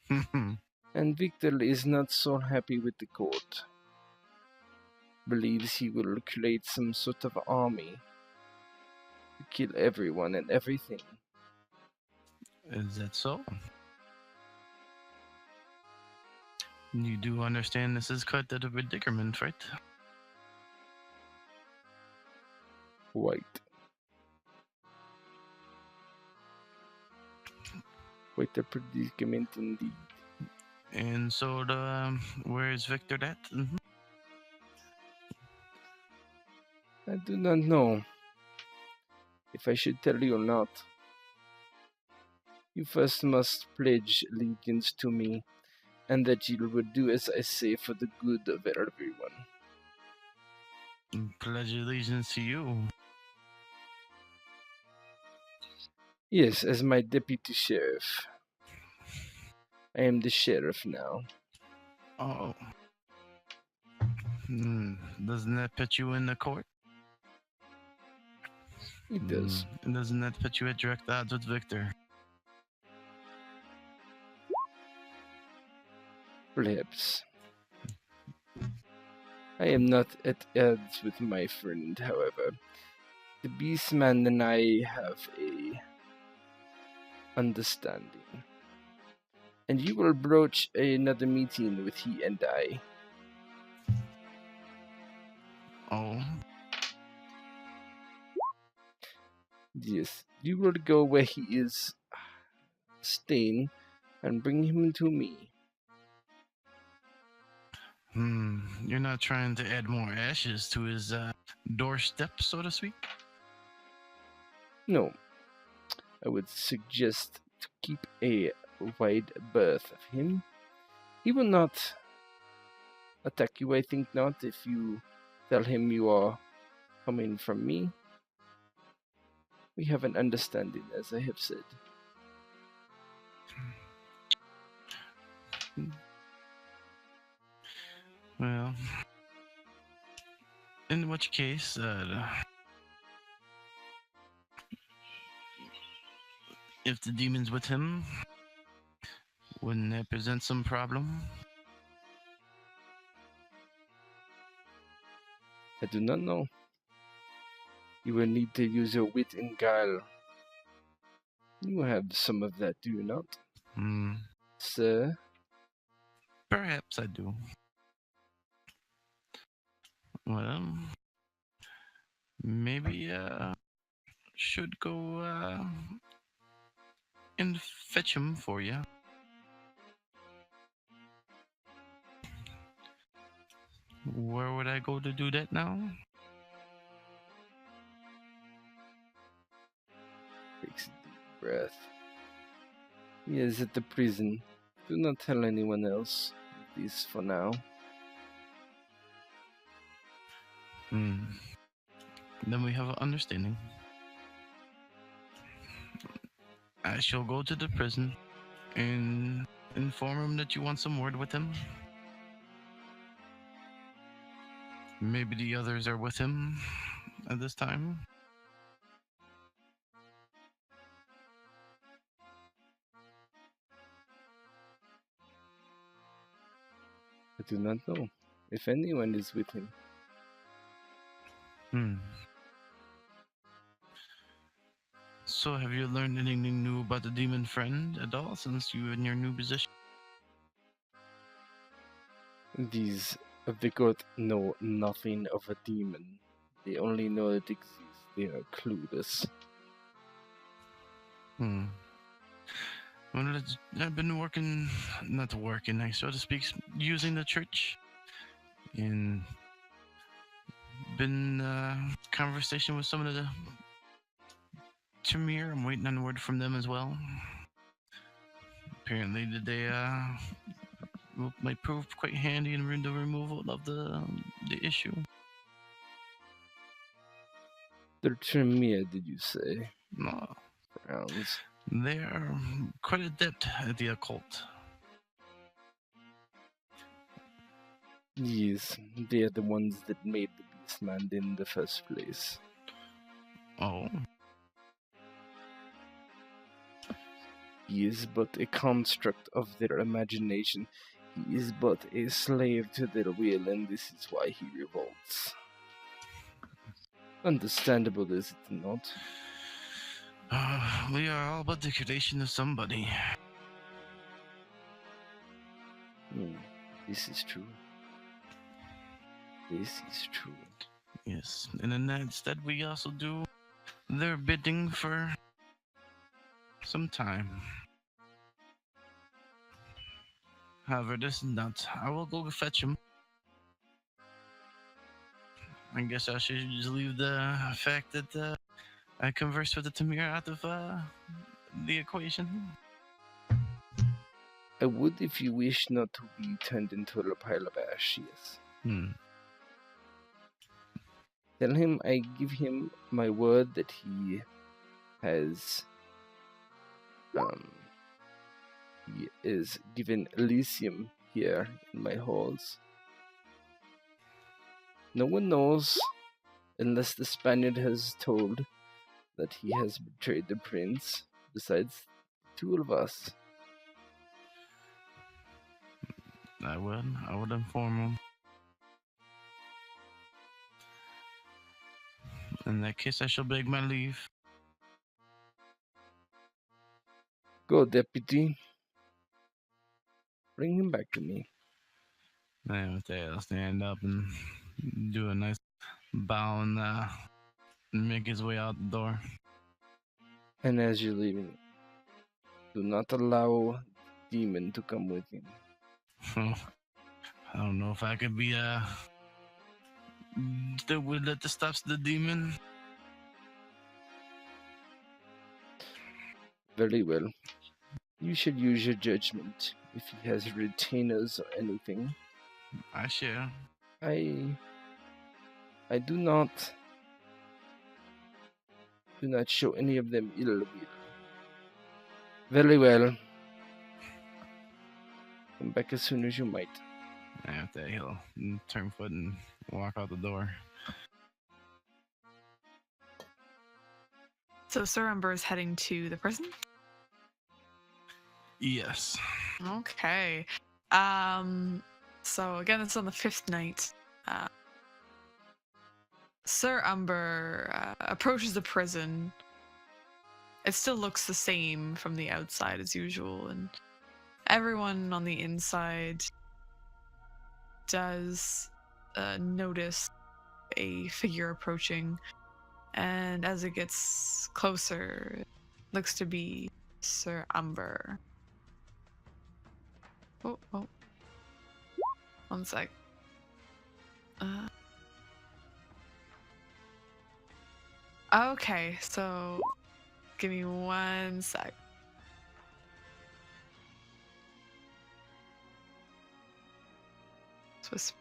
[SPEAKER 2] And Victor is not so happy with the court. Believes he will create some sort of army to kill everyone and everything.
[SPEAKER 6] Is that so? You do understand this is quite a predicament, right?
[SPEAKER 2] Quite. Quite a predicament indeed.
[SPEAKER 6] And so, where is Victor at?
[SPEAKER 2] I do not know if I should tell you or not. You first must pledge allegiance to me, and that you will do as I say for the good of everyone.
[SPEAKER 6] Pledge allegiance to you.
[SPEAKER 2] Yes, as my deputy sheriff. I am the sheriff now.
[SPEAKER 6] Oh. Doesn't that put you in the court?
[SPEAKER 2] It does.
[SPEAKER 6] And doesn't that put you at direct odds with Victor?
[SPEAKER 2] Perhaps. I am not at odds with my friend, however. The Beastman and I have a understanding. And you will broach another meeting with he and I.
[SPEAKER 6] Oh.
[SPEAKER 2] Yes, you will go where he is staying and bring him to me.
[SPEAKER 6] You're not trying to add more ashes to his doorstep, so to speak?
[SPEAKER 2] No, I would suggest to keep a wide berth of him. He will not attack you, I think not, if you tell him you are coming from me. We have an understanding, as I have said.
[SPEAKER 6] Well, in which case, if the demon's with him, wouldn't that present some problem?
[SPEAKER 2] I do not know. You will need to use your wit and guile. You have some of that, do you not? Sir?
[SPEAKER 6] Perhaps I do. Well, maybe should go and fetch him for you. Where would I go to do that now?
[SPEAKER 2] Takes a deep breath. He is at the prison. Do not tell anyone else, at least for now.
[SPEAKER 6] Then we have an understanding. I shall go to the prison and inform him that you want some word with him. Maybe the others are with him at this time.
[SPEAKER 2] I do not know if anyone is with him.
[SPEAKER 6] So have you learned anything new about the demon friend at all since you were in your new position?
[SPEAKER 2] These of the court know nothing of a demon. They only know it exists. They are clueless.
[SPEAKER 6] Well, I've been not working, so to speak, using the church. And been conversation with some of the Tamir. I'm waiting on word from them as well. Apparently, they might prove quite handy in the removal of the issue.
[SPEAKER 2] They're Tremere, did you say?
[SPEAKER 6] No,
[SPEAKER 2] Browns.
[SPEAKER 6] they are quite adept at the occult.
[SPEAKER 2] Yes, they're the ones that made the Beastman in the first place.
[SPEAKER 6] Oh,
[SPEAKER 2] He is but a construct of their imagination. He is but a slave to their will, and this is why he revolts. Understandable, is it not?
[SPEAKER 6] we are all but the creation of somebody.
[SPEAKER 2] This is true. This is true.
[SPEAKER 6] Yes, and in that instead we also do their bidding for some time. However, this is not. I will go fetch him. I guess I should just leave the fact that I conversed with the Tamir out of the equation.
[SPEAKER 2] I would if you wish not to be turned into a pile of ash, yes. Tell him I give him my word that he has he is given Elysium here in my halls. No one knows unless the Spaniard has told that he has betrayed the prince, besides two of us.
[SPEAKER 6] I would inform him. In that case, I shall beg my leave.
[SPEAKER 2] Go, deputy. Bring him back to me.
[SPEAKER 6] And with that, I'll stand up and do a nice bow and make his way out the door.
[SPEAKER 2] And as you're leaving, do not allow demon to come with him.
[SPEAKER 6] I don't know if I could be the wood that stops the demon.
[SPEAKER 2] Very well. You should use your judgment if he has retainers or anything.
[SPEAKER 6] I share.
[SPEAKER 2] I do not show any of them ill will. Very well. Come back as soon as you might.
[SPEAKER 6] After that, he'll turn foot and walk out the door.
[SPEAKER 1] So Sir Umber is heading to the prison?
[SPEAKER 6] Yes.
[SPEAKER 1] Okay. So again, it's on the 5th night. Sir Umber approaches the prison. It still looks the same from the outside as usual, and everyone on the inside does notice a figure approaching, and as it gets closer, it looks to be Sir Umber. Oh. One sec. Okay, so give me one sec. Swiss.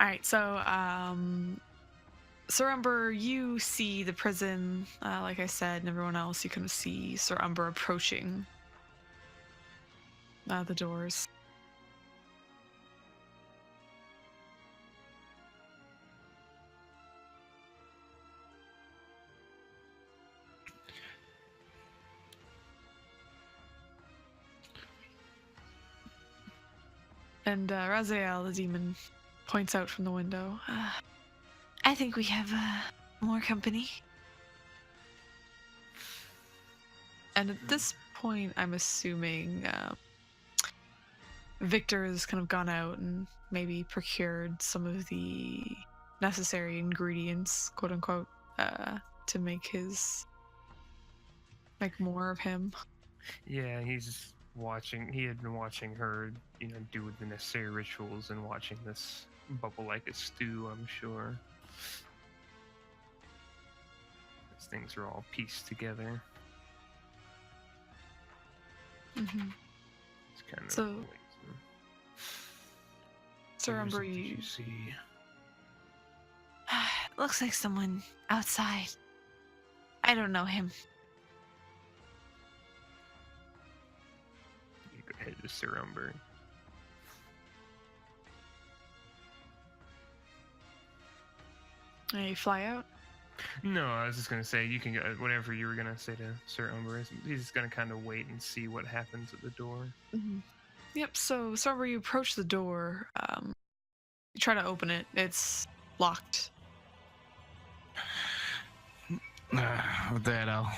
[SPEAKER 1] All right, so Sir Umber, you see the prison, like I said, and everyone else, you kind of see Sir Umber approaching the doors. And Raziel, the demon, points out from the window. I think we have more company. And at this point, I'm assuming Victor has kind of gone out and maybe procured some of the necessary ingredients, quote unquote, to make more of him.
[SPEAKER 3] Yeah, he's watching. He had been watching her, do the necessary rituals and watching this bubble like a stew. I'm sure. These things are all pieced together.
[SPEAKER 1] Mm-hmm.
[SPEAKER 3] It's kind of.
[SPEAKER 1] So, Sir
[SPEAKER 5] What is
[SPEAKER 1] Umber,
[SPEAKER 5] it that
[SPEAKER 1] you
[SPEAKER 5] you see?
[SPEAKER 1] looks like someone outside. I don't know him.
[SPEAKER 3] You go ahead to Sir Umber.
[SPEAKER 1] And you fly out.
[SPEAKER 3] No, I was just gonna say you can go whatever you were gonna say to Sir Umber. He's gonna kind of wait and see what happens at the door.
[SPEAKER 1] Mm-hmm. Yep. So, Sir Umber, you approach the door. You try to open it. It's locked.
[SPEAKER 6] With that, I'll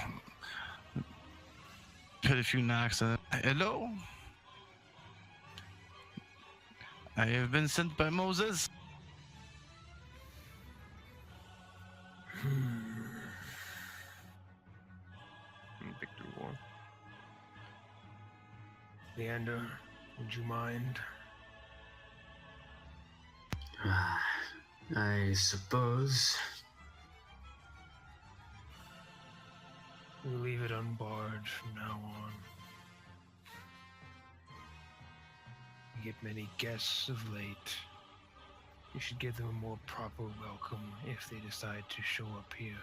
[SPEAKER 6] put a few knocks on. Hello? I have been sent by Moses.
[SPEAKER 3] Victor War.
[SPEAKER 5] Leander, would you mind?
[SPEAKER 4] I suppose.
[SPEAKER 5] We'll leave it unbarred from now on. We get many guests of late. We should give them a more proper welcome if they decide to show up here.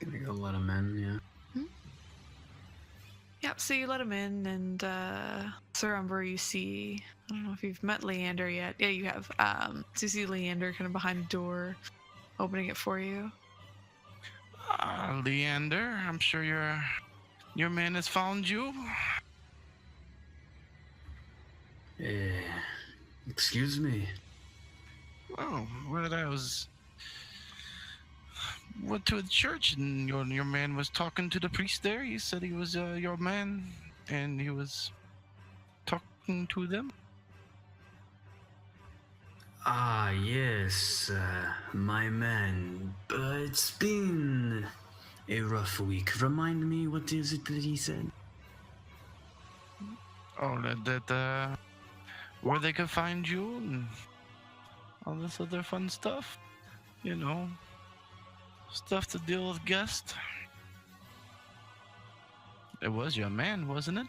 [SPEAKER 4] Gonna go let him in, yeah.
[SPEAKER 1] Yep, so you let him in, and Sir Umber, you see, I don't know if you've met Leander yet. Yeah, you have. So you see Leander kind of behind the door, opening it for you.
[SPEAKER 6] Leander, I'm sure your man has found you.
[SPEAKER 4] Excuse me.
[SPEAKER 6] Well, went to a church and your man was talking to the priest there. He said he was your man and he was talking to them.
[SPEAKER 4] Ah, yes, my man. It's been a rough week. Remind me, what is it that he said?
[SPEAKER 6] Oh, that where they could find you and all this other fun stuff. You know, stuff to deal with guests. It was your man, wasn't it?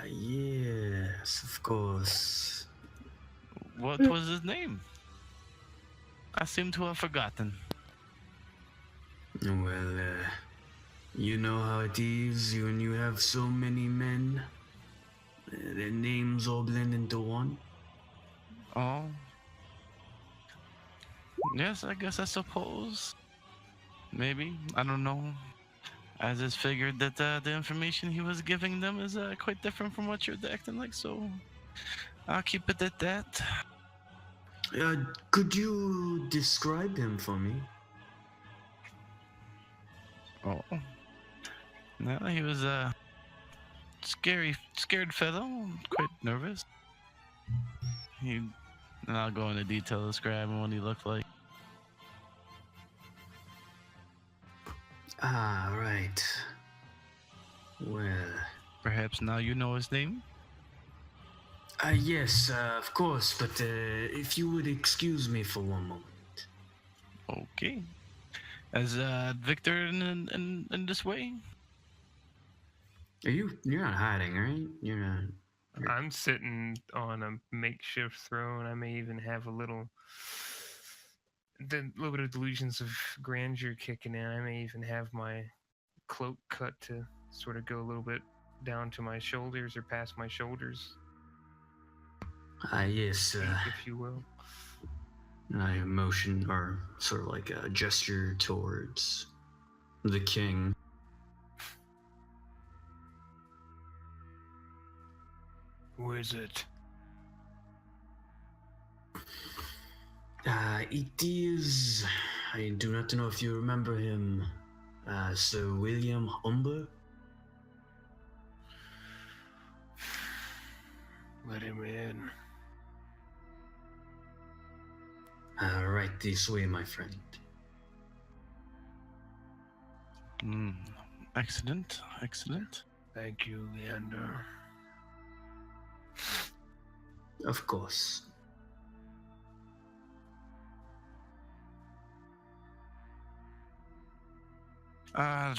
[SPEAKER 4] Yes, of course.
[SPEAKER 6] What was his name? I seem to have forgotten.
[SPEAKER 4] Well, you know how it is when you have so many men. Their names all blend into one.
[SPEAKER 6] Oh. Yes, I suppose. Maybe. I don't know. I just figured that the information he was giving them is quite different from what you're acting like, so I'll keep it at that.
[SPEAKER 4] Could you describe him for me?
[SPEAKER 6] Oh. No, he was a scared fellow, quite nervous. And I'll go into detail describing what he looked like.
[SPEAKER 4] Ah, right. Well...
[SPEAKER 6] Perhaps now you know his name?
[SPEAKER 4] Yes, of course, but if you would excuse me for one moment.
[SPEAKER 6] Okay. As Victor in this way?
[SPEAKER 4] You're not hiding, right? You're not...
[SPEAKER 3] I'm sitting on a makeshift throne. I may even have a little bit of delusions of grandeur kicking in. I may even have my cloak cut to sort of go a little bit down to my shoulders or past my shoulders.
[SPEAKER 4] Yes,
[SPEAKER 3] if you will.
[SPEAKER 4] I motion, or sort of like a gesture towards the king.
[SPEAKER 5] Who is it?
[SPEAKER 4] It is. I do not know if you remember him. Sir William Humber.
[SPEAKER 5] Let him in.
[SPEAKER 4] Right this way, my friend.
[SPEAKER 6] Excellent, excellent.
[SPEAKER 5] Thank you, Leander.
[SPEAKER 4] Of course.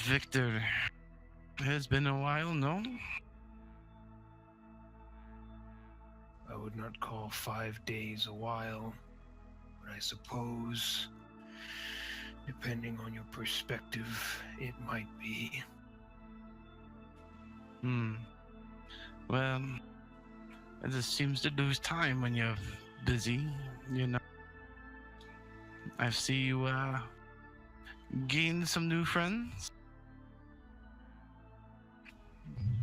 [SPEAKER 6] Victor, it has been a while, no?
[SPEAKER 5] I would not call 5 days a while, but I suppose, depending on your perspective, it might be.
[SPEAKER 6] Well, it just seems to lose time when you're busy, you know. I see you, gained some new friends.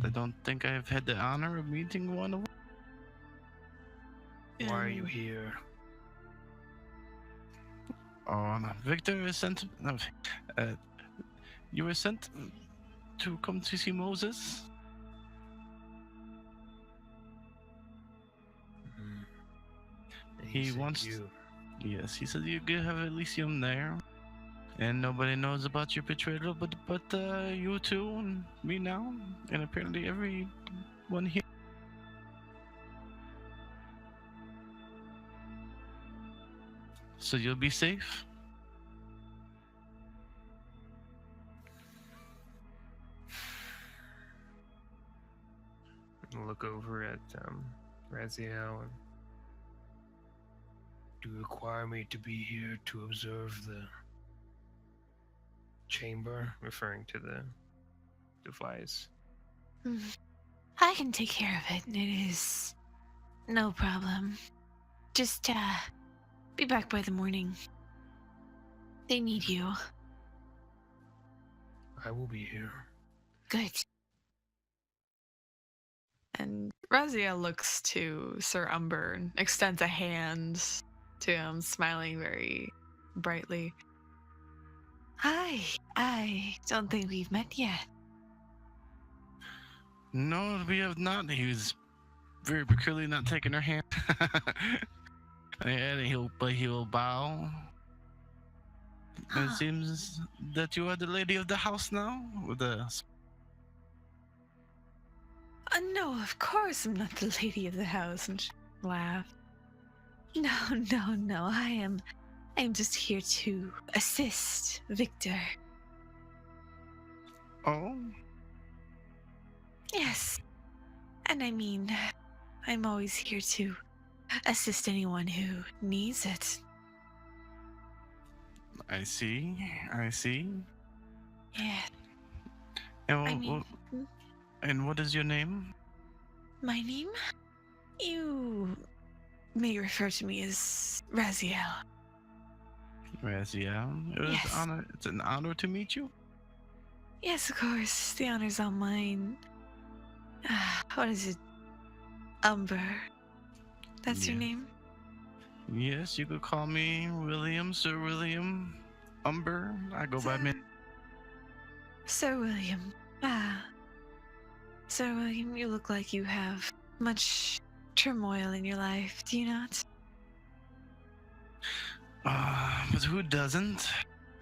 [SPEAKER 6] I don't think I've had the honor of meeting one of them.
[SPEAKER 5] Why are you here?
[SPEAKER 6] Oh, no. Victor is sent. No, you were sent to come to see Moses. He
[SPEAKER 5] said
[SPEAKER 6] wants.
[SPEAKER 5] you.
[SPEAKER 6] Yes, he said you could have Elysium there, and nobody knows about your betrayal, but you two and me now, and apparently everyone here. So you'll be safe.
[SPEAKER 3] Look over at Raziel and
[SPEAKER 5] Do you require me to be here to observe the chamber?
[SPEAKER 3] referring to the device.
[SPEAKER 1] I can take care of it. It is no problem. Just be back by the morning. They need you.
[SPEAKER 5] I will be here.
[SPEAKER 1] Good. And Raziel looks to Sir Umber and extends a hand to him, smiling very brightly. Hi, I don't think we've met yet.
[SPEAKER 6] No, we have not. He was very peculiarly not taking her hand. And he'll bow. And it seems that you are the lady of the house now, with the.
[SPEAKER 1] No, of course I'm not the lady of the house. And she laughed. No. I am just here to assist Victor.
[SPEAKER 6] Oh.
[SPEAKER 1] Yes. And I mean, I'm always here to assist anyone who needs it.
[SPEAKER 6] I see.
[SPEAKER 1] Yeah.
[SPEAKER 6] And and what is your name?
[SPEAKER 1] My name? You may refer to me as Raziel.
[SPEAKER 6] Raziel.
[SPEAKER 1] Yes.
[SPEAKER 6] It's an honor to meet you.
[SPEAKER 1] Yes, of course. The honor's all mine. What is it? Umber. That's your name?
[SPEAKER 6] Yes, you could call me William, Sir William Umber. I go by Min.
[SPEAKER 1] Sir William. Sir William, you look like you have much turmoil in your life, do you not?
[SPEAKER 6] But who doesn't?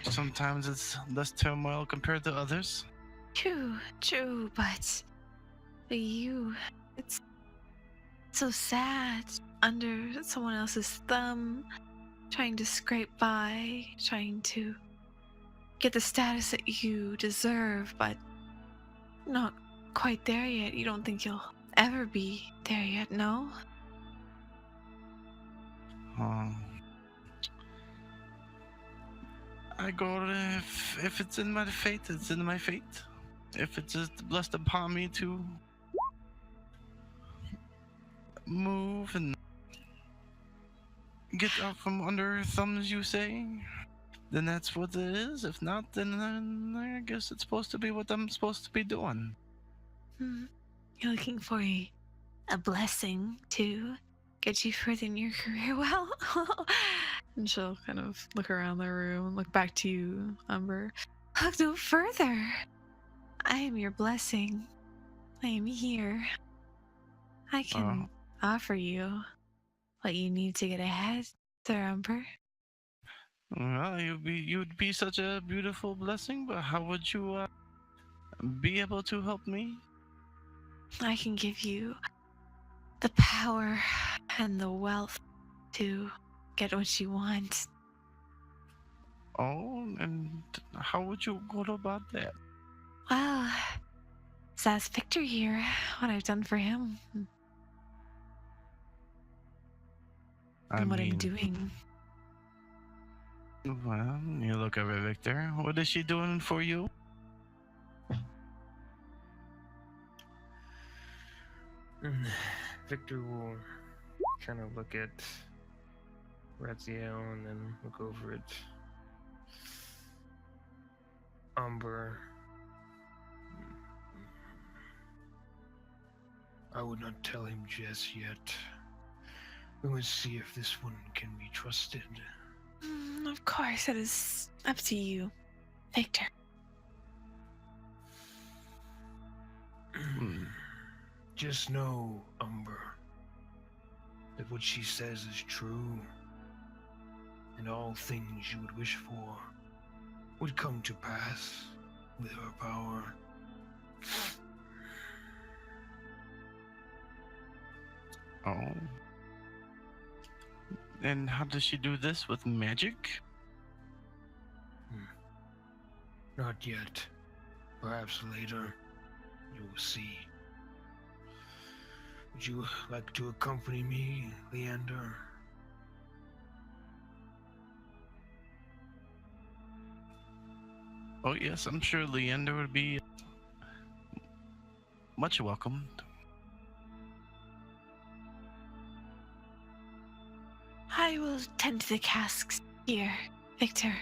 [SPEAKER 6] Sometimes it's less turmoil compared to others.
[SPEAKER 1] True, but you, it's so sad under someone else's thumb, trying to scrape by, trying to get the status that you deserve, but not quite there yet. You don't think you'll ever be there yet, no?
[SPEAKER 6] I go to, if it's in my fate, it's in my fate. If it's just blessed upon me to move and get out from under thumbs, you say, then that's what it is. If not, then I guess it's supposed to be what I'm supposed to be doing.
[SPEAKER 1] You're looking for a a blessing to get you further in your career. Well, and she'll kind of look around the room and look back to you, Umber. Look no further. I am your blessing. I am here. I can offer you what you need to get ahead, Sir Umber.
[SPEAKER 6] Well, you'd be such a beautiful blessing, but how would you be able to help me?
[SPEAKER 1] I can give you the power and the wealth to get what you want.
[SPEAKER 6] Oh, and how would you go about that?
[SPEAKER 1] Well, just ask Victor here what I've done for him and what I'm doing.
[SPEAKER 6] Well, you look over Victor. What is she doing for you?
[SPEAKER 3] Victor will kind of look at Raziel and then look over at Umber.
[SPEAKER 5] I would not tell him just yet. We must see if this one can be trusted.
[SPEAKER 1] Of course, it is up to you, Victor.
[SPEAKER 5] Just know, Umber, that what she says is true, and all things you would wish for would come to pass with her power.
[SPEAKER 6] Oh. And how does she do this with magic?
[SPEAKER 5] Not yet. Perhaps later you will see. Would you like to accompany me, Leander?
[SPEAKER 6] Oh yes, I'm sure Leander would be much welcomed.
[SPEAKER 1] I will tend to the casks here, Victor.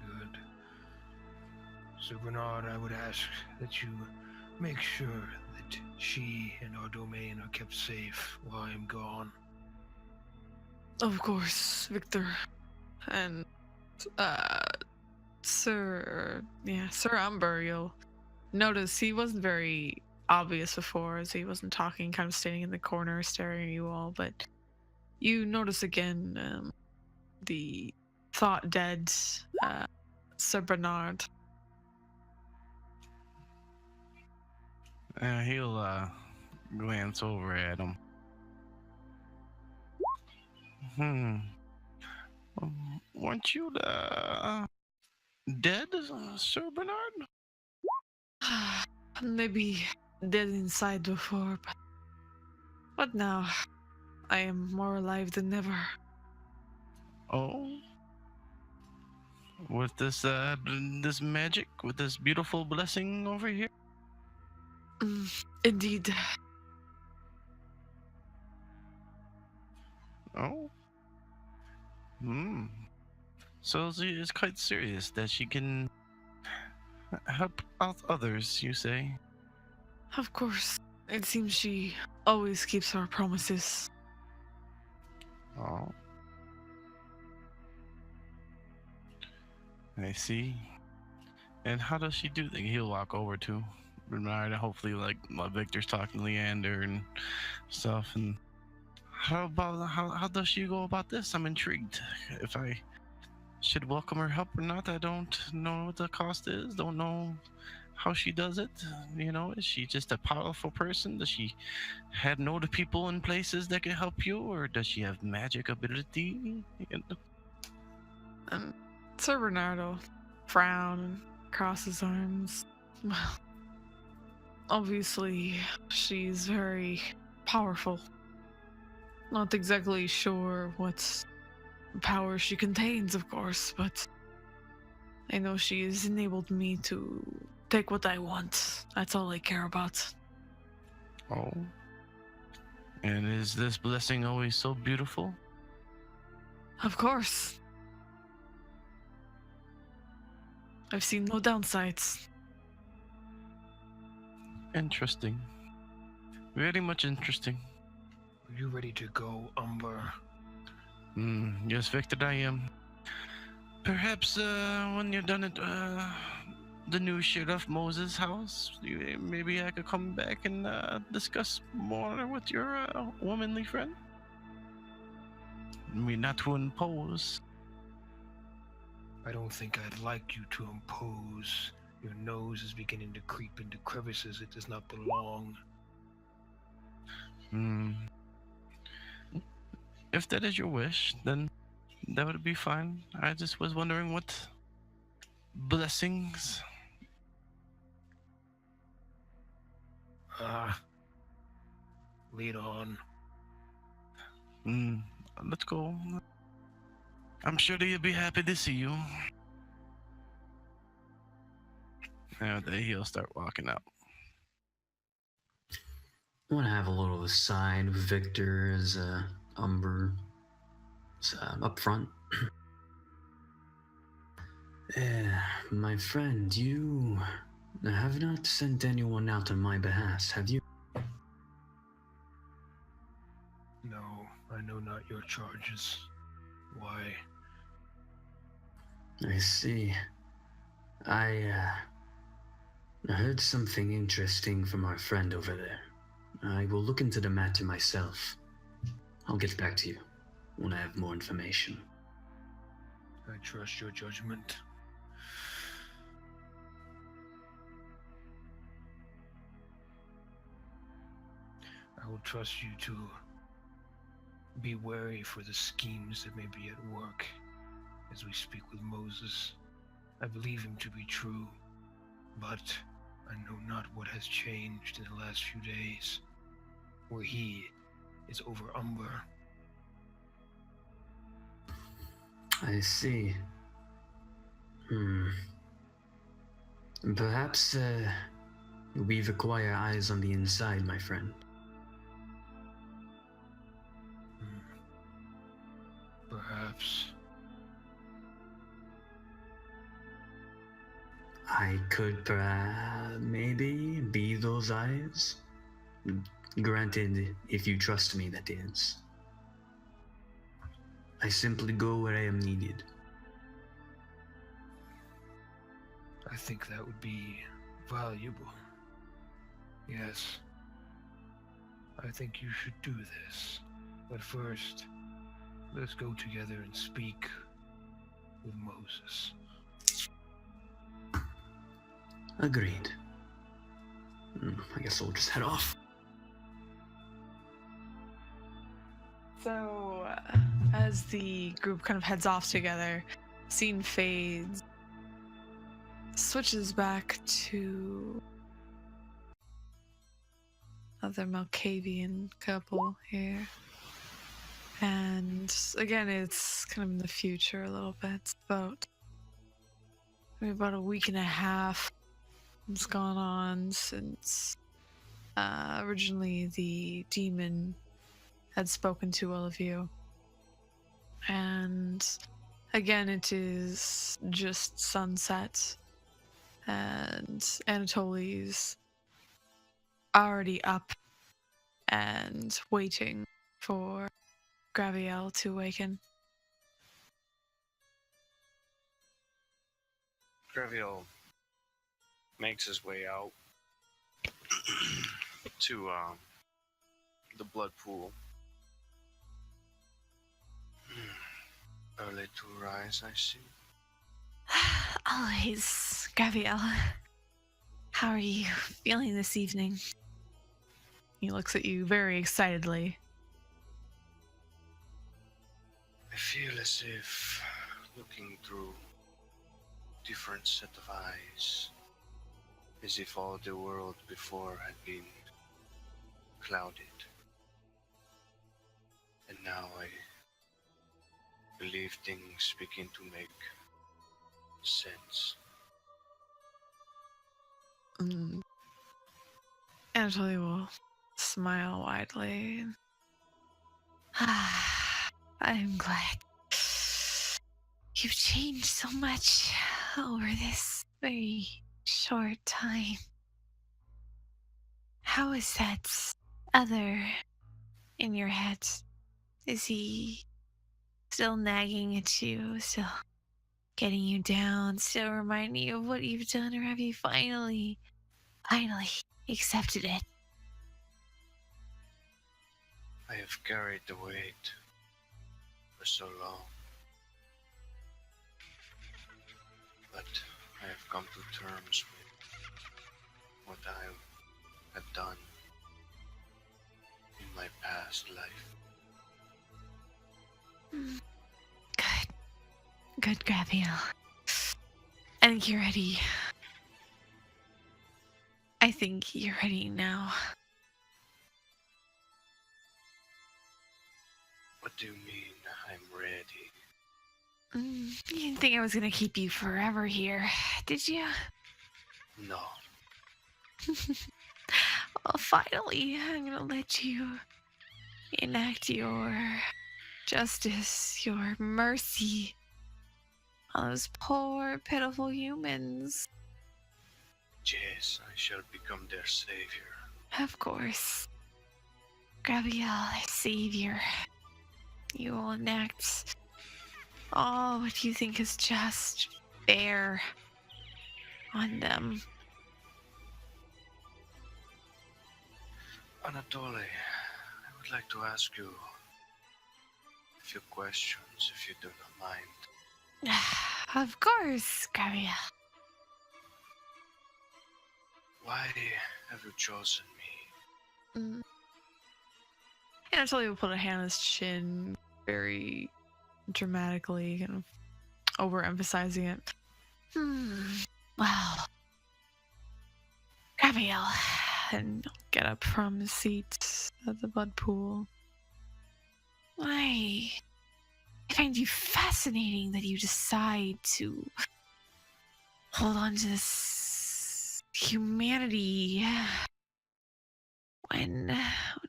[SPEAKER 5] Good. Sir Bernard, I would ask that you make sure that she and our domain are kept safe while I am gone.
[SPEAKER 1] Of course, Victor. And, Sir Umber, you'll notice he wasn't very obvious before, as he wasn't talking, kind of standing in the corner staring at you all, but you notice again the thought dead Sir Bernard.
[SPEAKER 6] He'll glance over at him. Weren't you dead, Sir Bernard?
[SPEAKER 1] Maybe dead inside before, but now I am more alive than ever.
[SPEAKER 6] Oh, with this magic, with this beautiful blessing over here.
[SPEAKER 1] Indeed.
[SPEAKER 6] Oh. So she is quite serious that she can help out others, you say?
[SPEAKER 1] Of course. It seems she always keeps her promises.
[SPEAKER 6] Oh. I see. And how does she do that? He'll walk over to Bernard and hopefully like Victor's talking to Leander and stuff. And how does she go about this? I'm intrigued. If I should welcome her help or not, I don't know what the cost is. Don't know how she does it. You know, is she just a powerful person? Does she know the people in places that can help you, or does she have magic ability?
[SPEAKER 1] Sir Bernardo frown and cross his arms. Well, obviously, she's very powerful. Not exactly sure what power she contains, of course, but I know she has enabled me to take what I want. That's all I care about.
[SPEAKER 6] Oh. And is this blessing always so beautiful?
[SPEAKER 1] Of course. I've seen no downsides.
[SPEAKER 6] Interesting. Very much interesting.
[SPEAKER 5] Are you ready to go, Umber?
[SPEAKER 6] Yes, Victor, I am. Perhaps when you're done at the new Sheriff Moses' house, maybe I could come back and discuss more with your womanly friend. I mean, not to impose.
[SPEAKER 5] I don't think I'd like you to impose. Your nose is beginning to creep into crevices it does not belong.
[SPEAKER 6] If that is your wish, then that would be fine. I just was wondering what blessings.
[SPEAKER 5] Lead on.
[SPEAKER 6] Let's go. I'm sure that you'll be happy to see you. And he'll start walking out.
[SPEAKER 4] I want to have a little aside with Victor as Umber up front. My friend, you have not sent anyone out on my behalf, have you?
[SPEAKER 5] No, I know not your charges. Why?
[SPEAKER 4] I see. I heard something interesting from our friend over there. I will look into the matter myself. I'll get back to you when I have more information.
[SPEAKER 5] I trust your judgment. I will trust you to be wary for the schemes that may be at work as we speak with Moses. I believe him to be true, but I know not what has changed in the last few days, where he is over Umber.
[SPEAKER 4] I see. Perhaps we require eyes on the inside, my friend.
[SPEAKER 5] Perhaps.
[SPEAKER 4] I could maybe be those eyes. Granted, if you trust me, that is. I simply go where I am needed.
[SPEAKER 5] I think that would be valuable. Yes. I think you should do this. But first, let's go together and speak with Moses.
[SPEAKER 4] Agreed. I guess I'll just head off.
[SPEAKER 1] So, as the group kind of heads off together, scene fades, switches back to another Malkavian couple here. And again, it's kind of in the future a little bit. It's about a week and a half has gone on since originally the demon had spoken to all of you. And again, it is just sunset, and Anatoly's already up and waiting for Graviel to awaken.
[SPEAKER 7] Graviel makes his way out to the blood pool. Early to rise, I see.
[SPEAKER 1] Always, Graviel. How are you feeling this evening? He looks at you very excitedly.
[SPEAKER 7] I feel as if looking through different set of eyes, as if all the world before had been clouded. And now I believe things begin to make sense.
[SPEAKER 1] Anatoly will smile widely. I'm glad. You've changed so much over this very short time. how is that other in your head? Is he still nagging at you, still getting you down, still reminding you of what you've done, or have you finally accepted it?
[SPEAKER 7] I have carried the weight for so long, but I have come to terms with what I have done in my past life.
[SPEAKER 1] Good, Gabriel. I think you're ready. I think you're ready now.
[SPEAKER 7] What do you mean I'm ready?
[SPEAKER 1] You didn't think I was gonna keep you forever here, did you?
[SPEAKER 7] No.
[SPEAKER 1] Well, finally, I'm gonna let you enact your justice, your mercy on those poor, pitiful humans.
[SPEAKER 7] Yes, I shall become their savior.
[SPEAKER 1] Of course. Gabriel, their savior. You will enact all what you think is just, fair on them.
[SPEAKER 7] Anatoly, I would like to ask you a few questions, if you do not mind.
[SPEAKER 1] Of course, Gabriel.
[SPEAKER 7] Why have you chosen me?
[SPEAKER 1] Anatoly will put a hand on his chin very dramatically, kind of overemphasizing it. Well, Gabriel, and get up from his seat at the bud pool. I find you fascinating that you decide to hold on to this humanity when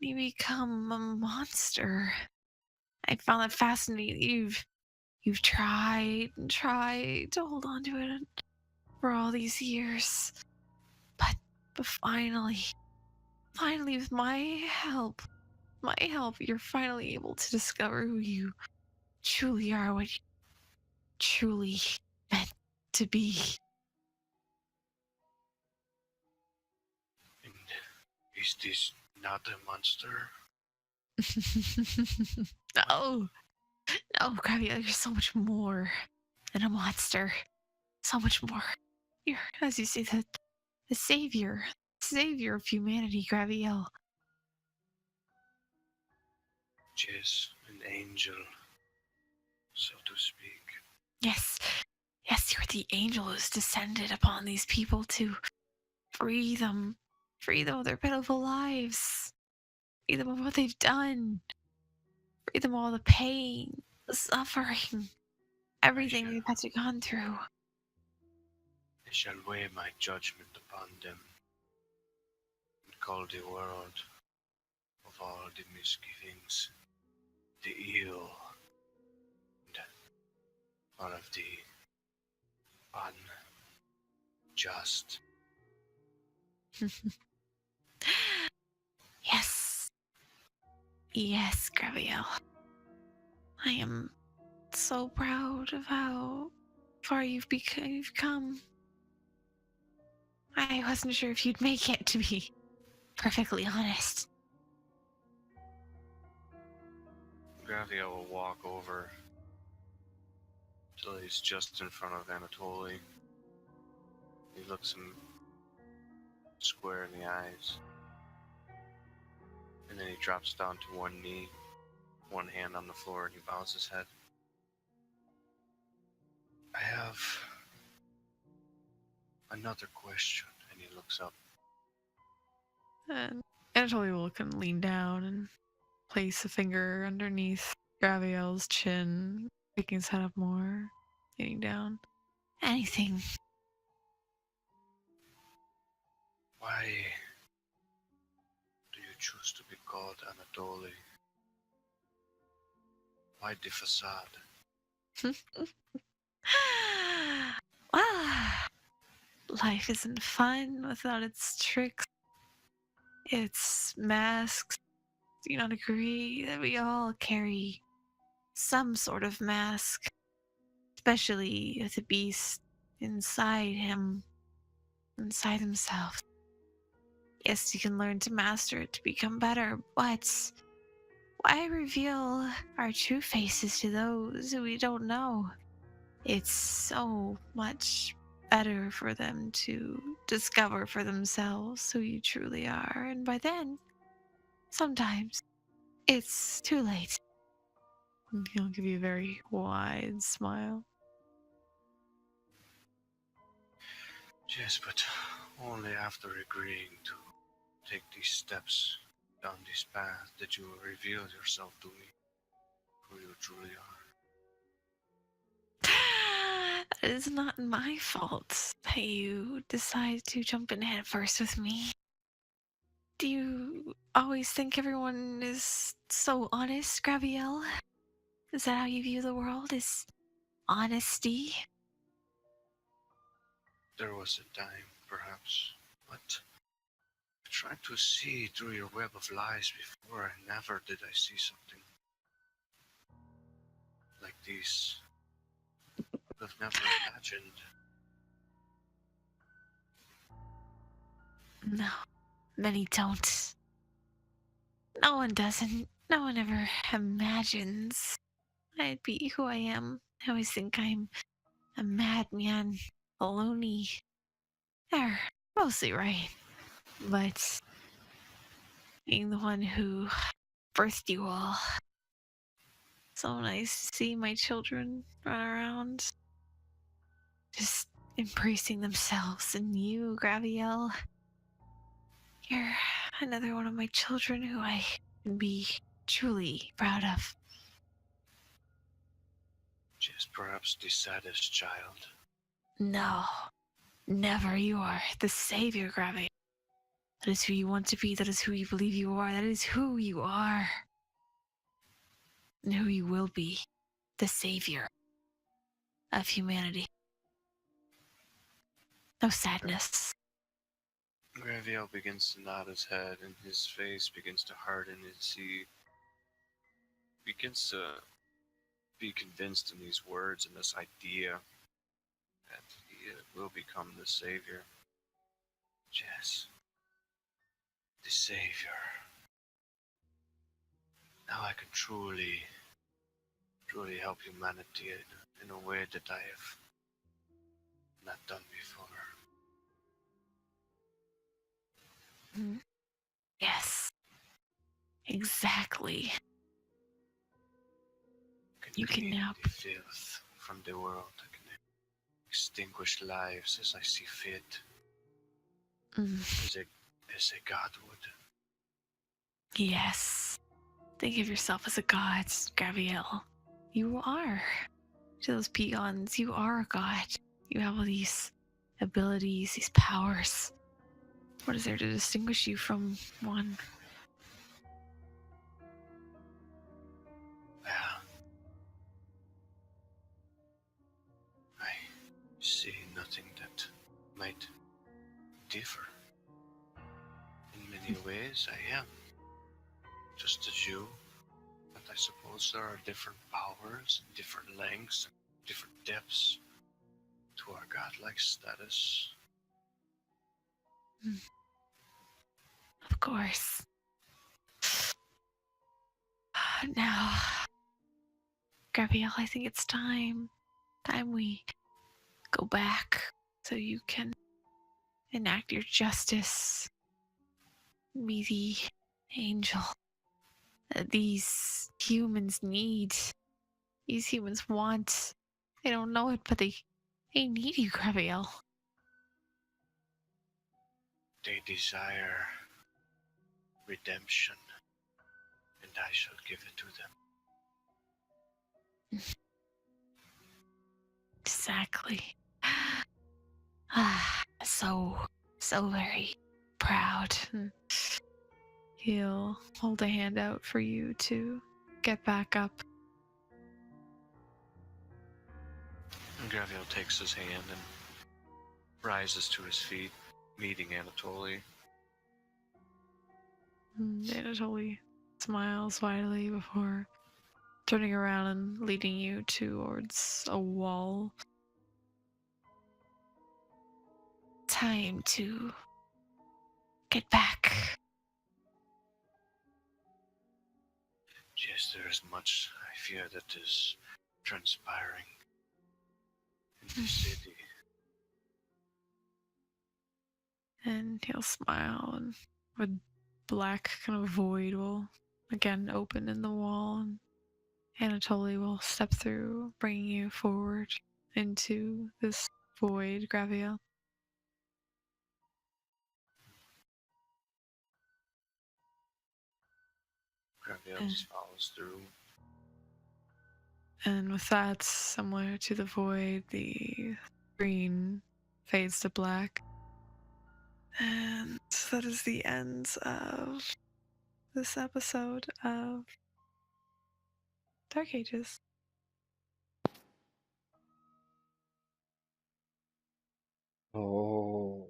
[SPEAKER 1] you become a monster. I found that fascinating. You've tried and tried to hold on to it for all these years, but finally, with my help, you're finally able to discover who you truly are, what you truly meant to be.
[SPEAKER 7] And is this not a monster?
[SPEAKER 1] No, Gabriel, you're so much more than a monster. So much more. You're, as you say, the savior of humanity, Gabriel.
[SPEAKER 7] Yes, an angel, so to speak.
[SPEAKER 1] Yes, you're the angel who's descended upon these people to free them of their pitiful lives, free them of what they've done, free them of all the pain, the suffering, everything they've had to gone through.
[SPEAKER 7] I shall weigh my judgment upon them and call the world of all the misgivings, the ill, and all of the unjust.
[SPEAKER 1] Yes, Gabriel. I am so proud of how far you've come. I wasn't sure if you'd make it, to be perfectly honest.
[SPEAKER 7] Gravia will walk over till he's just in front of Anatoly. He looks him square in the eyes. And then he drops down to one knee, one hand on the floor, and he bows his head. I have another question. And he looks up.
[SPEAKER 1] And Anatoly will kind of lean down and place a finger underneath Gabriel's chin, picking his head up more, leaning down. Anything.
[SPEAKER 7] Why do you choose to be called Anatoly? Why the facade?
[SPEAKER 1] Well, life isn't fun without its tricks It's masks. Do you not agree that we all carry some sort of mask, especially with the beast inside him, inside himself? Yes, you can learn to master it to become better, but why reveal our true faces to those who we don't know? It's so much better for them to discover for themselves who you truly are, and by then, sometimes it's too late. And he'll give you a very wide smile.
[SPEAKER 7] Yes, but only after agreeing to take these steps down this path that you will reveal yourself to me, who you truly are.
[SPEAKER 1] It is not my fault that you decide to jump in head first with me. Do you always think everyone is so honest, Graviel? Is that how you view the world? Is honesty?
[SPEAKER 7] There was a time, perhaps, but I tried to see through your web of lies before, and never did I see something like this. I've never imagined.
[SPEAKER 1] No, many don't. No one doesn't. No one ever imagines I'd be who I am. I always think I'm a madman, a loony. They're mostly right. But being the one who birthed you all, so nice to see my children run around, just embracing themselves. And you, Graviel, you're another one of my children who I can be truly proud of.
[SPEAKER 7] Just perhaps the saddest child.
[SPEAKER 1] No, never. You are the savior, Graviel. That is who you want to be. That is who you believe you are. That is who you are. And who you will be. The savior of humanity. No sadness.
[SPEAKER 7] Graviel begins to nod his head, and his face begins to harden as he begins to be convinced in these words and this idea that he will become the savior. Yes, the savior. Now I can truly help humanity in a way that I have not done before.
[SPEAKER 1] Yes. Exactly. You can
[SPEAKER 7] clean
[SPEAKER 1] now.
[SPEAKER 7] the filth from the world. I can extinguish lives as I see fit, as a god would.
[SPEAKER 1] Yes. Think of yourself as a god, Graviel. You are. To those peons, you are a god. You have all these abilities, these powers. What is there to distinguish you from one?
[SPEAKER 7] Well, I see nothing that might differ. In many ways, I am just as you, but I suppose there are different powers, different lengths, different depths to our godlike status.
[SPEAKER 1] Of course. Now, Graviel, I think it's time we go back so you can enact your justice. Be the angel that these humans need. These humans want. They don't know it, but they need you, Graviel.
[SPEAKER 7] They desire redemption, and I shall give it to them.
[SPEAKER 1] Exactly. So very proud. He'll hold a hand out for you to get back up.
[SPEAKER 7] And Graviel takes his hand and rises to his feet, meeting Anatoly.
[SPEAKER 1] Anatoly smiles widely before turning around and leading you towards a wall. Time to get back.
[SPEAKER 7] Yes, there is much I fear that is transpiring in the city.
[SPEAKER 1] And he'll smile, and a black kind of void will again open in the wall, and Anatoly will step through, bringing you forward into this void, Graviel.
[SPEAKER 7] Graviel just follows through.
[SPEAKER 1] And with that, similar to the void, the screen fades to black. And that is the end of this episode of Dark Ages.
[SPEAKER 2] Oh.